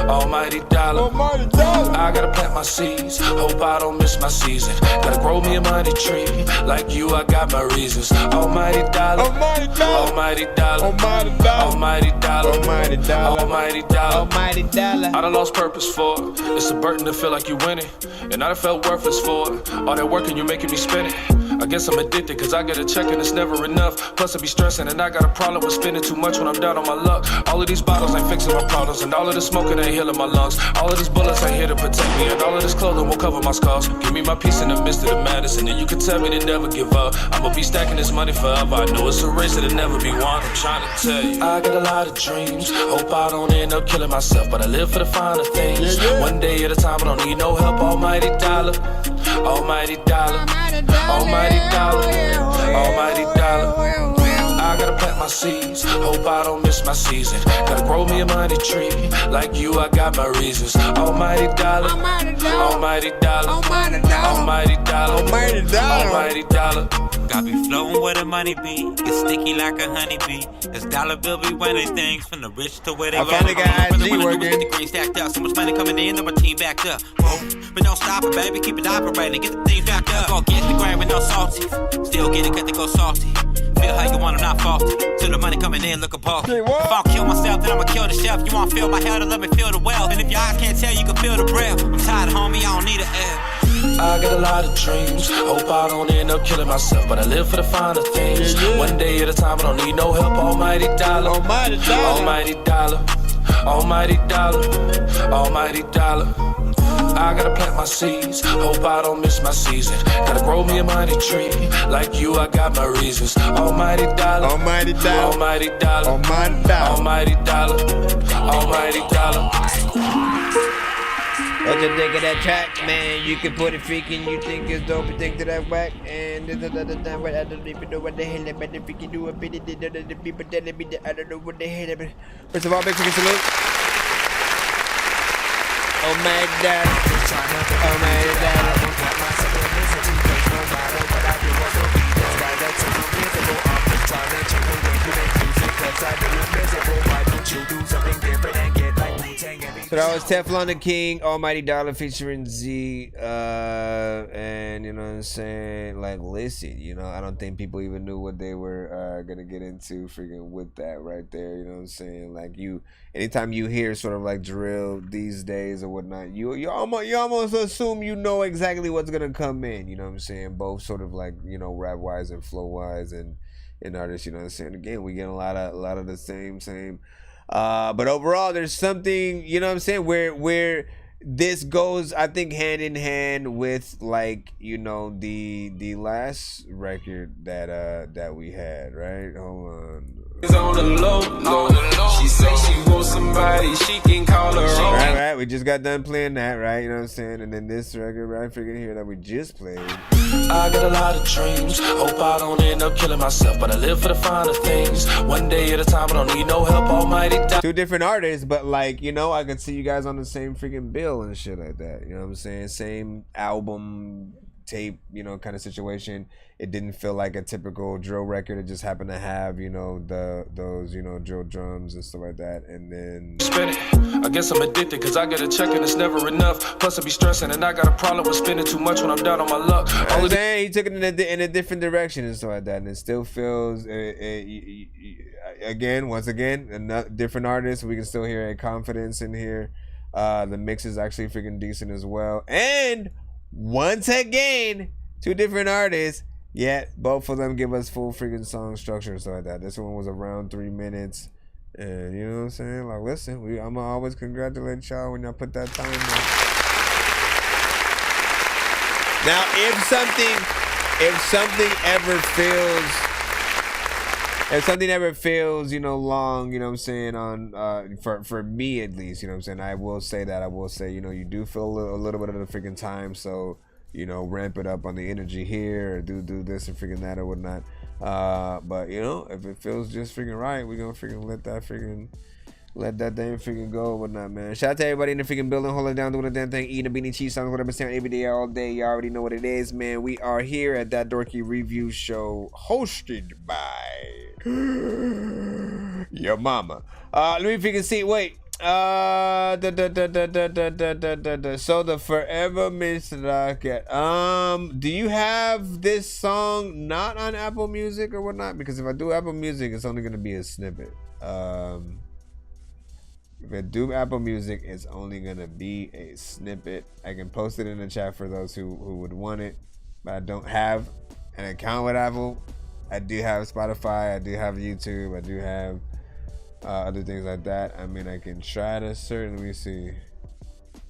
almighty dollar, almighty dollar. I gotta plant my seeds. Hope I don't miss my season. Gotta grow me a money tree. Like you, I got my reasons. Almighty dollar, almighty dollar, almighty dollar, almighty dollar, almighty dollar, almighty dollar, almighty dollar, almighty dollar. I done lost purpose for it. It's a burden to feel like you winning, and I done felt worthless for it. All that working, you making me spin it. I I guess I'm addicted, cause I get a check and it's never enough. Plus I be stressing and I got a problem with spending too much when I'm down on my luck. All of these bottles ain't fixing my problems, and all of this smoking ain't healing my lungs. All of these bullets ain't here to protect me, and all of this clothing will cover my scars. Give me my peace in the midst of the madness, and then you can tell me to never give up. I'ma be stacking this money forever. I know it's a race that'll never be won. I'm trying to tell you, I got a lot of dreams. Hope I don't end up killing myself, but I live for the finer things. One day at a time, I don't need no help. Almighty dollar, almighty dollar, almighty dollar, almighty dollar. I gotta plant my seeds, hope I don't miss my season. Gotta grow me a money tree, like you I got my reasons. Almighty dollar, almighty dollar, almighty dollar, almighty dollar, almighty dollar. Got me floating where the money be. It's sticky like a honeybee. This dollar bill be winning things from the rich to where they I finally got IG working. Get the green stacked up. So much money coming in, that my team backed up. Whoa. But don't stop it, baby. Keep it operating. Get the things backed up. Go against the grain with no salty. Still get it, cause they go salty. Feel how you want, I'm not faulty. Till the money coming in, look appalled. If I'll kill myself, then I'ma kill the chef. You wanna feel my hell, then let me feel the wealth. And if your eyes can't tell, you can feel the breath. I'm tired, homie, I don't need an L. I got a lot of dreams. Hope I don't end up killing myself, but I live for the finer things. One day at a time, I don't need no help. Almighty dollar, almighty dollar, almighty dollar, almighty dollar, almighty dollar. I gotta plant my seeds, hope I don't miss my season. Gotta grow me a money tree, like you I got my reasons. Almighty dollar, almighty dollar, almighty dollar, almighty dollar, almighty dollar, almighty dollar. What you think of that track, man? You can put it freaking, you think it's dope, you think that that's whack, and this is the time where I don't even know what the hell I'm better freaking do a bit of the people telling me that I don't know what the hell I'm. First of all, big freaking salute. Oh my God. Oh my God. So that was Teflon the King, Almighty Dollar featuring Z, and you know what I'm saying, like, listen, you know, I don't think people even knew what they were gonna get into freaking with that right there, you know what I'm saying, like, anytime you hear sort of like drill these days or whatnot, you almost assume you know exactly what's gonna come in, you know what I'm saying, both sort of like, you know, rap wise and flow wise and artists, you know what I'm saying, again, we get a lot of the same. But overall, there's something, you know what I'm saying, where this goes, I think, hand in hand with, like, you know, the last record that we had, right? Hold on. On the low. She say she wants somebody she can call her own. Right. We just got done playing that, right? You know what I'm saying? And then this record right freaking here that we just played. I got a lot of dreams. Hope I don't end up killing myself, but I live for the finer things. One day at a time, I don't need no help. Almighty dollar. Two different artists, but like, you know, I could see you guys on the same freaking bill and shit like that. You know what I'm saying? Same album, tape, you know, kind of situation. It didn't feel like a typical drill record. It just happened to have, you know, those, you know, drill drums and stuff like that. And then spend it. I guess I'm addicted, cause I get a check and it's never enough. Plus I be stressing and I got a problem with spending too much when I'm down on my luck. All day he took it in a different direction and stuff like that, and it still feels once again a different artist. We can still hear a confidence in here. The mix is actually freaking decent as well, and once again, two different artists, yet both of them give us full freaking song structure and stuff like that. This one was around 3 minutes, and you know what I'm saying? Like, listen, I'ma always congratulate y'all when y'all put that time in. Now, if something ever feels, you know, long, you know what I'm saying, on for me at least, you know what I'm saying, I will say, you know, you do feel a little bit of the freaking time, so, you know, ramp it up on the energy here, or do this and freaking that or whatnot. But you know, if it feels just freaking right, we gonna freaking let that thing freaking go or whatnot, man. Shout out to everybody in the freaking building, holding it down, doing the damn thing, eating a beanie cheese songs, whatever, saying every day, all day. You already know what it is, man. We are here at That Dorky Review Show, hosted by your mama. Let me freaking see. Wait. So the Forever Miss Rocket. Do you have this song not on Apple Music or whatnot? Because if I do Apple Music, it's only gonna be a snippet. If I do Apple Music, it's only gonna be a snippet. I can post it in the chat for those who would want it, but I don't have an account with Apple. I do have Spotify. I do have YouTube. I do have other things like that. I mean, I can try to certainly see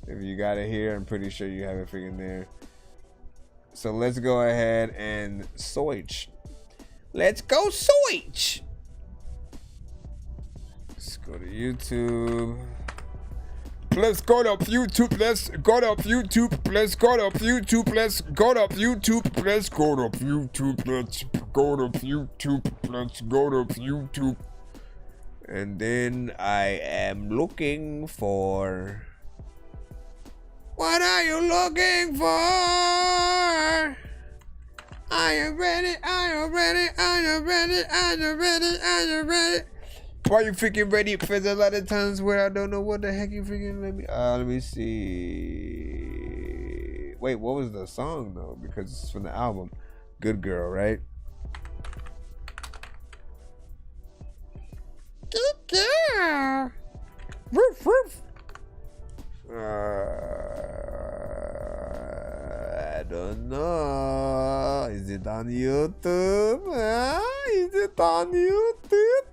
if you got it here. I'm pretty sure you have it freaking there. So let's go ahead and switch. Let's go switch. Let's go to YouTube. Let's go to YouTube. Let's go to YouTube. Let's go to YouTube. Let's go to YouTube. Let's go to YouTube. Let's go to YouTube. Let's go to YouTube. And then I am looking for. What are you looking for? Are you ready? Are you ready? Are you ready? Are you ready? Are you ready? Why you freaking ready? Because a lot of times where I don't know what the heck you freaking let me see. Wait, what was the song though? Because it's from the album Good Girl, right? Good girl. Roof, roof. I don't know. Is it on YouTube? Is it on YouTube?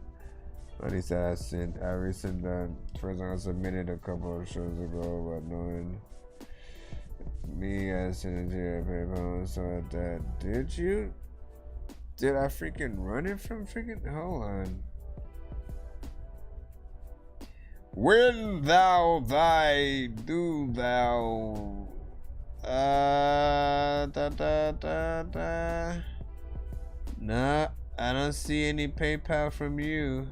What he said, I recently first I submitted a couple of shows ago, but knowing me, I sent it to your PayPal, so that did you? Did I freaking run it from freaking? Hold on. When thou thy do thou Nah, I don't see any PayPal from you.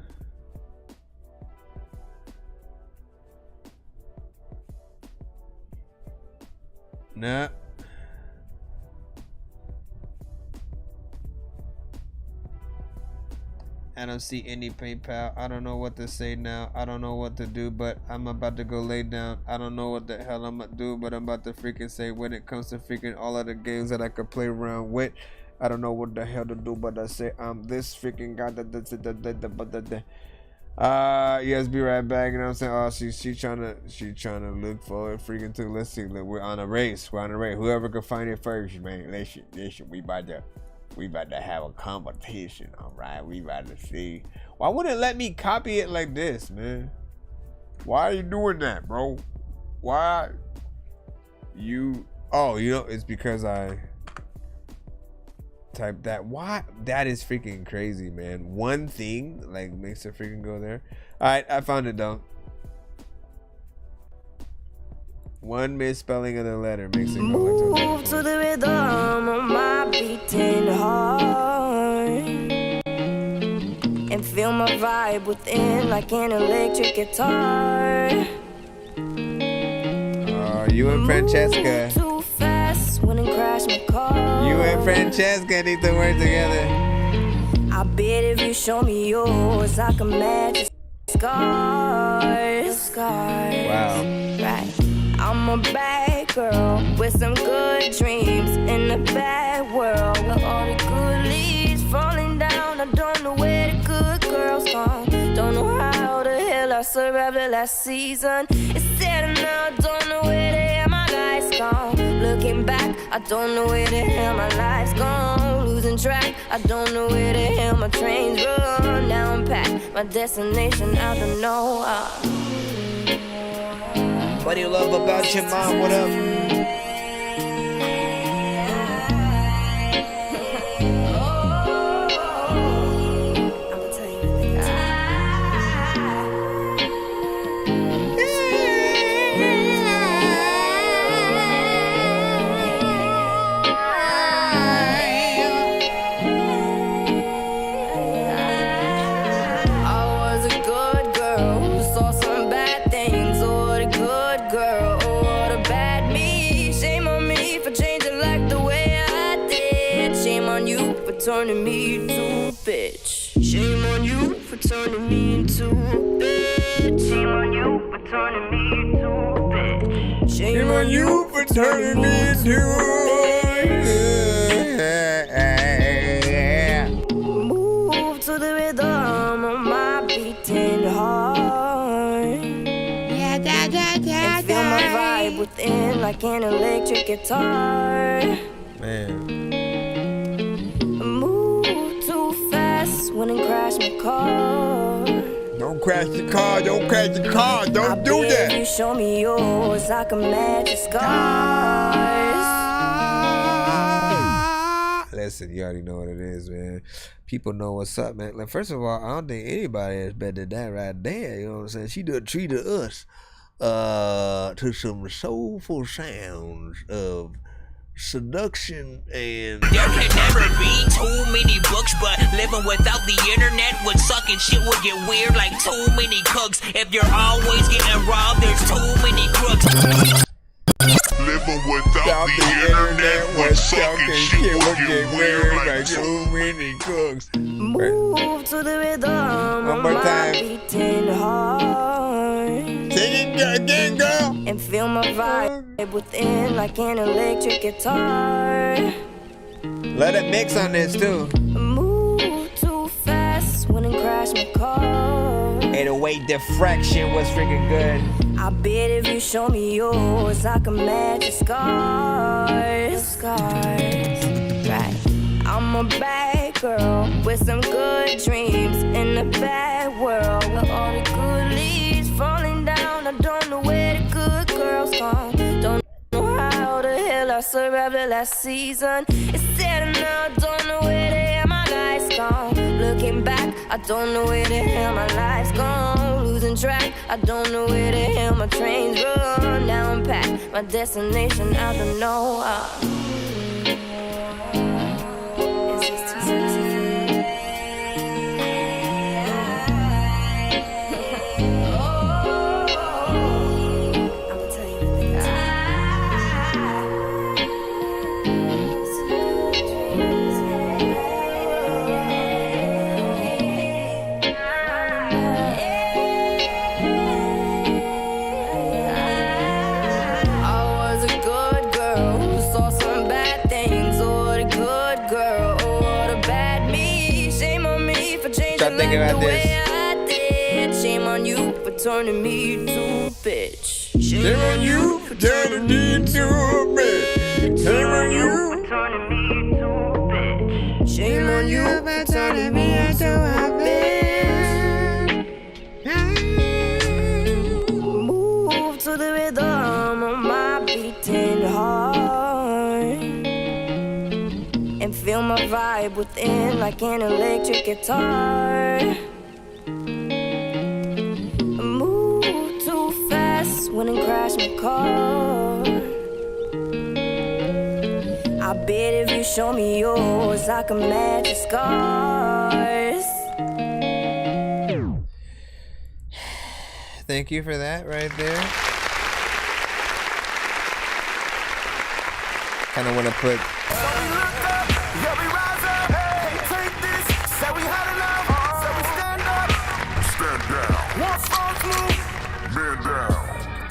Nah. I don't see any PayPal. I don't know what to say now. I don't know what to do, but I'm about to go lay down. I don't know what the hell I'm gonna do, but I'm about to freaking say when it comes to freaking all of the games that I could play around with. I don't know what the hell to do, but I say this freaking guy yes, be right back. You know what I'm saying? Oh, she trying to look for it freaking too. Let's see. Look, we're on a race. We're on a race. Whoever can find it first, man. Listen, we about to have a competition, all right? We about to see. Why wouldn't it let me copy it like this, man? Why are you doing that, bro? Why? Oh, you know, it's because I typed that. Why? That is freaking crazy, man. One thing, like, makes it freaking go there. All right, I found it, though. One misspelling of the letter makes it go like that. Move to the rhythm of my beating heart and feel my vibe within like an electric guitar. You and Francesca. Too fast, wouldn't crash my car. You and Francesca need to work together. I bet if you show me yours, I can match your scars. Wow. Right. I'm a bad girl with some good dreams in a bad world where all the good leaves falling down. I don't know where the good girls gone. Don't know how the hell I survived the last season. It's sad and now I don't know where the hell my life's gone. Looking back, I don't know where the hell my life's gone. Losing track, I don't know where the hell my trains run. Now I'm packed, my destination, I don't know. What do you love about your mom? What up? Turning me into a bitch. Shame on you for turning me into a bitch. Shame on you for turning me into a bitch. Shame on you for turning me into a Move to the rhythm of my beating heart. And feel my vibe within like an electric guitar. Man. wouldn't crash my car. Don't crash the car, don't crash the car, don't do If that. you show me yours, I can match your scars. Listen, you already know what it is, man. People know what's up, man. Like, first of all, I don't think anybody is better than that right there. You know what I'm saying? She done treated us to some soulful sounds of seduction and There can never be too many books, but living without the internet would suck and shit would get weird like too many cooks. If you're always getting robbed, there's too many crooks. Living without the internet would suck and shit would get weird like too many cooks. Move to the rhythm One more of my time. beating heart. Sing it again, girl. And feel my vibe within like an electric guitar. let it mix on this too. Move too fast, wouldn't crash my car. 808 diffraction was freaking good. I bet if you show me yours, I can match your scars. Right. I'm a bad girl with some good dreams in a bad world where all the good leaves falling down. I don't know where the good girls gone. Don't know how the hell I survived the last season. It's sad and now I don't know where the hell my life's gone. Looking back, I don't know where the hell my life's gone. Losing track, I don't know where the hell my trains run. Now I'm packed, my destination, I don't know. Is this too sexy? I'ma tell you what they Start thinking about this. Shame on you for turning me to a bitch. Shame on you for turning me into a bitch. Shame on you for turning me into a bitch. Shame on you for turning me into a bitch. Move to the rhythm of my beating heart. And feel my vibe within like an electric guitar. Move too fast, wouldn't crash my car. I bet if you show me yours, I can match your scars. Thank you for that right there. Kind of want to put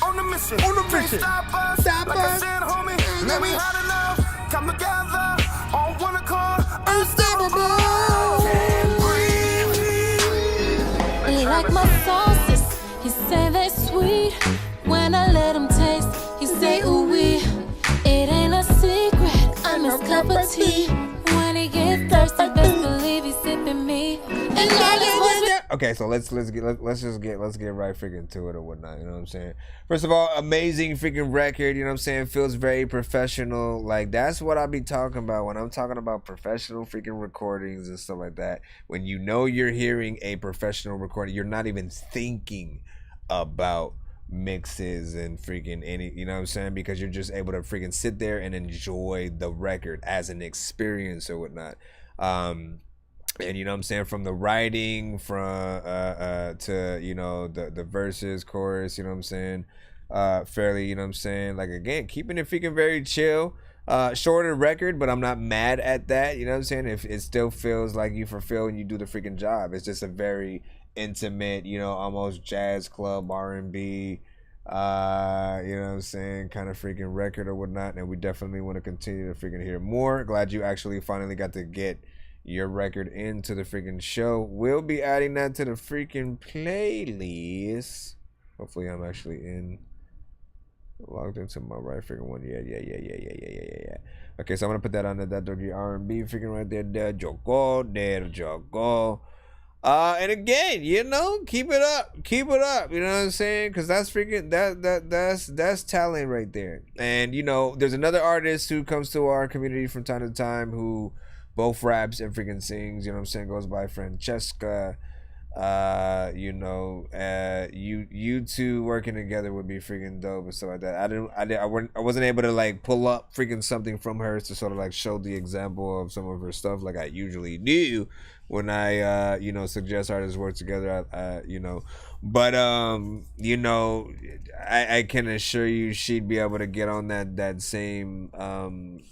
On the mission. Stop us. Like I said, homie, let me had enough. Come together on one accord. Unstoppable. Can't breathe. He like my sauces. He say they sweet. When I let him taste, he say ooh wee. It ain't a secret. I'm his cup of tea. When he gets thirsty, best believe he's sipping me. And okay, so let's get right freaking to it or whatnot, you know what I'm saying? First of all, amazing freaking record, you know what I'm saying? Feels very professional. Like, that's what I be talking about when I'm talking about professional freaking recordings and stuff like that. When you know you're hearing a professional recording, you're not even thinking about mixes and freaking any, you know what I'm saying? Because you're just able to freaking sit there and enjoy the record as an experience or whatnot. And you know what I'm saying, from the writing, from to, you know, the verses, chorus, you know what I'm saying, fairly, you know what I'm saying, like, again, keeping it freaking very chill, shorter record, but I'm not mad at that, you know what I'm saying, if it still feels like you fulfill and you do the freaking job. It's just a very intimate, you know, almost jazz club, R&B, you know what I'm saying, kind of freaking record or whatnot, and we definitely want to continue to freaking hear more. Glad you actually finally got to get your record into the freaking show. We'll be adding that to the freaking playlist. Hopefully I'm actually logged into my right freaking one. Yeah. Okay, so I'm gonna put that on that Dorky R&B freaking right there. There you go. And again, you know, keep it up. You know what I'm saying? Because that's freaking that's talent right there. And you know, there's another artist who comes to our community from time to time who both raps and freaking sings. You know what I'm saying? Goes by Francesca. You know, you two working together would be freaking dope and stuff like that. I wasn't able to like pull up freaking something from her to sort of like show the example of some of her stuff like I usually do when I you know, suggest artists work together. You know, but you know, I can assure you she'd be able to get on that same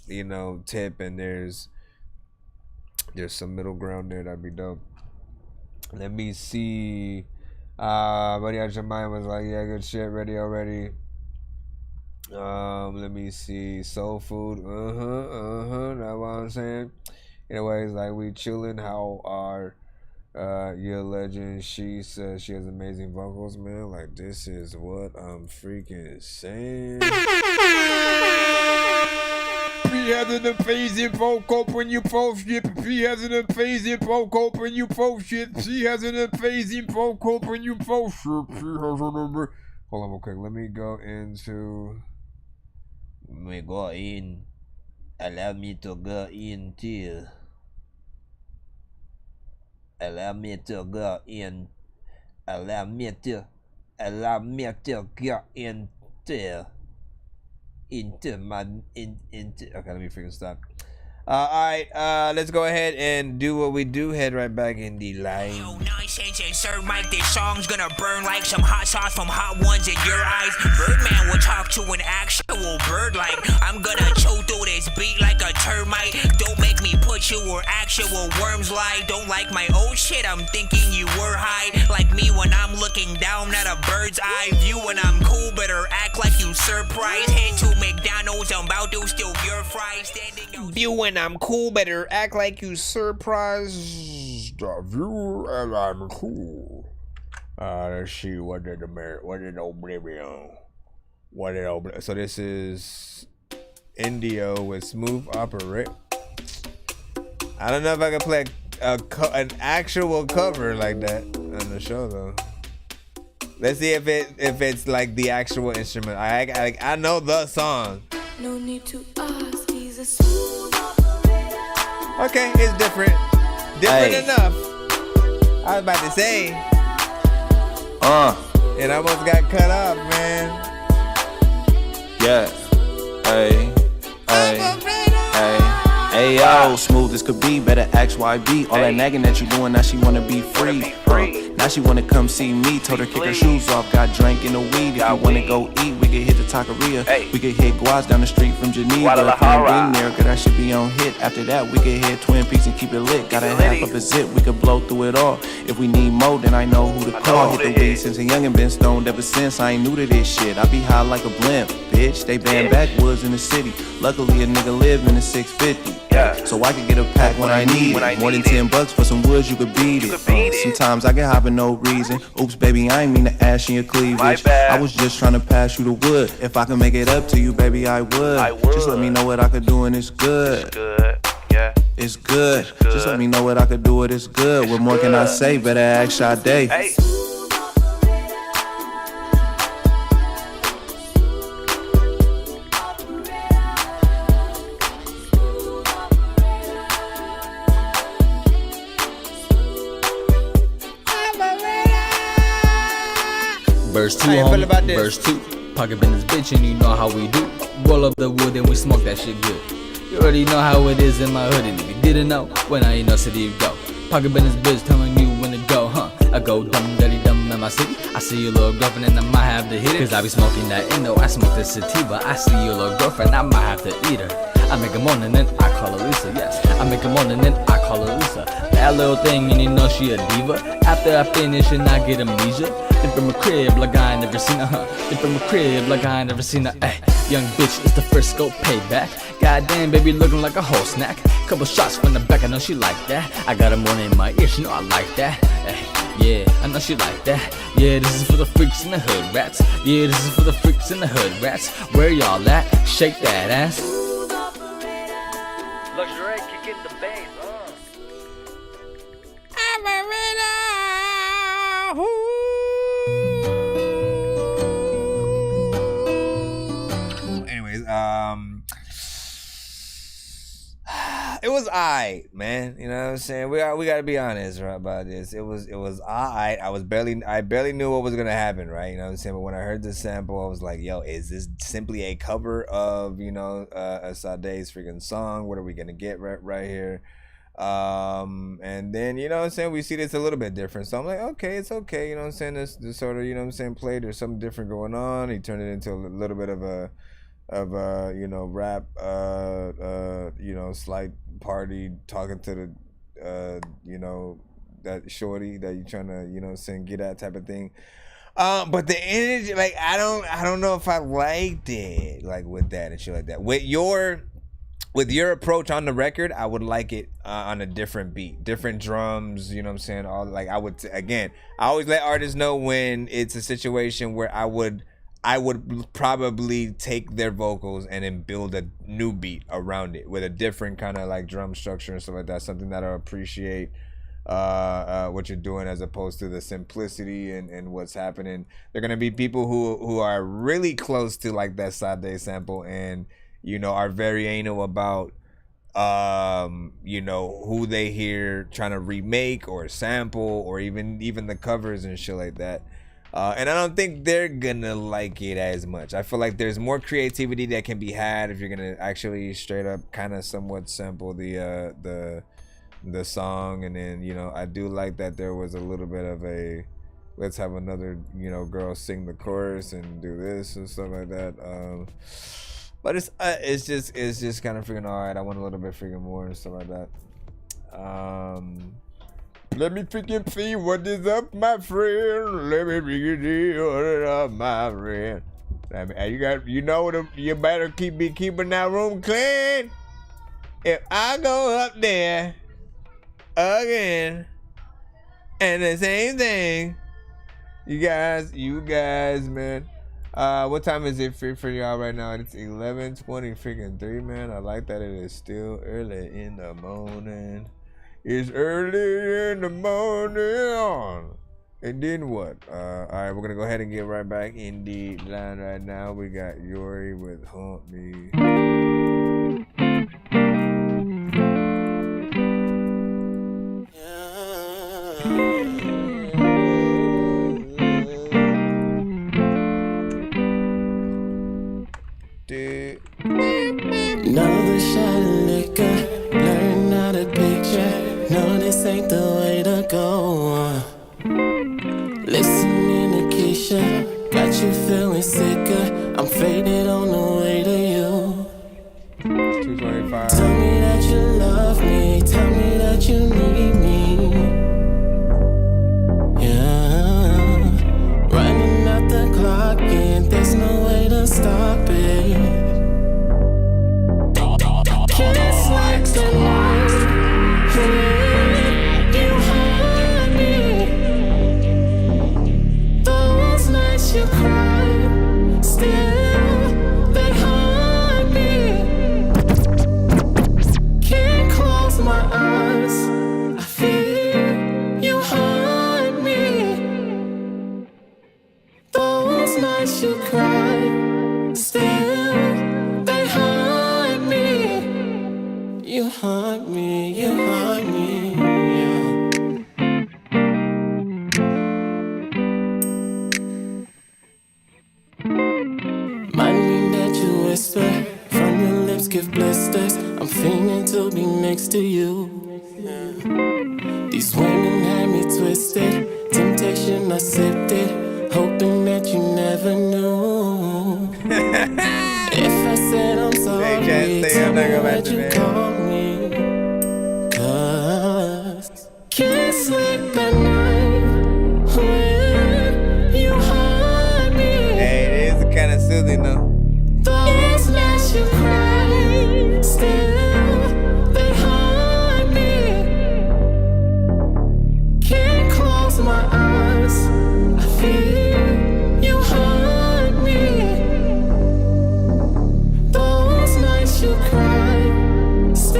you know, tip, and there's some middle ground there. That'd be dope. Let me see. Buddy out your mind was like, yeah, good shit, ready already. Let me see. Soul food. That's what I'm saying. Anyways, like, we chilling. How are your legend? She says she has amazing vocals, man. Like, this is what I'm freaking saying. He has an amazing vocal when you post shit. He has an amazing vocal when you post shit. She has an amazing vocal when you post shit. She has an amazing... Hold on real quick. Let me go into... We go in. Allow me to go in too. Allow me to go in. Allow me to go in too. Into okay, let me freaking stop. Alright, let's go ahead and do what we do. Head right back in the line. Yo, Nonsenze and Sir Mike, this song's gonna burn like some hot sauce from hot ones in your eyes. Birdman will talk to an actual bird like I'm gonna chew through this beat like a termite. Don't make me put you where actual worms lie. Don't like my old shit, I'm thinking you were high. Like me when I'm looking down at a bird's eye view. When I'm cool, better act like you surprised. Head to McDonald's, I'm about to steal your fries. Standing view when I'm cool, better act like you surprised the view and I'm cool. Let's see what did Oblivion. So this is Indio with Smooth Operate. I don't know if I can play an actual cover like that on the show though. Let's see if it's like the actual instrument. I know the song. No need to ask, he's a smooth operator. Okay, it's different. Different enough. I was about to say. It almost got cut off, man. Yeah. Hey yo, smooth as could be, better ask YB. All that nagging that you doing, now she wanna be free. Now she wanna come see me. Told her kick her shoes off, got drank in the weed. If you wanna go eat, we could hit the taqueria. We could hit Guas down the street from Geneva. If you ain't been there, cause I should be on hit. After that, we could hit Twin Peaks and keep it lit. Got a half of a zip, we could blow through it all. If we need more, then I know who to call. Hit the weed since a youngin' been stoned ever since. I ain't new to this shit, I be high like a blimp. Bitch, they ban backwoods in the city. Luckily a nigga live in the 650. So I can get a pack when I need it. More than $10 for some woods, you could beat it. Sometimes I get high for no reason. Oops, baby, I ain't mean to ash in your cleavage. I was just trying to pass you the wood. If I can make it up to you, baby, I would. Just let me know what I could do and it's good. It's good. Just let me know what I could do and it's good. What more can I say? Better ask Sade. Verse 2, homie. Verse 2. Pocket business bitch and you know how we do. Roll up the wood and we smoke that shit good. You already know how it is in my hood, and if you didn't know, when I ain't no city you go. Pocket business bitch telling you when to go, huh? I go dumb, dirty dumb in my city. I see your little girlfriend and I might have to hit it. Cause I be smoking that Indo, I smoke the sativa. I see your little girlfriend, I might have to eat her. I make a morning and I call her Lisa, yes. I make a morning and I call her Lisa. That little thing and you know she a diva. After I finish and I get amnesia. Then from a crib like I ain't never seen her, Then from a crib like I ain't never seen her, ayy. Young bitch, it's the first scope payback. Goddamn, baby, looking like a whole snack. Couple shots from the back, I know she like that. I got a morning in my ear, she know I like that. Ay, yeah, I know she like that. Yeah, this is for the freaks in the hood rats. Yeah, this is for the freaks in the hood rats. Where y'all at? Shake that ass. Luxury, kick in the bass, Anyways, it was alright, man. You know what I'm saying? We gotta be honest right, about this. It was alright. I barely knew what was gonna happen, right? You know what I'm saying? But when I heard the sample, I was like, yo, is this simply a cover of, you know, Sade's freaking song? What are we gonna get right here? And then, you know what I'm saying, we see this a little bit different. So I'm like, okay, it's okay. You know what I'm saying? This sort of, you know what I'm saying, play. There's something different going on. He turned it into a little bit of a you know, rap, you know, slight party, talking to the, you know, that shorty that you trying to, you know, saying, get at type of thing. But the energy, like, I don't know if I liked it, like, with that and shit like that. With your approach on the record, I would like it on a different beat, different drums, you know what I'm saying? All, like, I always let artists know when it's a situation where I would probably take their vocals and then build a new beat around it with a different kind of like drum structure and stuff like that. Something that I appreciate what you're doing, as opposed to the simplicity and what's happening. They're gonna be people who are really close to like that Sade sample, and you know, are very anal about you know, who they hear trying to remake or sample, or even the covers and shit like that. And I don't think they're gonna like it as much. I feel like there's more creativity that can be had if you're gonna actually straight up kind of somewhat sample the song. And then, you know, I do like that there was a little bit of a, let's have another, you know, girl sing the chorus and do this and stuff like that. But it's just kind of freaking alright. I want a little bit freaking more and stuff like that. Let me freaking see what is up, my friend. Let me freaking see what is up, my friend. I mean, you better be keeping that room clean. If I go up there again and the same thing, you guys, man. What time is it for y'all right now? It's 11:20 freaking 3, man. I like that it is still early in the morning. It's early in the morning. And then what? Alright, we're gonna go ahead and get right back in the line right now. We got Yori with Haunt Me. Another shot of liquor, blurring out a picture. No, this ain't the way to go. Listening to Keisha, got you feeling sicker. I'm faded on the way to you. 225. Tell me that you love me, tell me that you need me. Yeah, running out the clock and there's no way to stop it. Just like the night when you hurt me. Those nights you cried, still they haunt me. Can't close my eyes, I feel you haunt me. Those nights you cried, still they haunt me. You haunt me, you haunt me, yeah. Mind me that you whisper, from your lips give blisters. I'm fiending to be next to you, yeah. These women had me twisted, temptation I sipped it, hoping that you never knew. If I said I'm sorry, tell me what you call me. 'Cause can't sleep at night when you haunt me. Hey, it is kind of soothing though. Those nights you cry, still they haunt me. Can't close my eyes, I feel you haunt me. Those nights you cry, still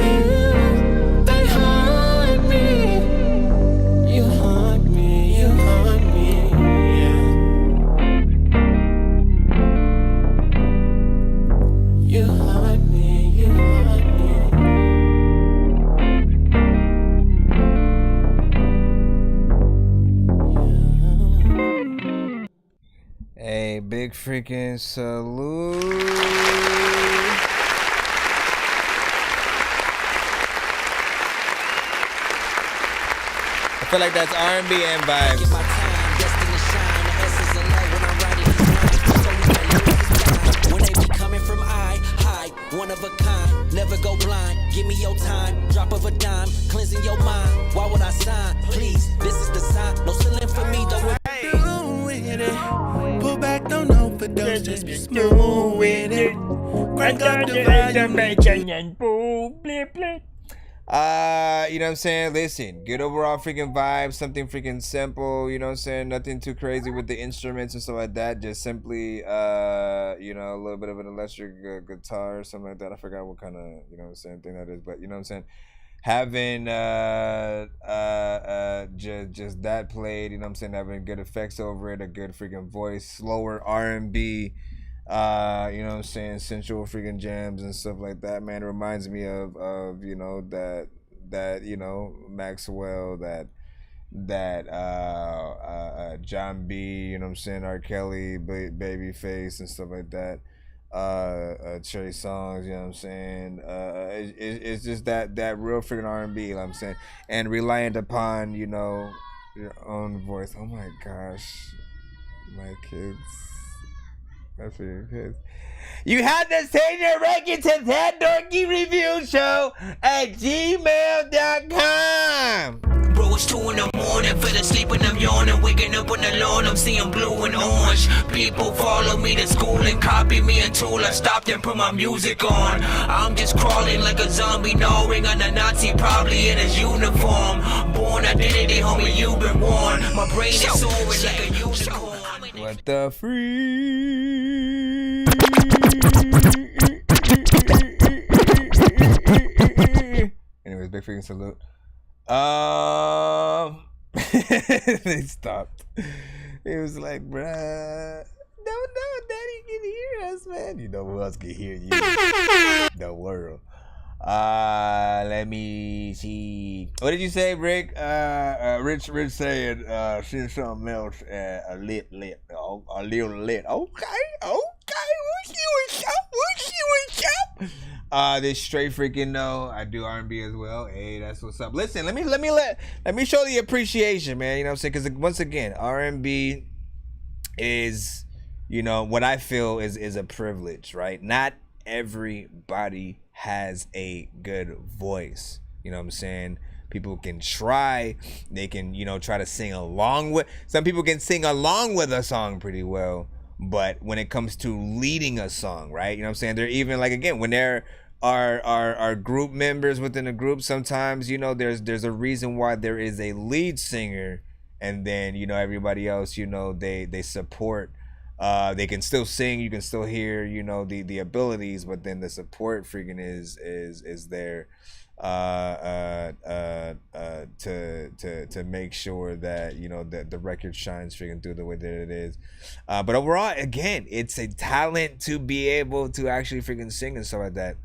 big freaking salute. I feel like that's R&B and vibes. When they be coming from high, one of a kind, never go blind. Give me your time, drop of a dime, cleansing your mind. Why would I sign? Please, this is the sign. No ceiling for me, though. Smooth with it. Pull back, don't overdose, just be smooth with it. Crank up the volume. You know what I'm saying? Listen, good overall freaking vibe, something freaking simple, you know what I'm saying? Nothing too crazy with the instruments and stuff like that. Just simply, you know, a little bit of an electric guitar or something like that. I forgot what kind of, you know what I'm saying, thing that is, but you know what I'm saying? Having just that played, you know what I'm saying, having good effects over it, a good freaking voice, slower R&B, you know what I'm saying, sensual freaking jams and stuff like that, man. It reminds me of you know, that you know, Maxwell, that John B, you know what I'm saying, R. Kelly, Babyface and stuff like that. Trey Songz, you know what I'm saying, it's just that real freaking R&B, you know what I'm saying, and reliant upon, you know, your own voice. Oh my gosh, my kids, my freaking kids. You have to send your record to that Dorky Review Show at gmail.com. Bro, it's 2 in the morning, fell asleep and I'm yawning, waking up on the lawn, I'm seeing blue and orange. People follow me to school and copy me until I stopped and put my music on. I'm just crawling like a zombie, gnawing on a Nazi, probably in his uniform. Born identity, homie, you've been warned. My brain is soaring like a unicorn. What the free? Anyways, big freaking salute. They stopped. It was like, bruh, no, daddy can hear us, man. You know who else can hear you? The world. Let me see. What did you say, Rick? Rich saying, send something else, a little lit. Okay. What's you this straight freaking no. I do R&B as well. Hey, that's what's up. Listen, let me show the appreciation, man. You know what I'm saying? Because once again, R&B is, you know, what I feel is a privilege, right? Not everybody has a good voice. You know what I'm saying? People can try. They can, you know, try to sing along with. Some people can sing along with a song pretty well. But when it comes to leading a song, right? You know what I'm saying? They're even like, again, when there are group members within a group, sometimes, you know, there's a reason why there is a lead singer, and then, you know, everybody else, you know, they support. They can still sing, you can still hear, you know, the abilities, but then the support freaking is there to make sure that, you know, that the record shines freaking through the way that it is. But overall, again, it's a talent to be able to actually freaking sing and stuff like that.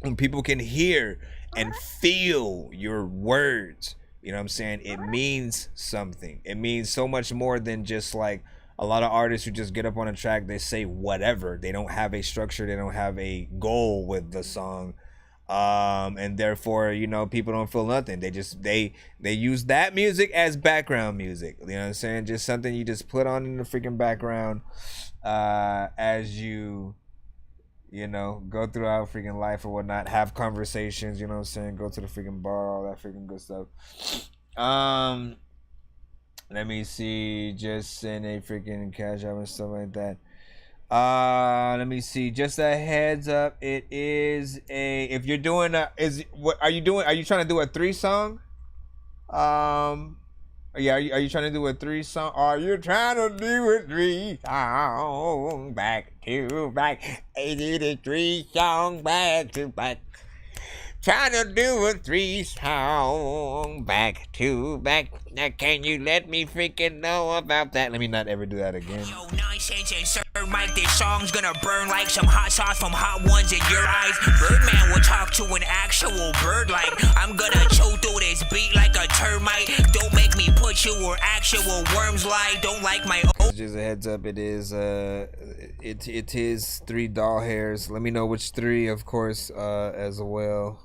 When people can hear and feel your words, you know what I'm saying, it means something. It means so much more than just like a lot of artists who just get up on a track, they say whatever. They don't have a structure, they don't have a goal with the song. And therefore, you know, people don't feel nothing. They just they use that music as background music. You know what I'm saying? Just something you just put on in the freaking background as you know, go throughout freaking life or whatnot, have conversations, you know what I'm saying, go to the freaking bar, all that freaking good stuff. Let me see, just send a freaking cash out and stuff like that. Let me see, just a heads up, it is a, if you're doing a, are you trying to do a 3-song? Yeah, are you trying to do a 3-song? Are you trying to do a 3-song back to back? 83-song back to back. Trying to do a 3-song back to back. Now can you let me freaking know about that? Let me not ever do that again. Yo, Nonsenze and Sir Mike, this song's gonna burn like some hot sauce from hot ones in your eyes. Birdman will talk to an actual bird like I'm gonna chew through this beat like a termite. Don't make me put you where actual worms lie. Don't like my just a heads up. It is it is 3 doll hairs. Let me know which 3, of course, as well.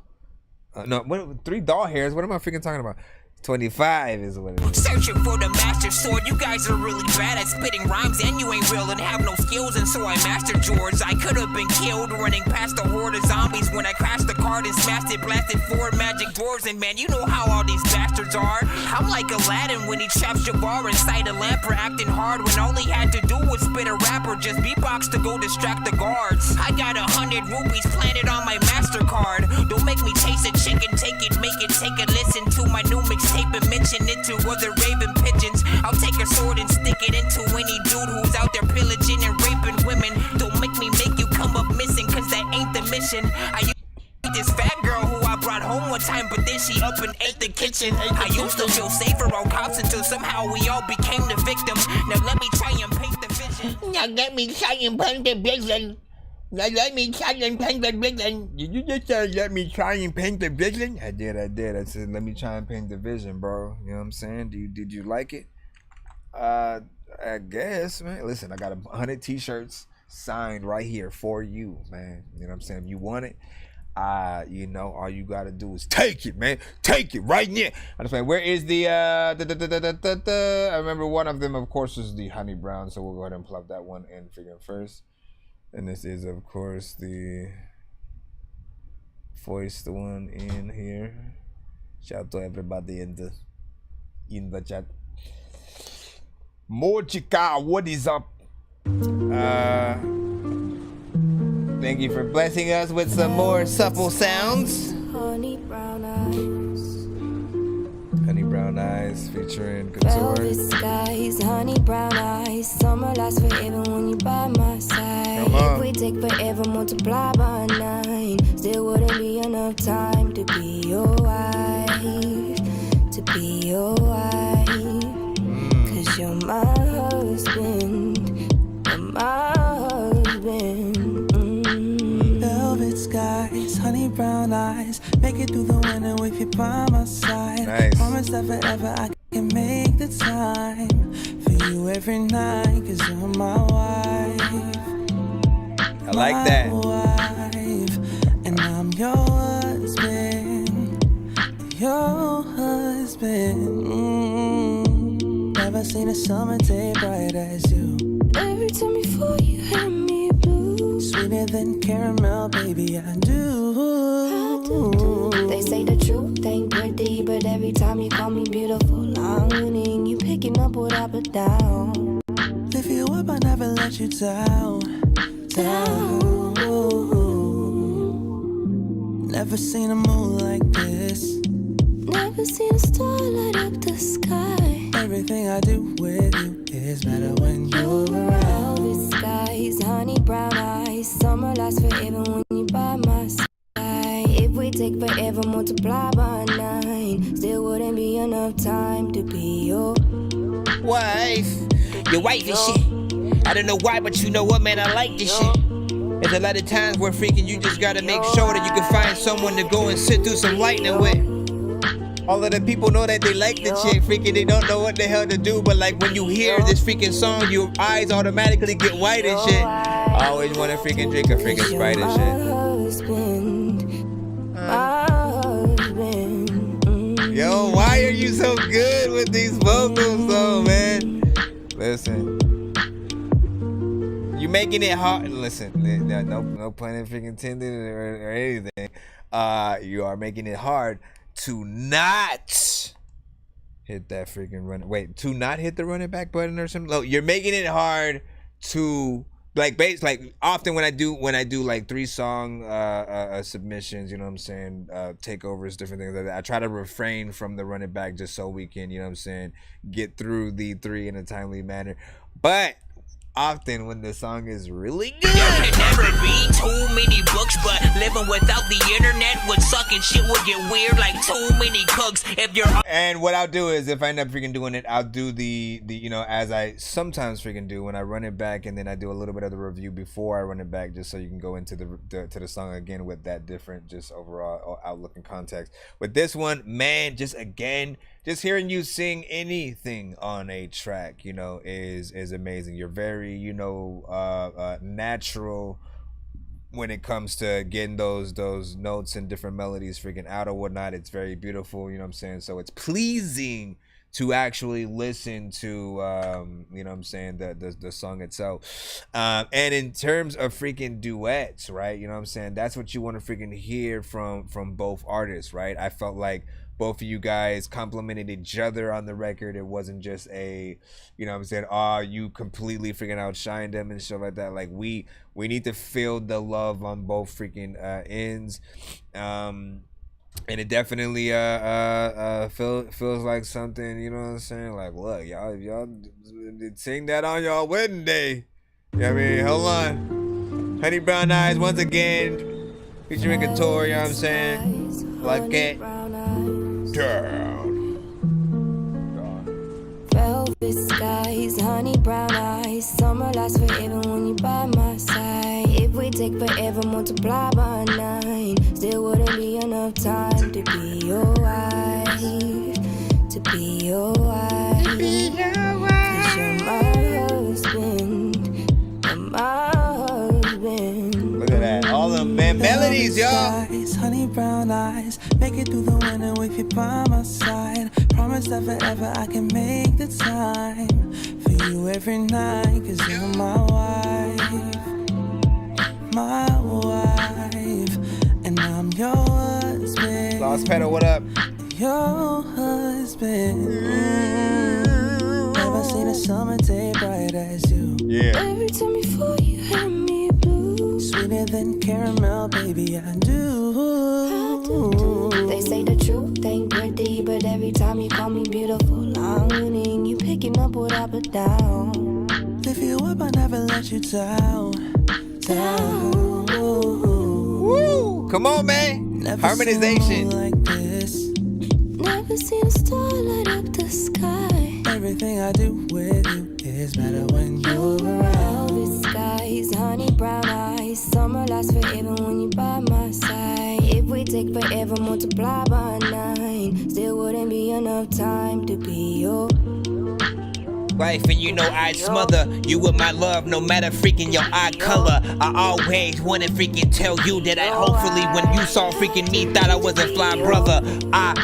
No, what, 3 doll hairs? What am I freaking talking about? 25 is what it is. Searching for the master sword. You guys are really bad at spitting rhymes, and you ain't real and have no skills, and so I mastered George. I could have been killed running past a horde of zombies when I crashed the card and smashed it, blasted 4 magic doors, and man, you know how all these bastards are. I'm like Aladdin when he traps Jabbar inside a lamp for acting hard when all he had to do was spit a rap or just beatbox to go distract the guards. I got 100 rupees planted on my MasterCard. Don't make me chase a chicken, take it, make it, take a listen to my new mixtape and mention it to other raven pigeons. I'll take a sword and stick it into any dude who's out there pillaging and raping women. Don't make me make you come up missing, cause that ain't the mission. I used to this fat girl who I brought home one time, but then she up and ate the kitchen. I used to feel safer on cops until somehow we all became the victim. Now let me try and paint the vision. Now let me try and paint the vision. Now let me try and paint the vision. Did you just say let me try and paint the vision? I did. I said let me try and paint the vision, bro. You know what I'm saying? Did you like it? I guess, man. Listen, I got 100 t-shirts signed right here for you, man. You know what I'm saying? If you want it, you know, all you gotta do is take it, man. Take it right now. I'm just saying, where is the I remember one of them, of course, is the honey brown, so we'll go ahead and plug that one in figure first. And this is, of course, the voice, the one in here. Shout out to everybody in the chat. Mochika, what is up? Thank you for blessing us with some more supple sounds. Honey brown eyes. Honey brown eyes featuring Couture. Velvet skies, honey brown eyes. Summer lasts forever when you by my side. Come on. If we take forever, multiply by 9. Still wouldn't be enough time to be your wife. To be your wife. Cause you're my husband. You're my husband. Velvet skies, honey brown eyes. Make it through the winter with you by my side. Nice. Promise that forever I can make the time for you every night. Cause you're my wife. I like that. Wife, and I'm your husband. Your husband. Never seen a summer day bright as you. Every time you fall, you have me blue. Sweeter than caramel, baby, I do. They say the truth ain't pretty, but every time you call me beautiful, I'm winning. You picking up what I put down. Lift you up, I never let you down. Down. Never seen a moon like this. Never seen a star light up the sky. Everything I do with you is better when you're around. Velvet skies, honey brown eyes. Summer lasts forever when you by my side. If we take forever, multiply by 9. Still wouldn't be enough time to be your wife. Your wife and shit. I don't know why, but you know what, man, I like this shit. There's a lot of times where freaking you just gotta make sure that you can find someone to go and sit through some lightning with. All of the people know that they like the chick, freaking they don't know what the hell to do, but like when you hear this freaking song, your eyes automatically get white and shit. I always wanna freaking drink a freaking Sprite and shit. Yo, why are you so good with these vocals though, man? Listen. You making it hard. Listen, no pun intended or anything. You are making it hard to not hit that freaking run. Wait, to not hit the running back button or something. No, you're making it hard to like often when I do like 3-song submissions, you know what I'm saying, takeovers, different things like that, I try to refrain from the running back just so we can, you know what I'm saying, get through the 3 in a timely manner. But often when the song is really good, there can never be too many books, but living without the internet would suck and shit would get weird like too many cooks. If you're and what I'll do is if I end up freaking doing it, I'll do the you know, as I sometimes freaking do when I run it back, and then I do a little bit of the review before I run it back, just so you can go into the song again with that different just overall outlook and context. With this one, man, just again, just hearing you sing anything on a track, you know, is amazing. You're very, you know, natural when it comes to getting those notes and different melodies freaking out or whatnot. It's very beautiful, you know what I'm saying? So it's pleasing to actually listen to, you know what I'm saying, the song itself. And in terms of freaking duets, right, you know what I'm saying, that's what you want to freaking hear from both artists, right? I felt like both of you guys complimented each other on the record. It wasn't just a, you know what I'm saying, oh, you completely freaking outshined them and stuff like that. Like, we need to feel the love on both freaking ends. And it definitely feels like something, you know what I'm saying? Like, look, y'all sing that on y'all wedding day. You know what I mean? Hold on. Honey Brown Eyes once again, featuring Couture, you know what I'm saying? Like it. Velvet skies, honey brown eyes. Summer lasts forever when you're by my side. If we take forever, multiply by 9. Still wouldn't be enough time to be your wife. To be your wife. To be your wife. 'Cause you're my husband. You're my husband. Look at that. All the melodies, y'all. Honey brown eyes, make it through the winter with you by my side. Promise that forever I can make the time for you every night. 'Cause you're my wife, and I'm your husband. Lost Pedal, what up? Your husband. Never seen a summer day bright as you. Yeah. Every time you fall, you hurt me blue. Sweeter than caramel, baby, I do. They say the truth ain't pretty, but every time you call me beautiful, I'm winning. You picking up what I put down. Lift you up, I never let you down. Woo! Come on, man. Never Harmonization. like this. Never seen a star light up the sky. Everything I do with you is better when you're around. Velvet skies, honey brown eyes. Summer lasts forever when you're by my side. If we take forever, multiply by 9. Still wouldn't be enough time to be your wife, and you know I'd smother you with my love, no matter freaking your eye color. I always wanna freaking tell you that I hopefully when you saw freaking me thought I was a fly brother. I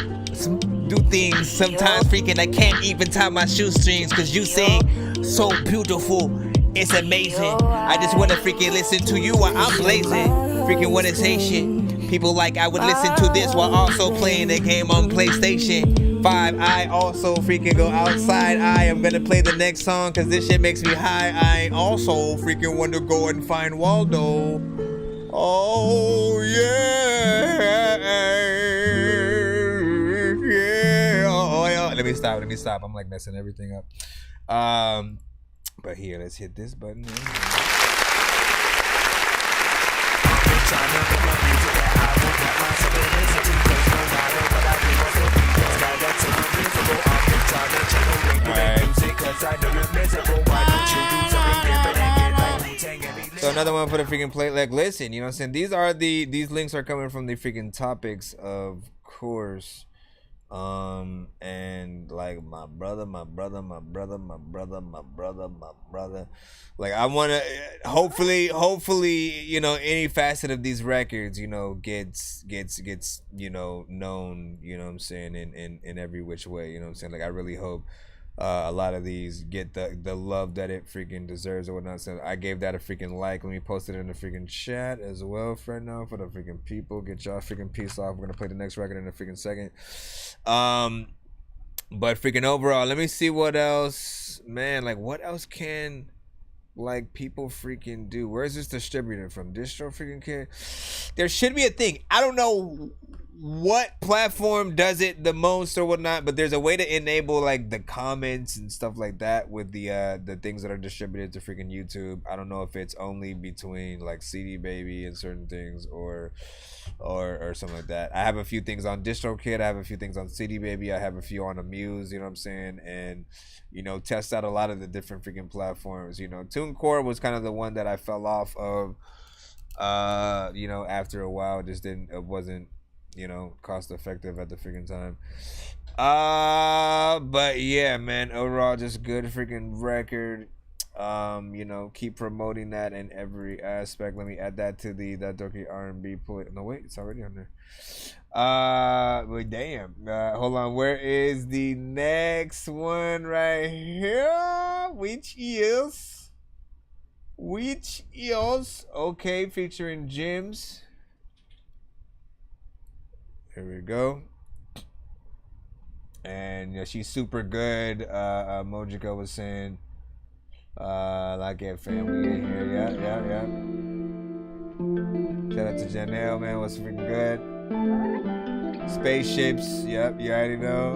do things sometimes freaking I can't even tie my shoestrings, 'cause you sing so beautiful, it's amazing. I just wanna freaking listen to you while I'm blazing. Freaking wanna say shit. People like I would listen to this while also playing the game on PlayStation 5. I also freaking go outside. I am gonna play the next song 'cause this shit makes me high. I also freaking want to go and find Waldo. Oh yeah, yeah. Oh yeah. Let me stop. I'm like messing everything up. But here, let's hit this button. So another one for the freaking play. Like, listen, you know what I'm saying? These links are coming from the freaking topics, of course. And like my brother. Like, I wanna hopefully, you know, any facet of these records, you know, gets, you know, known, you know what I'm saying, in every which way, you know what I'm saying? Like, I really hope a lot of these get the love that it freaking deserves or whatnot. So I gave that a freaking like. Let me post it in the freaking chat as well for now, for the freaking people. Get y'all freaking peace off. We're gonna play the next record in a freaking second. But freaking overall, let me see what else, man. Like, what else can like people freaking do? Where's this distributed from? Distro freaking kid? There should be a thing. I don't know what platform does it the most or whatnot, but there's a way to enable like the comments and stuff like that with the things that are distributed to freaking YouTube. I don't know if it's only between like CD Baby and certain things or something like that. I have a few things on DistroKid, I have a few things on CD Baby, I have a few on Amuse, you know what I'm saying? And you know, test out a lot of the different freaking platforms. You know, TuneCore was kind of the one that I fell off of, you know, after a while. It wasn't you know, cost effective at the freaking time. But yeah, man, overall just good freaking record. You know, keep promoting that in every aspect. Let me add that to that Dorky R&B pull it. No, wait, it's already on there. But damn, hold on, where is the next one right here? Which is okay, featuring Jims. Here we go. And yeah, she's super good. Mojiko was saying, like it family in here. Yeah. Shout out to Janelle, man. What's freaking good? Spaceships. Yep, you already know.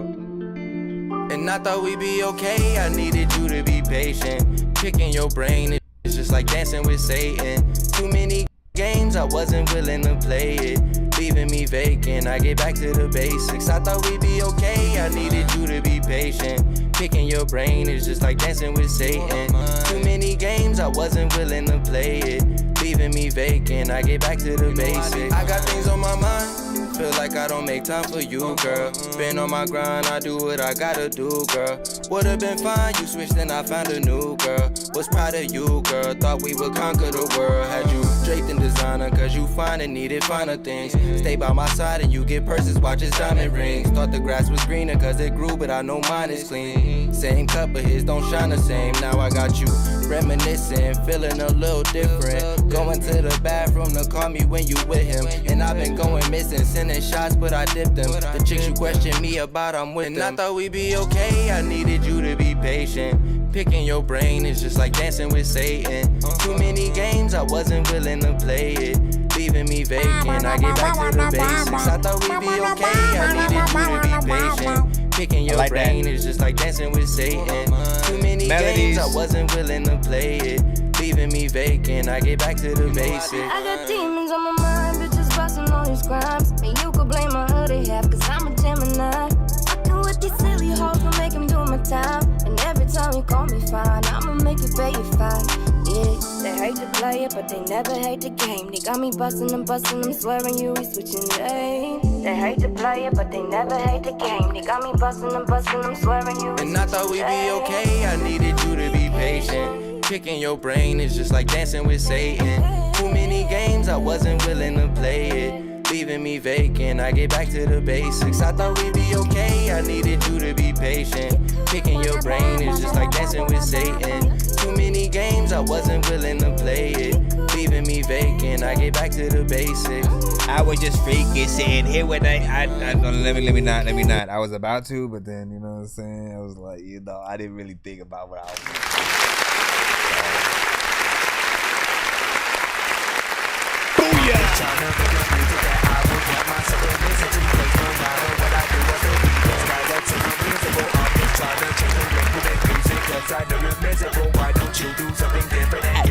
And I thought we'd be okay. I needed you to be patient. Picking your brain is just like dancing with Satan. Too many games, I wasn't willing to play it. Leaving me vacant, I get back to the basics. I thought we'd be okay, I needed you to be patient. Picking your brain is just like dancing with Satan. Too many games, I wasn't willing to play it. Leaving me vacant, I get back to the basics. I got things on my mind, feel like I don't make time for you, girl. Been on my grind, I do what I gotta do, girl. Would've been fine, you switched and I found a new girl. Was proud of you, girl, thought we would conquer the world. Had you draped in designer, cause you fine and needed finer things. Stay by my side and you get purses, watches, diamond rings. Thought the grass was greener cause it grew, but I know mine is clean. Same cup, but his don't shine the same. Now I got you reminiscing, feeling a little different. Going to the bathroom to call me when you with him. And I've been going missing, sending shots, but I dipped them. The chicks you question me about, I'm with them. And I thought we'd be okay, I needed you to be patient. Picking your brain is just like dancing with Satan. Too many games, I wasn't willing to play it. Leaving me vacant, I get back to the basics. I thought we'd be okay, I needed you to be patient. Picking your brain is just like dancing with Satan. Too many games, I wasn't willing to play it. Leaving me vacant, I get back to the basics. I got demons on my mind, bitches busting all these crimes. And you could blame my other half, cause I'm a Gemini. Fucking with these silly hoes will make him do my time. And every time you call me fine, I'ma make you pay your fine. Yeah, they hate to play it, but they never hate the game. They got me busting them, swearing you we switching lanes. They hate to play it, but they never hate the game. They got me busting them, swearing you we And I thought we'd be okay, I needed you to be patient. Picking your brain is just like dancing with Satan. Too many games, I wasn't willing to play it. Leaving me vacant, I get back to the basics. I thought we'd be okay, I needed you to be patient. Picking your brain is just like dancing with Satan. Too many games, I wasn't willing to play it. Leaving me vacant, I get back to the basics. I was just freaking sitting here when I let me not. I was about to, but then, you know what I'm saying? I was like, you know, I didn't really think about what I was doing.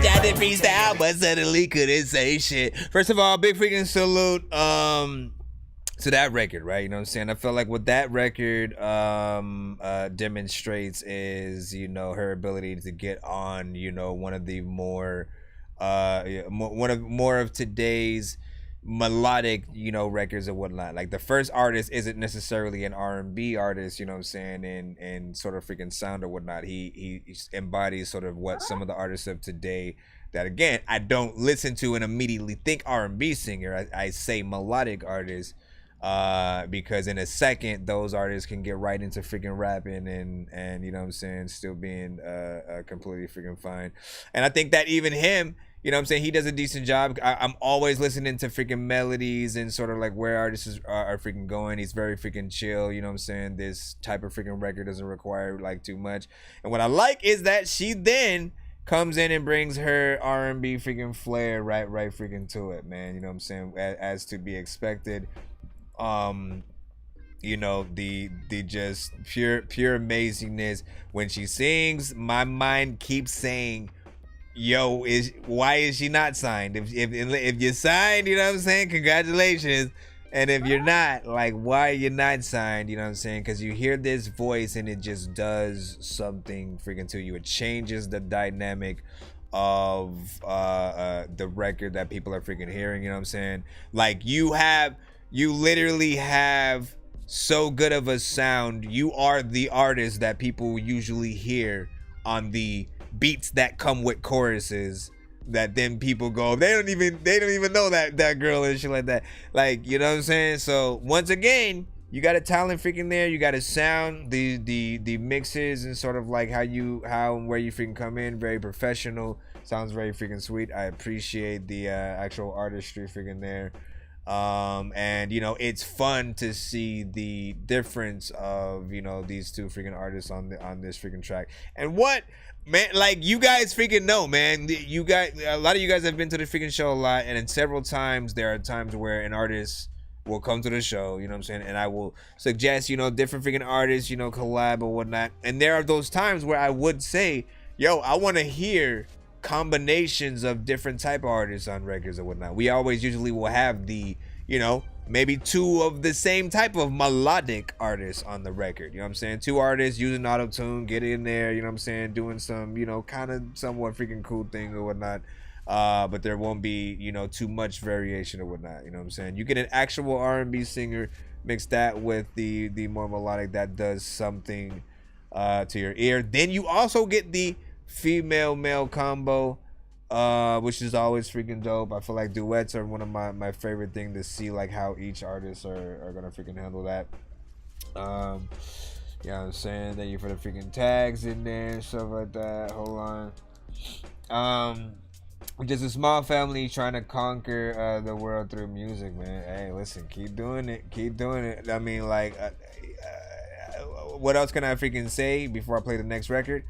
I did freestyle, but suddenly couldn't say shit. First of all, big freaking salute to that record, right? You know what I'm saying? I feel like what that record demonstrates is, you know, her ability to get on, you know, one of the more more of today's melodic, you know, records and whatnot. Like the first artist isn't necessarily an R&B artist, you know what I'm saying, and sort of freaking sound or whatnot. He embodies sort of what some of the artists of today that, again, I don't listen to and immediately think R&B singer. I say melodic artist, because in a second those artists can get right into freaking rapping and you know what I'm saying, still being completely freaking fine. And I think that even him, you know what I'm saying, he does a decent job. I'm always listening to freaking melodies and sort of like where artists are freaking going. He's very freaking chill, you know what I'm saying. This type of freaking record doesn't require like too much. And what I like is that she then comes in and brings her R&B freaking flair right freaking to it, man. You know what I'm saying, as to be expected. You know, the just pure amazingness when she sings. My mind keeps saying, yo, why is she not signed? If you're signed, you know what I'm saying, congratulations. And if you're not, like, why are you not signed? You know what I'm saying? Because you hear this voice and it just does something freaking to you. It changes the dynamic of the record that people are freaking hearing. You know what I'm saying? Like, you have you literally have so good of a sound. You are the artist that people usually hear on the beats that come with choruses, that then people go, they don't even know that girl and shit like that. Like, you know what I'm saying? So once again, you got a talent freaking there. You got a sound, the mixes and sort of like how and where you freaking come in, very professional. Sounds very freaking sweet. I appreciate the actual artistry freaking there. And you know, it's fun to see the difference of, you know, these two freaking artists on this freaking track. And what, man, like, you guys freaking know, man, you guys, a lot of you guys have been to the freaking show a lot, and in several times there are times where an artist will come to the show, you know what I'm saying, and I will suggest, you know, different freaking artists, you know, collab or whatnot. And there are those times where I would say, yo, I want to hear combinations of different type of artists on records or whatnot. We always usually will have the, you know, maybe two of the same type of melodic artists on the record, you know what I'm saying, two artists using auto-tune, get in there, you know what I'm saying, doing some, you know, kind of somewhat freaking cool thing or whatnot. But there won't be, you know, too much variation or whatnot, you know what I'm saying. You get an actual R&B singer, mix that with the more melodic, that does something to your ear. Then you also get the female male combo, which is always freaking dope. I feel like duets are one of my favorite thing to see, like how each artist are gonna freaking handle that. You know what I'm saying. Thank you for the freaking tags in there and stuff like that. Hold on. Just a small family trying to conquer the world through music, man. Hey, listen, keep doing it. I mean, like, what else can I freaking say before I play the next record?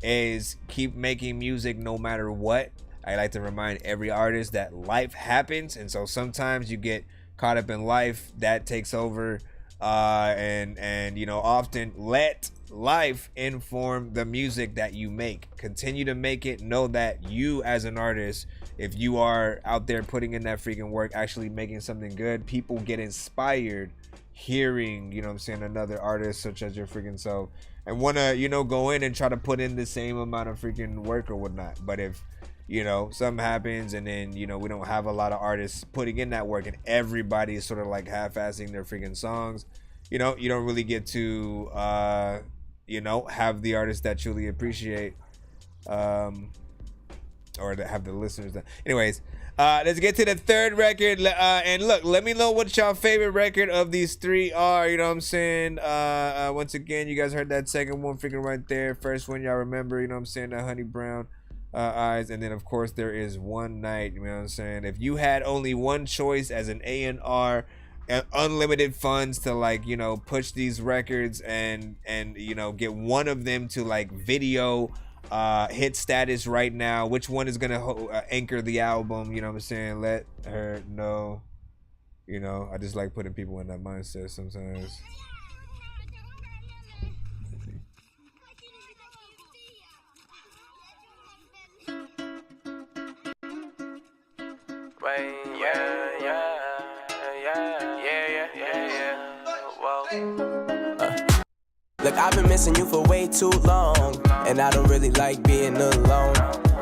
Is keep making music no matter what. I like to remind every artist that life happens, and so sometimes you get caught up in life, that takes over, and you know, often let life inform the music that you make. Continue to make it. Know that you as an artist, if you are out there putting in that freaking work, actually making something good, people get inspired hearing, you know what I'm saying, another artist such as your freaking self, and want to, you know, go in and try to put in the same amount of freaking work or whatnot. But if, you know, something happens and then, you know, we don't have a lot of artists putting in that work and everybody is sort of like half-assing their freaking songs, you know, you don't really get to you know, have the artists that truly appreciate, or that have the listeners that. Anyways, let's get to the third record. And look, let me know what y'all favorite record of these three are. You know what I'm saying? Once again, you guys heard that second one freaking right there. First one, y'all remember, you know what I'm saying, the Honey Brown Eyes. And then, of course, there is One Night. You know what I'm saying? If you had only one choice as an A&R, unlimited funds to, like, you know, push these records and you know, get one of them to like video hit status right now, which one is gonna anchor the album? You know what I'm saying? Let her know. You know, I just like putting people in that mindset sometimes. Right, yeah. Look, I've been missing you for way too long, and I don't really like being alone.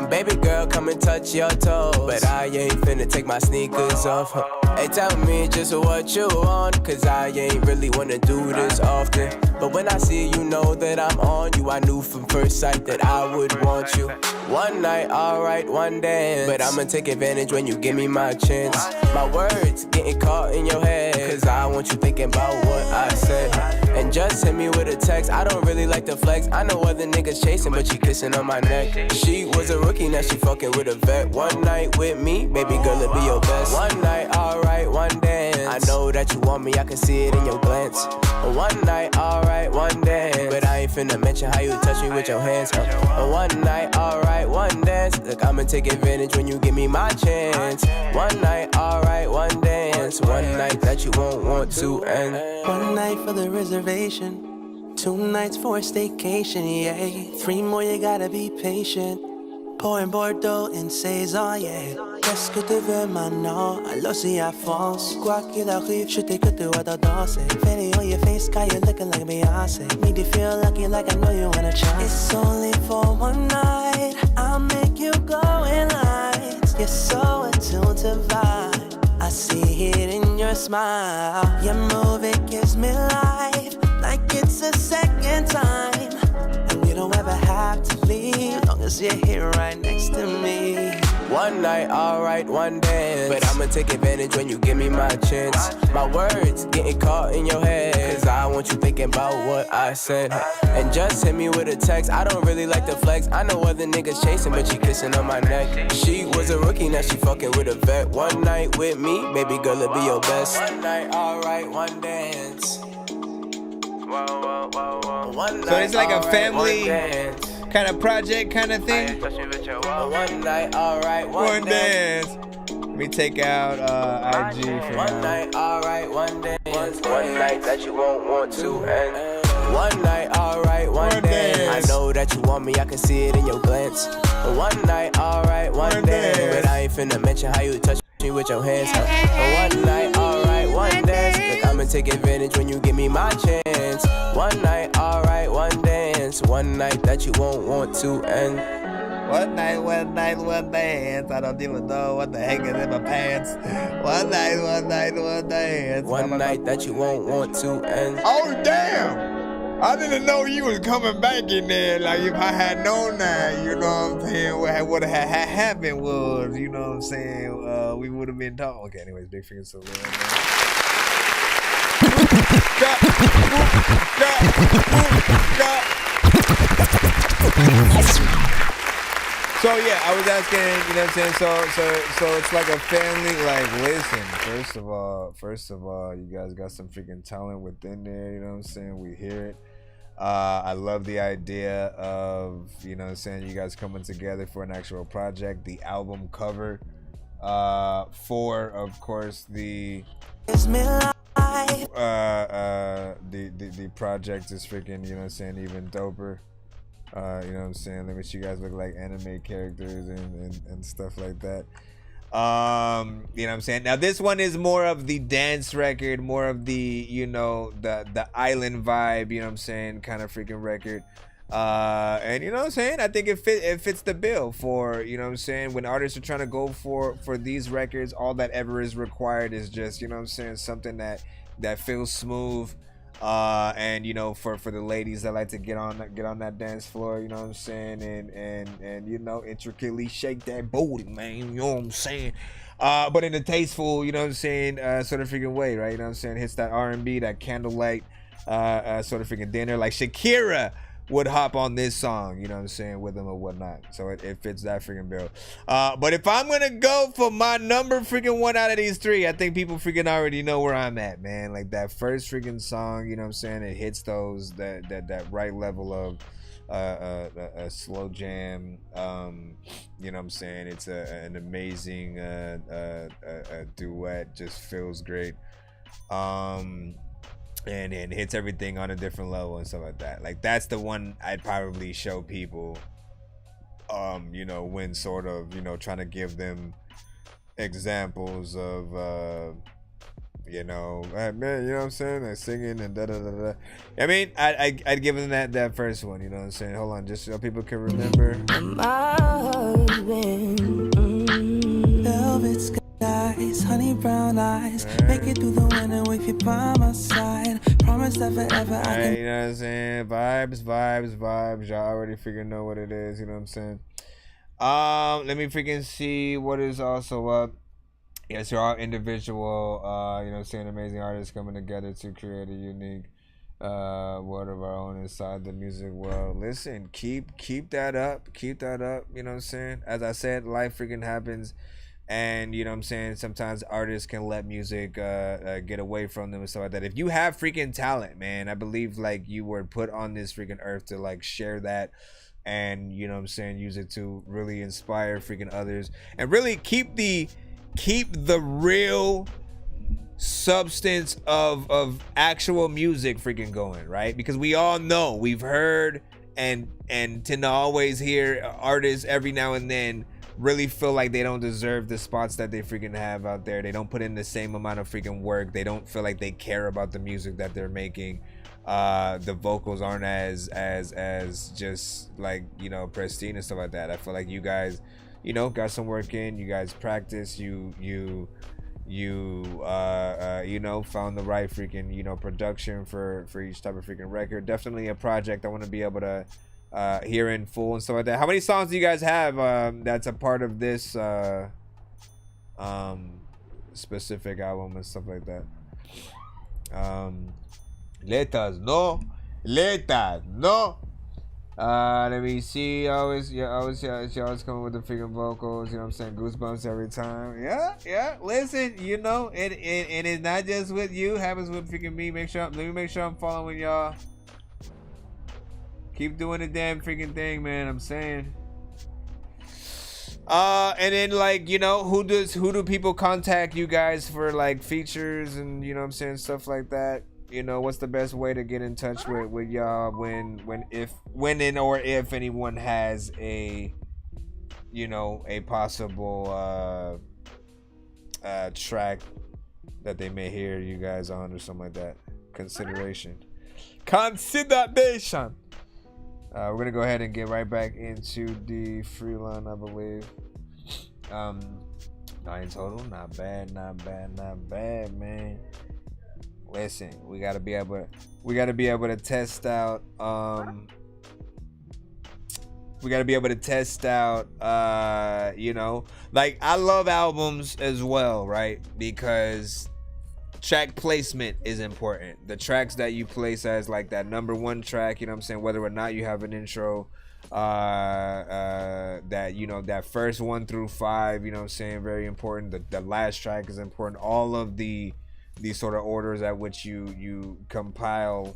Baby girl, come and touch your toes, but I ain't finna take my sneakers off. Hey, tell me just what you want, cause I ain't really wanna do this often. But when I see you, know that I'm on you. I knew from first sight that I would want you. One night, alright, one dance, but I'ma take advantage when you give me my chance. My words getting caught in your head, cause I want you thinking about what I said. And just hit me with a text, I don't really like to flex. I know other niggas chasing, but she kissing on my neck. She was a rookie, now she fucking with a vet. One night with me, baby girl, it'll be your best. One night, alright, one dance. I know that you want me, I can see it in your glance. One night, alright, one dance, but I ain't finna mention how you touch me with your hands. One night, alright, one dance. Look, I'ma take advantage when you give me my chance. One night, alright, one dance. One night that you won't want to end. One night for the reservation, 2 nights for a staycation, yeah. 3 more, you gotta be patient. Pouring Bordeaux and Saison, yeah. Qu'est-ce que tu veux maintenant? Alors si à France, quoi qu'il arrive, je t'écoute, tu vas danser. Fanny on your face, got you looking like Beyonce. Made you feel lucky, like I know you wanna try. It's only for one night, I'll make you go in lights. You're so attuned to vibe, I see it in your your smile. Your move, it gives me life, like it's a second time. And you don't ever have to leave, long as you're here right next to me. One night, alright, one dance. But I'ma take advantage when you give me my chance. My words getting caught in your head, cause I want you thinking about what I said. And just hit me with a text. I don't really like the flex. I know other niggas chasing, but she kissing on my neck. She was a rookie, now she fucking with a vet. One night with me, baby girl, it'll be your best. One night, alright, one dance. One So it's like a alright, family one dance. kind of project kind of thing. One night, alright, one dance. Let me take out IG for One night, alright, one dance. One night that you won't want to end. One night, alright, one dance. I know that you want me, I can see it in your glance. One night, alright, one dance. But I ain't finna mention how you touch me with your hands. One night, alright, one dance. Look, I'ma take advantage when you give me my chance. One night, alright, one dance. One night that you won't want to end. One night, one dance. I don't even know what the heck is in my pants. One night, one dance. One night that you won't want to end. Oh, damn! I didn't know you was coming back in there. Like, if I had known that, you know what I'm saying, what had happened was, you know what I'm saying, we would have been talking. Okay, anyways, big finger salute. So yeah, I was asking, you know what I'm saying, so it's like a family, like, listen, first of all, you guys got some freaking talent within there, you know what I'm saying, we hear it. I love the idea of, you know what I'm saying, you guys coming together for an actual project, the album cover, for, of course, the project is freaking, you know what I'm saying, even doper. You know what I'm saying? That makes you guys look like anime characters and stuff like that. You know what I'm saying? Now this one is more of the dance record, more of the, you know, the island vibe, you know what I'm saying, kind of freaking record. And you know what I'm saying? I think it fits the bill for, you know what I'm saying, when artists are trying to go for these records, all that ever is required is just, you know what I'm saying, something that feels smooth. And you know, for the ladies that like to get on that dance floor, you know what I'm saying, and you know, intricately shake that booty, man, you know what I'm saying, but in a tasteful, you know what I'm saying, sort of freaking way, right? You know what I'm saying, hits that R&B, that candlelight, sort of freaking dinner, like Shakira would hop on this song, you know what I'm saying, with them or whatnot. So it fits that freaking bill. But if I'm gonna go for my number freaking one out of these three, I think people freaking already know where I'm at, man. Like that first freaking song, you know what I'm saying, it hits those that right level of a slow jam. You know what I'm saying, it's an amazing duet, just feels great. And hits everything on a different level and stuff like that. Like that's the one I'd probably show people, you know, when sort of, you know, trying to give them examples of, you know, man, you know what I'm saying, like singing and da da da da. I mean, I'd give them that first one, you know what I'm saying. Hold on, just so people can remember. Velvet skies, honey brown eyes, make it through the winter with you by my side. Promise that forever I can. You know what I'm saying? Vibes. Y'all already freaking know what it is. You know what I'm saying? Let me freaking see what is also up. Yes, you're all individual. You know what I'm saying? Amazing artists coming together to create a unique world of our own inside the music world. Listen, keep that up. Keep that up. You know what I'm saying? As I said, life freaking happens. And you know what I'm saying, sometimes artists can let music get away from them and stuff like that. If you have freaking talent, man, I believe like you were put on this freaking earth to like share that, and you know what I'm saying, use it to really inspire freaking others and really keep the real substance of actual music freaking going, right? Because we all know, we've heard and tend to always hear artists every now and then really feel like they don't deserve the spots that they freaking have out there. They don't put in the same amount of freaking work. They don't feel like they care about the music that they're making. The vocals aren't as just like, you know, pristine and stuff like that. I feel like you guys, you know, got some work in. You guys practice. You you found the right freaking production for each type of freaking record. Definitely a project I want to be able to hear in full and stuff like that. How many songs do you guys have that's a part of this specific album and stuff like that? Let us know. Let me see. Always coming with the freaking vocals. You know what I'm saying? Goosebumps every time. Yeah. Listen, and it's not just with you. It happens with freaking me. Let me make sure I'm following y'all. Keep doing the damn freaking thing, man. I'm saying. And then who do people contact you guys for like features and what I'm saying, stuff like that? What's the best way to get in touch with y'all when if anyone has a possible track that they may hear you guys on or something like that? Consideration. We're gonna go ahead and get right back into the freelance, I believe. 9 total, not bad, man. Listen, we gotta be able to test out. I love albums as well, right? Because track placement is important. The tracks that you place as like that number one track, whether or not you have an intro, that first 1 through 5, very important. The last track is important. All of these sort of orders at which you compile.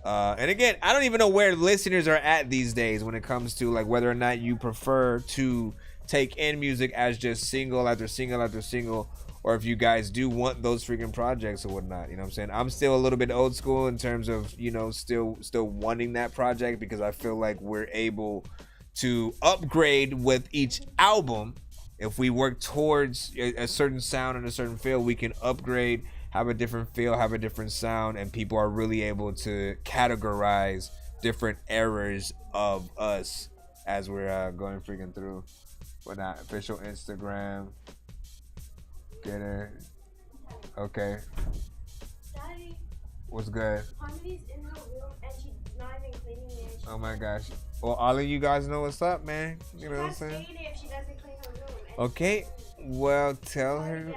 And again, I don't even know where listeners are at these days when it comes to like whether or not you prefer to take in music as just single after single after single, or if you guys do want those freaking projects or whatnot. I'm still a little bit old school in terms of still wanting that project, because I feel like we're able to upgrade with each album. If we work towards a certain sound and a certain feel, we can upgrade, have a different feel, have a different sound, and people are really able to categorize different eras of us as we're going freaking through. But not official Instagram. Get her. Okay. Daddy. What's good? Harmony's in her room and she's not even cleaning it. Oh my gosh. Well, all of you guys know what's up, man. You know what I'm saying? She can't stay in it if she doesn't clean her room. Okay. Well, tell her.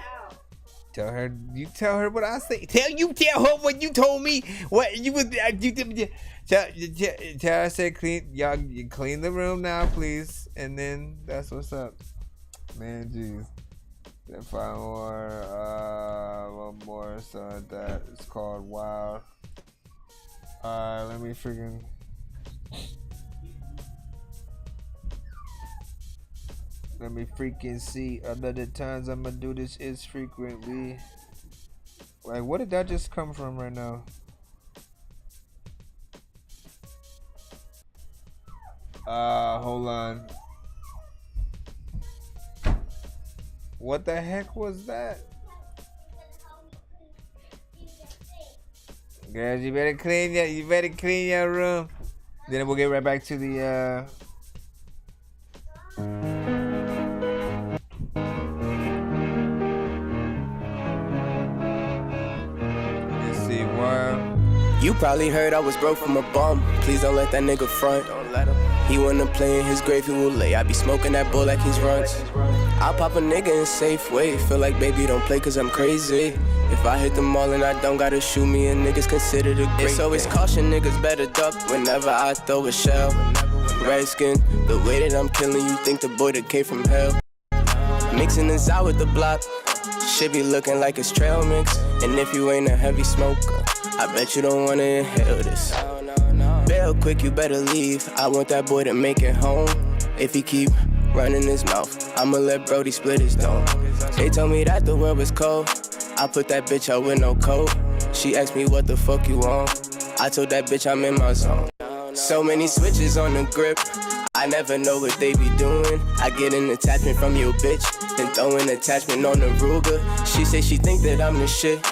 You tell her what I say. Tell her what you told me. What you would tell her I said clean. Y'all, you clean the room now, please. And then that's what's up, man. Jeez. Then find one more song that is called Wild. Let me freaking. Let me freaking see. Other times I'ma do this is frequently. Like, what did that just come from right now? Hold on. What the heck was that? Girls, you better clean your room. Then we'll get right back to the You probably heard I was broke from a bum. Please don't let that nigga front. Don't let him. He wanna play in his grave, he will lay. I be smoking that bull like he's runs. I'll pop a nigga in safe way. Feel like baby don't play cause I'm crazy. If I hit them all and I don't gotta shoot me, and niggas considered a great. It's always caution, niggas better duck whenever I throw a shell. Red skin, the way that I'm killing you, think the boy that came from hell. Mixing this out with the block, shit be looking like it's trail mix. And if you ain't a heavy smoker, I bet you don't wanna inhale this. Bail quick, you better leave. I want that boy to make it home. If he keep running his mouth, I'ma let Brody split his dome. They told me that the world was cold. I put that bitch out with no coat. She asked me what the fuck you want. I told that bitch I'm in my zone. So many switches on the grip, I never know what they be doing. I get an attachment from your bitch, then throw an attachment on the Ruger. She say she think that I'm the shit.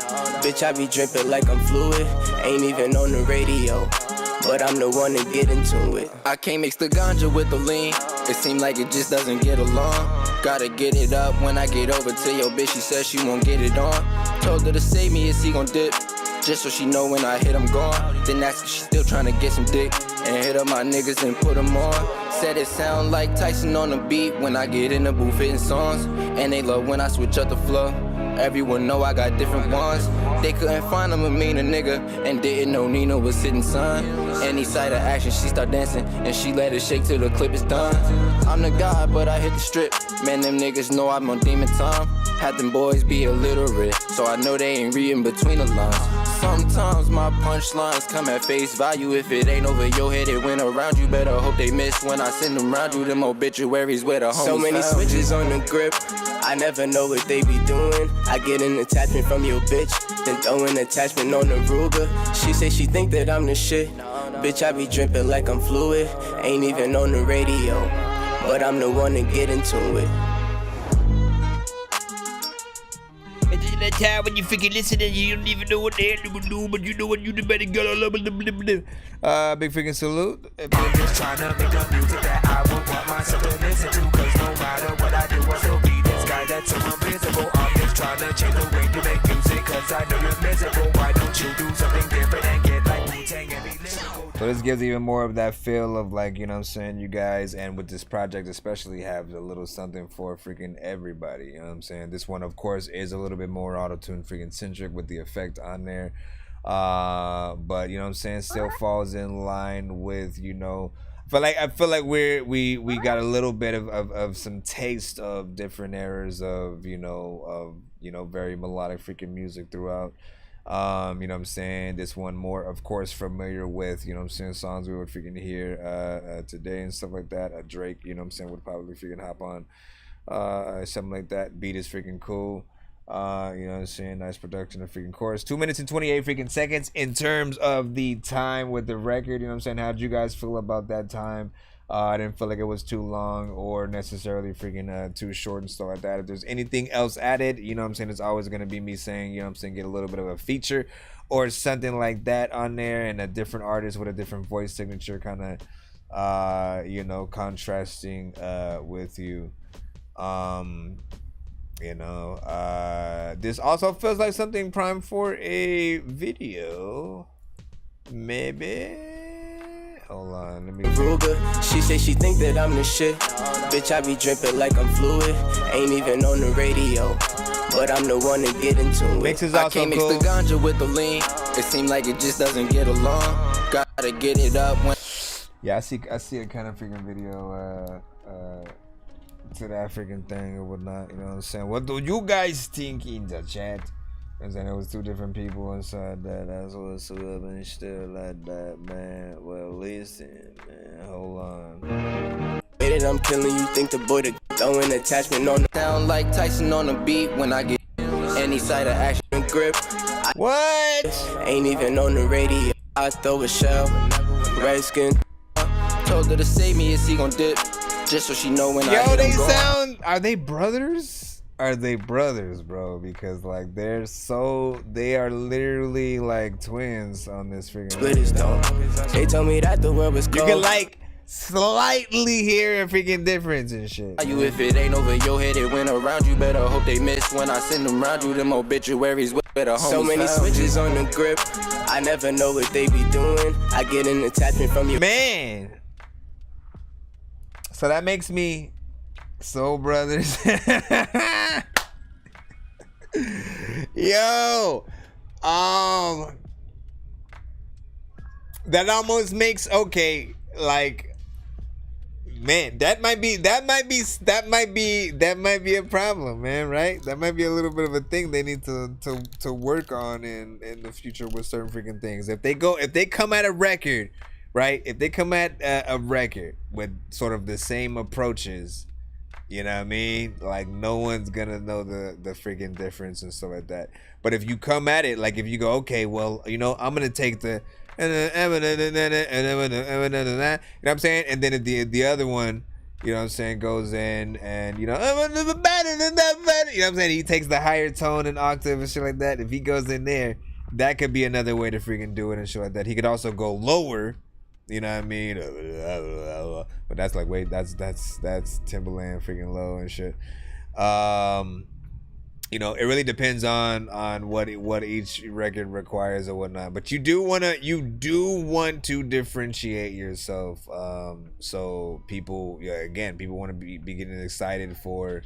Bitch, I be dripping like I'm fluid. Ain't even on the radio, but I'm the one to get into it. I can't mix the ganja with the lean. It seem like it just doesn't get along. Gotta get it up when I get over to your bitch. She says she won't get it on. Told her to save me, is he gon' dip? Just so she know when I hit, I'm gone. Then ask if she still tryna get some dick. And hit up my niggas and put them on. Said it sound like Tyson on the beat when I get in the booth hitting songs. And they love when I switch up the flow. Everyone know I got different ones. They couldn't find him a meaner nigga. And didn't know Nina was sitting son. Any sight of action, she start dancing. And she let it shake till the clip is done. I'm the guy, but I hit the strip. Man, them niggas know I'm on demon time. Had them boys be illiterate, so I know they ain't reading between the lines. Sometimes my punchlines come at face value. If it ain't over your head, it went around you. Better hope they miss when I send them round you. Them obituaries where the homies So many found switches you. on the grip, I never know what they be doing. I get an attachment from your bitch, then throw an attachment on the Ruger. She say she think that I'm the shit. Bitch, I be dripping like I'm fluid. Ain't even on the radio, but I'm the one to get into it. It's in that time when you freaking listen and you don't even know what the hell you would do, but you know what you the better girl. Big freaking salute. I'm just trying to make the music that I would want myself to listen to. Cause no matter what I do, I still be this guy that's so invisible. I'm just trying to change the way you make music. Cause I know you're miserable. Why don't you do something different and get like Wu-Tang and be lyrical? So this gives even more of that feel of like, you know what I'm saying, you guys, and with this project especially, have a little something for freaking everybody, you know what I'm saying. This one, of course, is a little bit more auto-tune freaking centric with the effect on there. But you know what I'm saying, still falls in line with, you know, I feel like we got a little bit of some taste of different eras of, you know, very melodic freaking music throughout. You know what I'm saying, this one more, of course, familiar with, you know what I'm saying, songs we would freaking hear today and stuff like that. Drake, you know what I'm saying, would probably freaking hop on something like that. Beat is freaking cool. You know what I'm saying, nice production of freaking chorus. 2 minutes and 28 freaking seconds in terms of the time with the record. You know what I'm saying, how did you guys feel about that time? I didn't feel like it was too long or necessarily freaking too short and stuff like that. If there's anything else added, you know what I'm saying, it's always going to be me saying, you know what I'm saying, get a little bit of a feature or something like that on there, and a different artist with a different voice signature kind of, you know, contrasting with you. You know, this also feels like something prime for a video. Maybe. Hold on, let me. Ruger, she say she think that I'm the shit. Bitch, I be dripping like I'm fluid. Ain't even on the radio, but I'm the one to get into it. Mixes I also can't mix cool. the ganja with the lean. It seems like it just doesn't get along. Gotta get it up when. Yeah, I see a kind of freaking video to that freaking thing or whatnot, you know what I'm saying? What do you guys think in the chat? I'm saying there was two different people inside that. That's what's up and still like that, man. Well, listen, man, hold on. Waited, I'm killing you. Think the boy to throw an attachment on the Sound like Tyson on the beat when I get any sight of action grip. What? Ain't even on the radio. I throw a shell. Redskin. Told her to save me, is he gon' dip? Just so she know when I Yo, hit they him gone. sound. Are they brothers? Are they brothers, bro? Because like they are literally like twins on this freaking. Splitters though. They told me that the world was cold. You can like slightly hear a freaking difference and shit. You, if it ain't over your head, it went around you. Better hope they miss when I send them round you. Them obituaries where the homies So many found switches you. on the grip. I never know what they be doing. I get an attachment from your man. So that makes me soul brothers. Yo, that almost makes okay. Like, man, that might be a problem, man. Right? That might be a little bit of a thing they need to work on in the future with certain freaking things. If they come at a record. Right? If they come at a record with sort of the same approaches, you know what I mean? Like, no one's gonna know the freaking difference and stuff like that. But if you come at it, like if you go, okay, well, you know, I'm gonna take the, you know what I'm saying? And then the other one, you know what I'm saying, goes in and, you know what I'm saying? He takes the higher tone and octave and shit like that. If he goes in there, that could be another way to freaking do it and shit like that. He could also go lower. You know what I mean? But that's like that's Timbaland freaking low and shit. You know, it really depends on what each record requires or whatnot. But you do want to differentiate yourself. So people, people want to be getting excited for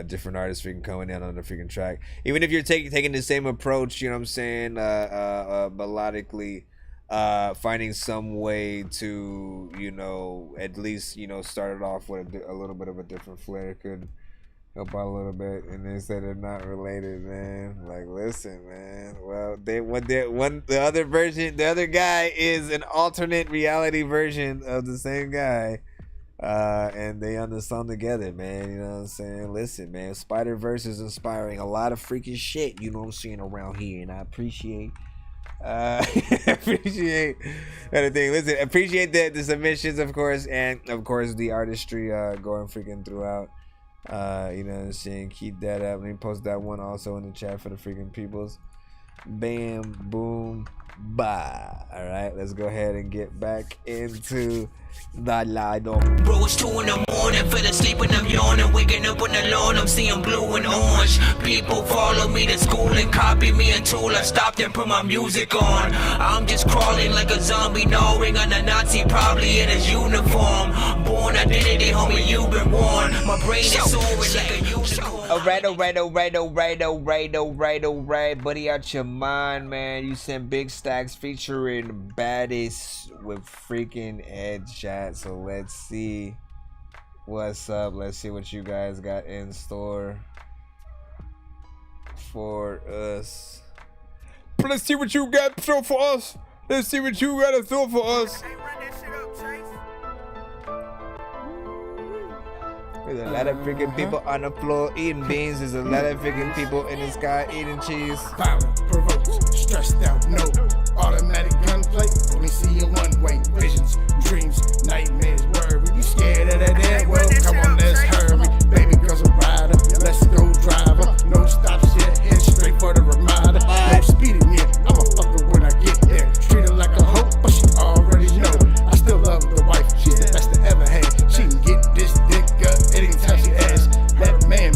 different artists freaking coming in on the freaking track. Even if you're taking the same approach, you know what I'm saying, melodically, finding some way to, you know, at least, you know, start it off with a little bit of a different flair could help out a little bit. And they said they're not related, man. Like, listen, man. Well, the other guy is an alternate reality version of the same guy. And they on the song together, man. You know what I'm saying? Listen, man, Spider-Verse is inspiring a lot of freaking shit, you know what I'm saying, around here. And I appreciate appreciate everything. Listen, appreciate the submissions, of course, and of course the artistry going freaking throughout. You know what I'm saying? Keep that up. Let me post that one also in the chat for the freaking peoples. Bam, boom, bye. All right, let's go ahead and get back into the line. Bro, it's 2 in the morning, fell asleep and I'm yawning. Waking up on the lawn, I'm seeing blue and orange. People follow me to school and copy me until I stopped and put my music on. I'm just crawling like a zombie, gnawing on a Nazi, probably in his uniform. Born identity, homie, you've been warned. My brain is soaring like a unicorn. Alright, buddy, out your mind, man. You sent big stacks featuring baddies with freaking headshots. So let's see what's up. Let's see what you guys got in store for us. Let's see what you got in store for us. Let's see what you got in store for us. There's a lot of freaking people on the floor eating beans. There's a lot of freaking people in the sky eating cheese. Violent, provoked, stressed out, no. Automatic gunplay, only see in one way. Visions, dreams, nightmares, worry. You scared of that air? Well, come on, let's hurry. Baby girl's a rider, let's go driver. No stops yet, head straight for the reminder. No speeding yet, I'm a fucker when I get there. Treat her like a hoe, but she already know. I still love the wife, she's the best I ever had. She can get this dick up anytime she asks. That man,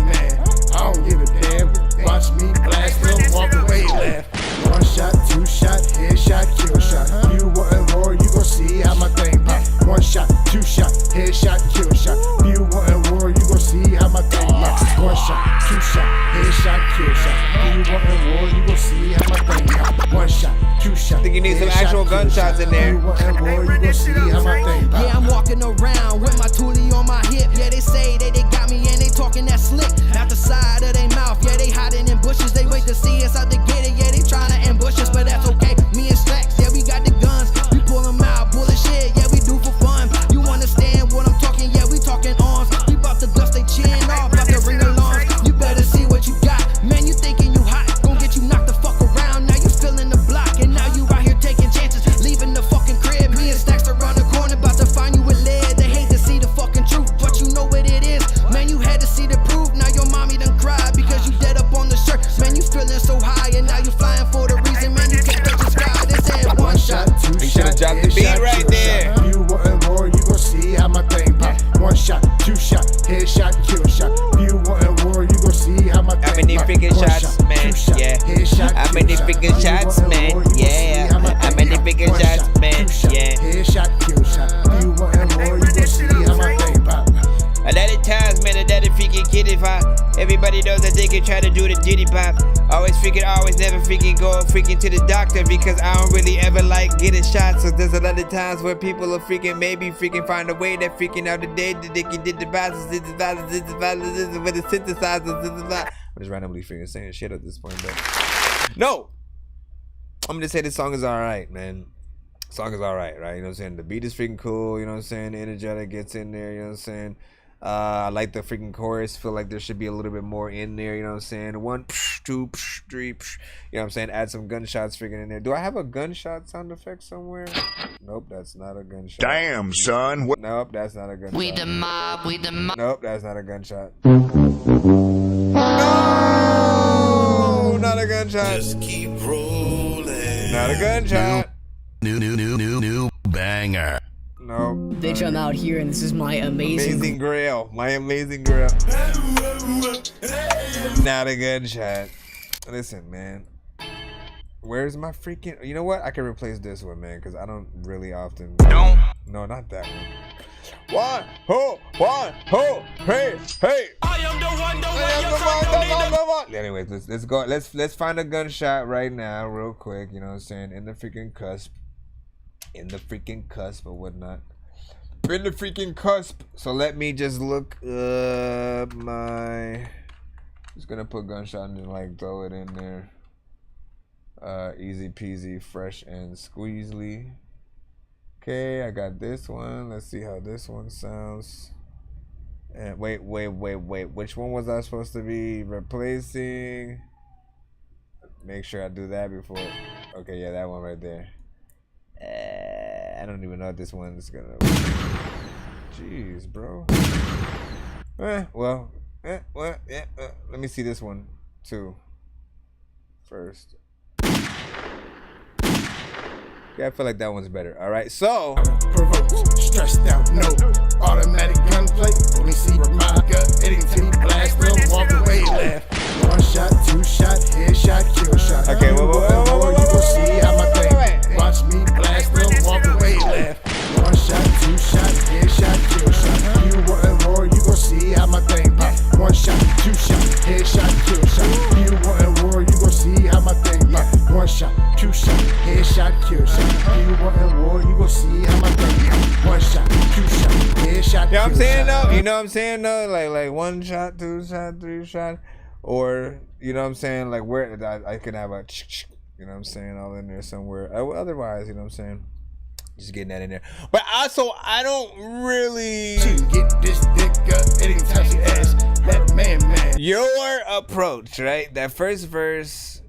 I don't give a damn. Watch me blast him, walk away, laugh. 1 shot, 2 shot, headshot, kill shot. You want war, you gon' see how my thing pop. 1 shot, 2 shot, headshot, kill shot. You want war, you gon' see how my thing pop. 1 shot, 2 shot, headshot, kill shot. You want war, you gon' see how my thing pop. 1 shot, 2 shot. I think you need some actual gunshots in there. You want war, you gon' see how my thing pop. Yeah, I'm walking around with my toolie on my hip. Yeah, they say that they got me and they talking that slick. Out the side of their mouth, yeah, they hiding in bushes. They wait to see us out to get it. Yeah, they trying to ambush us, but that's okay. Me and Slacks, yeah, we got the guns. We pull them out, bullet shit, yeah, we do for fun. You understand what I'm talking? Yeah, we talking arms. We bout to dust they chin off, bout to ring alarms. You better see what you got. Man, you thinking you hot, gon' get you knocked the fuck around. Now you feeling the block, and now you out here taking chances. Leaving the fucking crib, me and Stacks around the corner, bout to find you with lead. They hate to see the fucking truth, but you know what it is. Man, you had to see the proof, now your mommy done cried because you dead up on the shirt. Man, you feeling so high, and now you flying for the reason. Man, you can't touch the sky. They said 1 shot, 2 He should have dropped the beat right there. You want war, you gon' see how my thing pop. 1 shot, 2 shot, headshot, kill shot. You want war, you gon' see how my thing pop. How many freaking shots, man? Yeah. How many freaking shots, man? Yeah. How many freaking shots, man? Yeah. Headshot, kill shot. You want war, you gon' see how my thing pop. A lot of times, man, that freaking kitty pop. Everybody knows that they can try to do the diddy pop. Always never freaking go freaking to the doctor because I don't really ever like getting shots. So there's a lot of times where people are freaking maybe freaking find a way that freaking out the day that they can did the violence with the synthesizers. I'm just randomly freaking saying shit at this point, but no. I'm gonna say this song is alright, man. Song is alright, right? You know what I'm saying? The beat is freaking cool, you know what I'm saying? The energetic gets in there, you know what I'm saying? I like the freaking chorus. Feel like there should be a little bit more in there, you know what I'm saying? 1, 2, 3, you know what I'm saying? Add some gunshots freaking in there. Do I have a gunshot sound effect somewhere? Nope, that's not a gunshot. Damn, son. Nope, that's not a gunshot. We the mob. Nope, that's not a gunshot. No, not a gunshot. Just keep rolling. Not a gunshot. New banger. Nope. bitch, I'm out here and this is my amazing grill. My amazing grill. Not a gunshot. Listen, man. Where's my freaking... You know what? I can replace this one, man, because I don't really often... No, not that one. One, ho, hey. I am the one. Anyways, let's go. Let's find a gunshot right now, real quick. You know what I'm saying? In the freaking cusp or whatnot. In the freaking cusp. So let me just look my. Just gonna put gunshot and like throw it in there. Easy peasy, fresh and squeezely. Okay, I got this one. Let's see how this one sounds. And wait. Which one was I supposed to be replacing? Make sure I do that before. Okay, yeah, that one right there. I don't even know if this one's gonna. Jeez, bro. Let me see this one too. First. Yeah, I feel like that one's better. All right, so. Provoked, stressed out, no. Automatic gunplay, only see my gut. Anything blast them, walk away, laugh. One shot, two shot, headshot, kill shot. Okay, you gon' see how my thing. Watch me blast them, walk away, laugh. One shot, two shot, headshot, kill shot. You want war, you gon' see how my thing pop. One shot, two shot, headshot, kill shot. You want war, you gon' see how my thing pop. One shot, two shot, headshot, kill shot. You want war, you gon' see how my thing pop. One shot, two shot, headshot, You know what I'm kill saying shot. though? You know what I'm saying though? Like one shot, two shot, three shot, or you know what I'm saying? Like where I can have a, you know what I'm saying, all in there somewhere. Otherwise, you know what I'm saying? Just getting that in there. But also, I don't really get this dick up anytime she asks that man. Your approach, right? That first verse,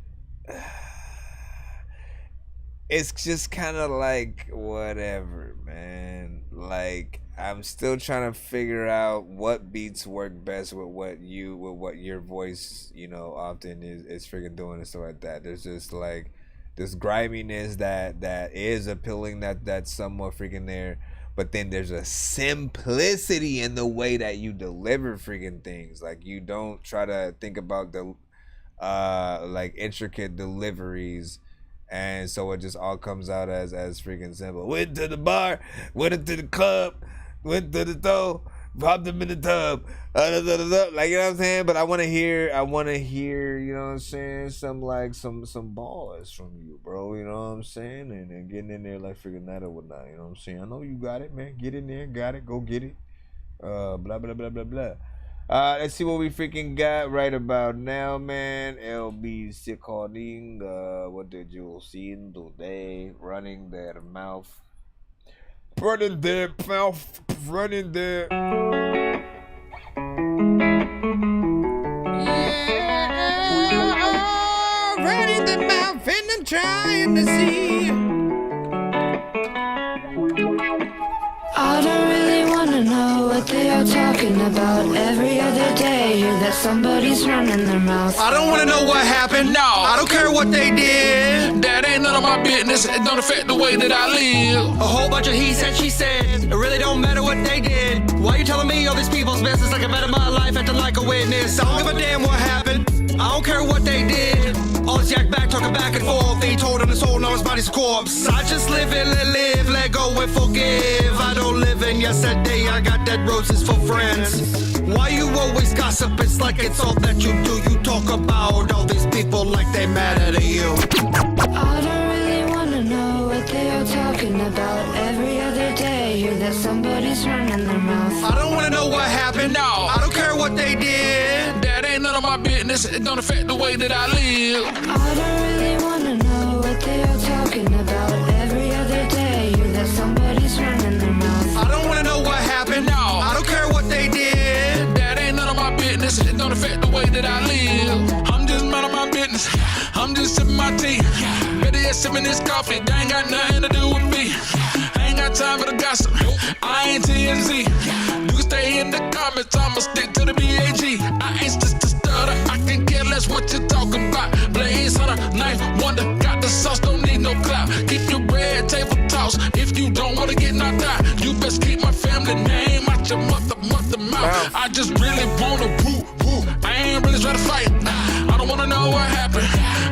it's just kind of like whatever, man. Like I'm still trying to figure out what beats work best with what your voice, you know, often is freaking doing and stuff like that. There's just like this griminess that is appealing, that's somewhat freaking there, but then there's a simplicity in the way that you deliver freaking things. Like you don't try to think about the like intricate deliveries, and so it just all comes out as freaking simple. Went to the bar, went into the club, went to the store, popped them in the tub, like, you know what I'm saying? But I want to hear, you know what I'm saying, some ballers from you, bro, you know what I'm saying? And getting in there like freaking that or whatnot, you know what I'm saying? I know you got it, man. Get in there, got it, go get it. Blah, blah, blah, blah, blah. Let's see what we freaking got right about now, man. LB Sickoning, what did you see today? Running their mouth. Running their mouth, running their... Yeah, running the mouth and I'm trying to see. I don't really wanna know what they are talking about. Every other day, hear that somebody's running their mouth. I don't wanna know what happened, no. I don't care what they did. That ain't none of my business. It don't affect the way that I live. A whole bunch of he said, she said. It really don't matter what they did. Why you telling me all these people's business like I bet my life acting like a witness? I don't give a damn what happened. I don't care what they did. All this yak back, talking back and forth. They told him his soul, now his body's a corpse. I just live and let go and forgive. I don't live in yesterday, I got dead roses for friends. Why you always gossip? It's like it's all that you do. You talk about all these people like they matter to you. I don't really wanna know what they are talking about. Every other day, hear that somebody's running their mouth. I don't wanna know what happened, no. I don't care what they did. That ain't none of my business. It don't affect the way that I live. I don't really wanna know what they are talking about. Every other day, hear that somebody's running their mouth. I don't wanna know what happened, no. I don't care what they did. That ain't none of my business. It don't affect the way that I live. I'm just minding my business. I'm just sipping my tea. Better yet sipping this coffee. That ain't got nothing to do with me. I ain't got time for the gossip. I ain't TMZ. You can stay in the comments. I'ma stick to the BAG. I ain't just a stutter. I can care less what you talking about. Blaze hunter, knife wonder. Got the sauce, don't need no clout. Keep your red table toss. If you don't wanna get knocked out, you best keep my good name out your mother mouth. I just really wanna woo. I ain't really trying to fight. I don't wanna know what happened.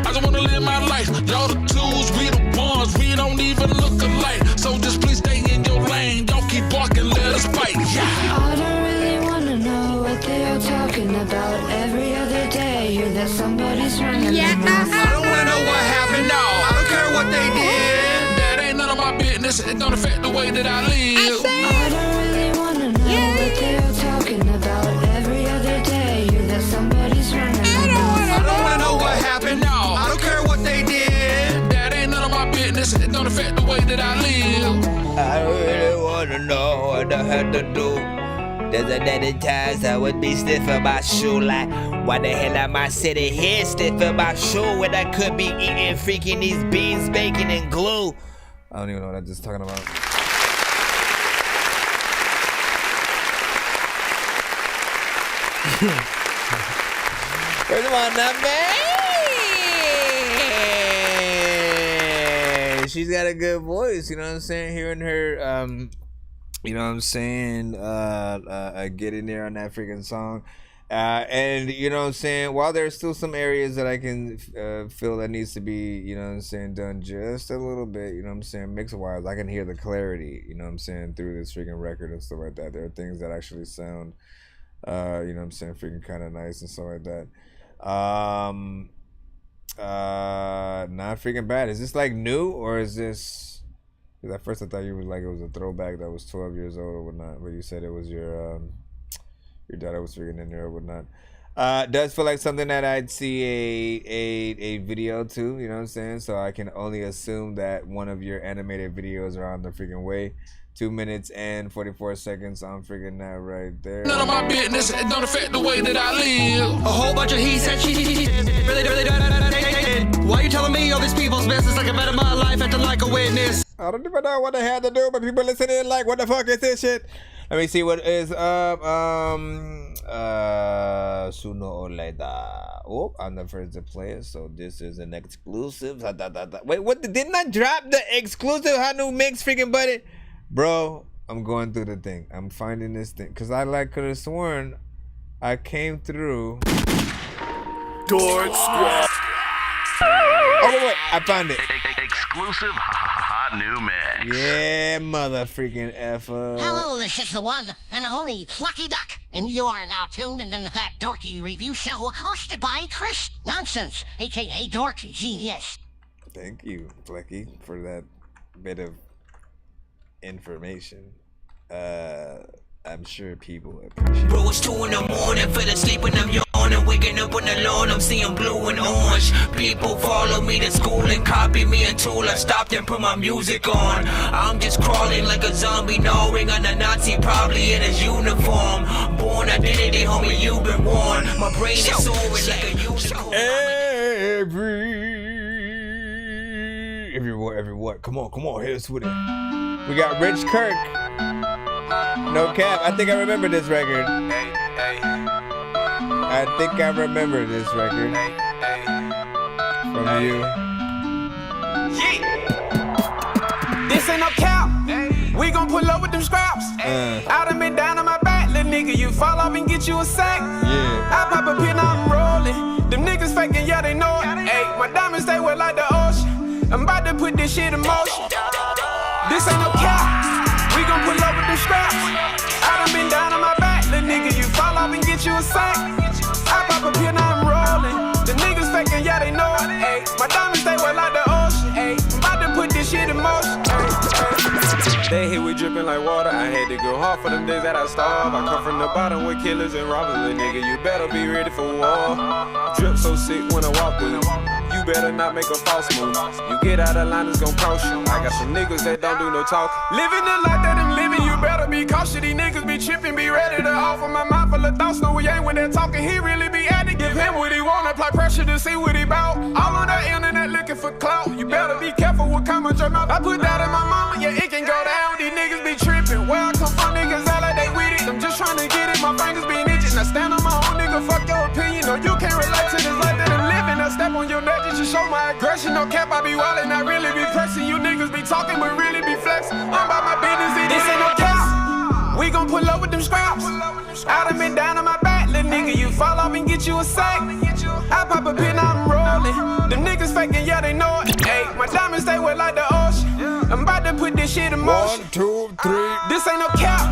I just wanna live my life. Y'all the twos, we the ones. We don't even look alike. So just please stay in your lane. Don't keep barking, let us fight. I don't really wanna know what they are talking about. Every other day, hear that somebody's running. I don't wanna know what happened, no. I don't care what they did. That ain't none of my business. It don't affect the way that I live. I don't really wanna know what they are talking about. Every other day, hear that somebody's running. I don't wanna know what happened, no. I don't care what they did. That ain't none of my business. It don't affect the way that I live. I really wanna know what I had to do. There's a day times I would be stiff in my shoe. Like, why the hell am I sitting here stiff in my shoe when I could be eating freaking these beans, bacon, and glue? I don't even know what I'm just talking about. Where's my number? She's got a good voice, you know what I'm saying? Hearing her, you know what I'm saying, get in there on that freaking song. And, you know what I'm saying, while there's still some areas that I can feel that needs to be, you know what I'm saying, done just a little bit, you know what I'm saying, mix-wise, I can hear the clarity, you know what I'm saying, through this freaking record and stuff like that. There are things that actually sound, you know what I'm saying, freaking kind of nice and stuff like that. Not freaking bad. Is this like new, or is this, because at first I thought you was like it was a throwback that was 12 years old or whatnot, but you said it was your daughter was freaking in there or whatnot. Does feel like something that I'd see a video to, you know what I'm saying? So I can only assume that one of your animated videos are on the freaking way. 2 minutes and 44 seconds. I'm freaking that right there. None of my business. It don't affect the way that I live. A whole bunch of he said, she really. Why you telling me all these people's business like I better my life acting like a witness? I don't even know what they had to do, but people listening like, what the fuck is this shit? Let me see what is up. Sooner or later. Oh, I'm the first to play it, so this is an exclusive. Wait, what? Didn't I drop the exclusive Hanu mix, freaking buddy? Bro, I'm going through the thing. I'm finding this thing because I could have sworn I came through. Dork Squad. Oh wait, I found it. Exclusive hot new mix. Yeah, mother freaking effer. Hello, this is the one and only Lucky Duck, and you are now tuned into that Dorky review show hosted by Chris Nonsenze, aka Dorky. Yes. Thank you, Flecky, for that bit of information. I'm sure people appreciate it. Bro, it's 2 in the morning, fell asleep when I'm yawning, waking up on the lawn, I'm seeing blue and orange. People follow me to school and copy me until I stopped and put my music on. I'm just crawling like a zombie, gnawing on a Nazi, probably in his uniform. Born identity, homie, you've been warned. My brain is soaring like a unicorn. Every what? Come on, hit us with it. We got Rich Kirk. No cap. I think I remember this record. I think I remember this record. From you. This ain't no cap. We gon' pull up with them scraps. I done been down on my back, little nigga. You fall off and get you a sack. I pop a pin, I'm rolling. Them niggas faking, yeah, they know it. Hey, my diamonds stay wet like the ocean. I'm about to put this shit in motion. This ain't no cap. We gon' pull up with them scraps. I done been down on my back, little nigga. You fall off and get you a sack. I pop a pin, I'm rolling. The niggas faking, yeah, they know it. Ay, my diamonds stay wet like the ocean. Ay, I'm about to put this shit in motion. They hit we dripping like water. I had to go hard for them days that I starved. I come from the bottom with killers and robbers, little nigga. You better be ready for war. Drip so sick when I walk through. You better not make a false move. You get out of line, it's gon' cost you. I got some niggas that don't do no talk. Living the life that I'm living, you better be cautious. These niggas be tripping, be ready to offer my mind full of thoughts. No, we ain't when they're talking. He really be at it. Give him what he want, apply pressure to see what he bout. All on the internet looking for clout. You better be careful what come out your mouth. I put that in my mama, yeah, it can go down. These niggas be tripping. Where I come from, niggas act like they with it. I'm just trying to get it, my fingers been itching. I stand on my own, nigga, fuck your opinion. No, you can't relate to this life that I'm living. I step on your neck just to show my aggression. No cap, I be wildin', I really be pressing. You niggas be talking, but really be flexing. I'm about my business, this ain't no cap. We scraps. I done been down on my back, little nigga. You fall off and get you a sack. I pop a pin, I'm rolling. Them niggas faking, yeah, they know it. Hey, my diamonds stay wet like the ocean. I'm about to put this shit in motion. 1, 2, 3. This ain't no cap.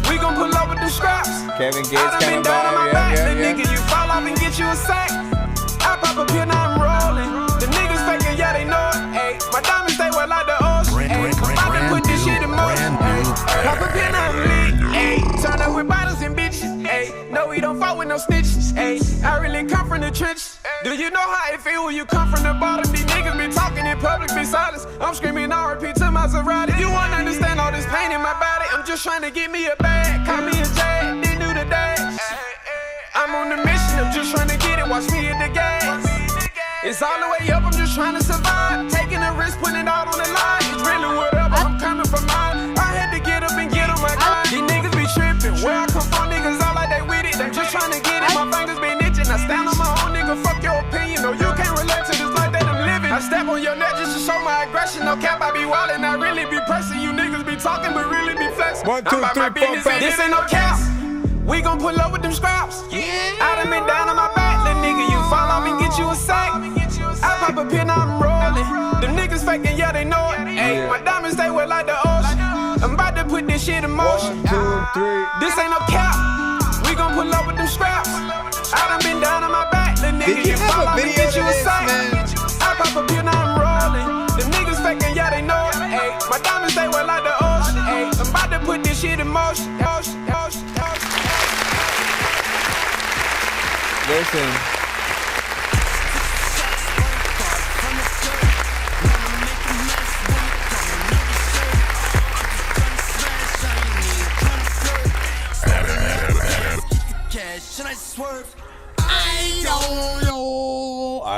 We gon' pull up with them scraps. Kevin Gates I done been down on my back, little nigga. You fall off and get you a sack. I pop a pin, I'm rolling. The niggas faking, yeah, they know it. Hey, my diamonds stay wet like the ocean. Hey, I'm about to put this shit in motion. Pop a pin, I'm lit. Hey, turn up with bottles and bitches. Hey, no, we don't fuck with no snitches. Hey, I really come from the trenches. Do you know how it feel when you come from the bottom? These niggas be talking in public, be silence. I'm screaming RP to Maserati. You wanna understand all this pain in my body? I'm just trying to get me a bag. Call me a Jag, they do the dash. I'm on the mission, I'm just trying to get it. Watch me hit the gas. It's all the way up, I'm just trying to survive. Taking a risk, putting it all on the line. It's really whatever, I'm coming from mine. I had to get up and get on my grind. These niggas be tripping. Where I come from, niggas all like they with it. I'm just trying to get it. My fingers been itching. I stand on my own, nigga. Fuck your opinion. No, you can't relate to this life that I'm living. I step on your neck just to show my aggression. No cap, I be wildin'. I really be pressing. You niggas be talking, but really be flexing. 1, 2, 3, 4, 5. This ain't no cap. We gon' pull up with them scraps. I done been down on my back, little nigga. You fall off and get you a sack. I pop a pin, I'm rolling. Them niggas faking, yeah, they know it. Hey, my diamonds stay wet like the ocean. I'm about to put this shit in motion. 1, 2, 3. This ain't no cap. We gon' pull up with them scraps. I done been down on my back, little nigga. You fall off and get you a sack. I pop a pin, I'm rolling. Them niggas faking, yeah, they know it. Hey, my diamonds stay wet like the ocean. Hey, I'm about to put this shit in motion. Listen.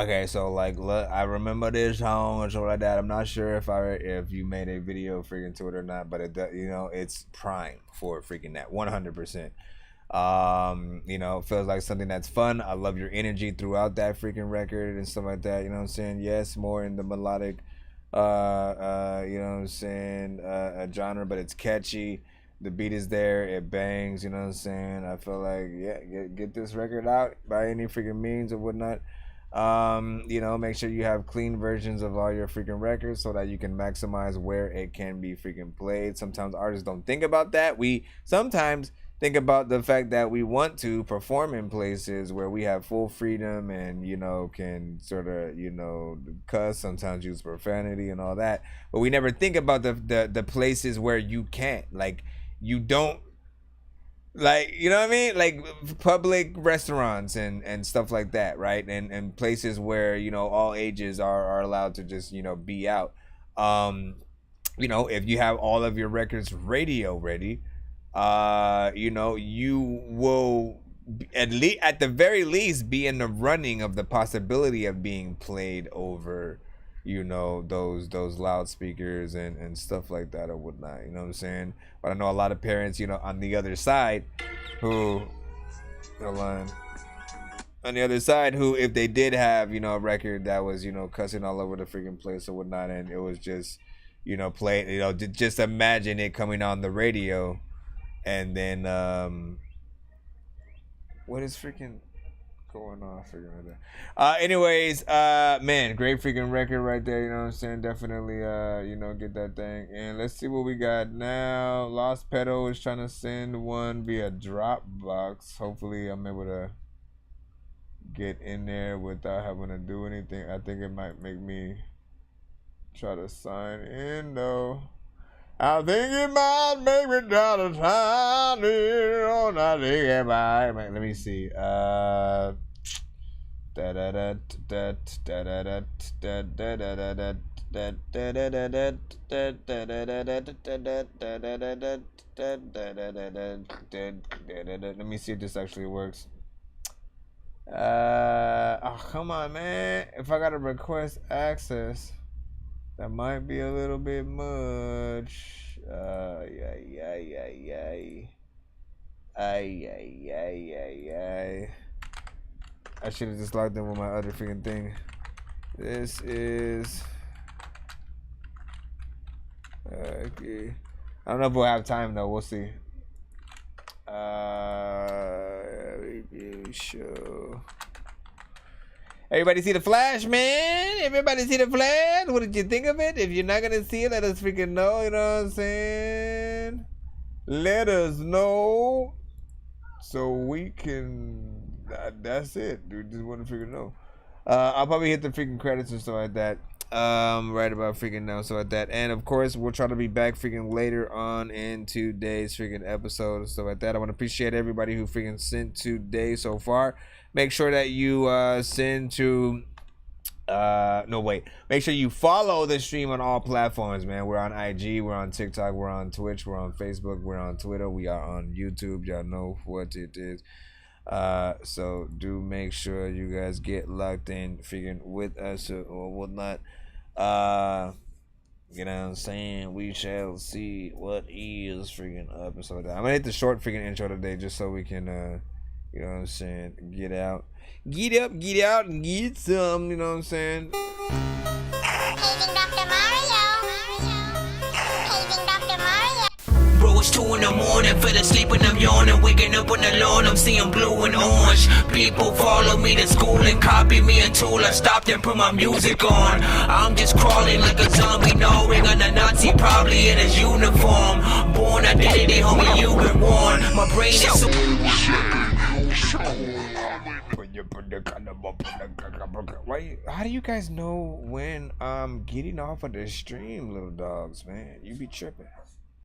Okay, so like, look, I remember this song or something like that. I'm not sure if you made a video freaking to it or not, but it, you know, it's prime for freaking that 100%. You know, it feels like something that's fun. I love your energy throughout that freaking record and stuff like that. You know what I'm saying? Yes, more in the melodic, you know what I'm saying, genre, but it's catchy. The beat is there, it bangs, you know what I'm saying? I feel like, yeah, get this record out by any freaking means or whatnot. You know, make sure you have clean versions of all your freaking records so that you can maximize where it can be freaking played. Sometimes artists don't think about that. We sometimes think about the fact that we want to perform in places where we have full freedom and, you know, can sort of, you know, cuss, sometimes use profanity and all that. But we never think about the places where you can't. Like, you don't, like, you know what I mean? Like public restaurants and stuff like that, right? And places where, you know, all ages are allowed to just, you know, be out. You know, if you have all of your records radio ready, you know, you will at the very least be in the running of the possibility of being played over, you know, those loudspeakers and stuff like that or whatnot, you know what I'm saying? But I know a lot of parents, you know, on the other side who, if they did have, you know, a record that was, you know, cussing all over the freaking place or whatnot, and it was just, you know, playing, you know, just imagine it coming on the radio, and then what is freaking going on? Anyways, man, great freaking record right there, you know what I'm saying? Definitely, you know, get that thing. And let's see what we got now. Lost Pedo is trying to send one via Dropbox. Hopefully I'm able to get in there without having to do anything. I think it might make me try to sign in though. I think it might make me try to sign in. I think it might. Let me see. Let me see if this actually works. Oh, come on, man. If I gotta request access, that might be a little bit much. I should have just logged in with my other freaking thing. This is okay. I don't know if we'll have time though. We'll see. Review show. Everybody see the Flash, man? Everybody see the Flash? What did you think of it? If you're not gonna see it, let us freaking know. You know what I'm saying? Let us know so we can. That's it, dude. Just want to freaking know. I'll probably hit the freaking credits and stuff like that. Right about freaking now, so like that. And of course, we'll try to be back freaking later on in today's freaking episode and stuff like that. I want to appreciate everybody who freaking sent today so far. Make sure that you send to make sure you follow the stream on all platforms, man. We're on IG, we're on TikTok, we're on Twitch, we're on Facebook, we're on Twitter, we are on YouTube. Y'all know what it is. So do make sure you guys get locked in freaking with us or whatnot. You know what I'm saying? We shall see what is freaking up and stuff like that. I'm gonna hit the short freaking intro today just so we can you know what I'm saying, get out, get up, get out, and get some, you know what I'm saying? Bro, it's 2 in the morning, fell asleep and I'm yawning, waking up on the lawn, I'm seeing blue and orange. People follow me to school and copy me until I stopped and put my music on. I'm just crawling like a zombie, knowing I'm a Nazi, probably in his uniform. Born identity, homie, you've been warned. My brain is so... How do you guys know when I'm getting off of the stream, little dogs, man? You be tripping.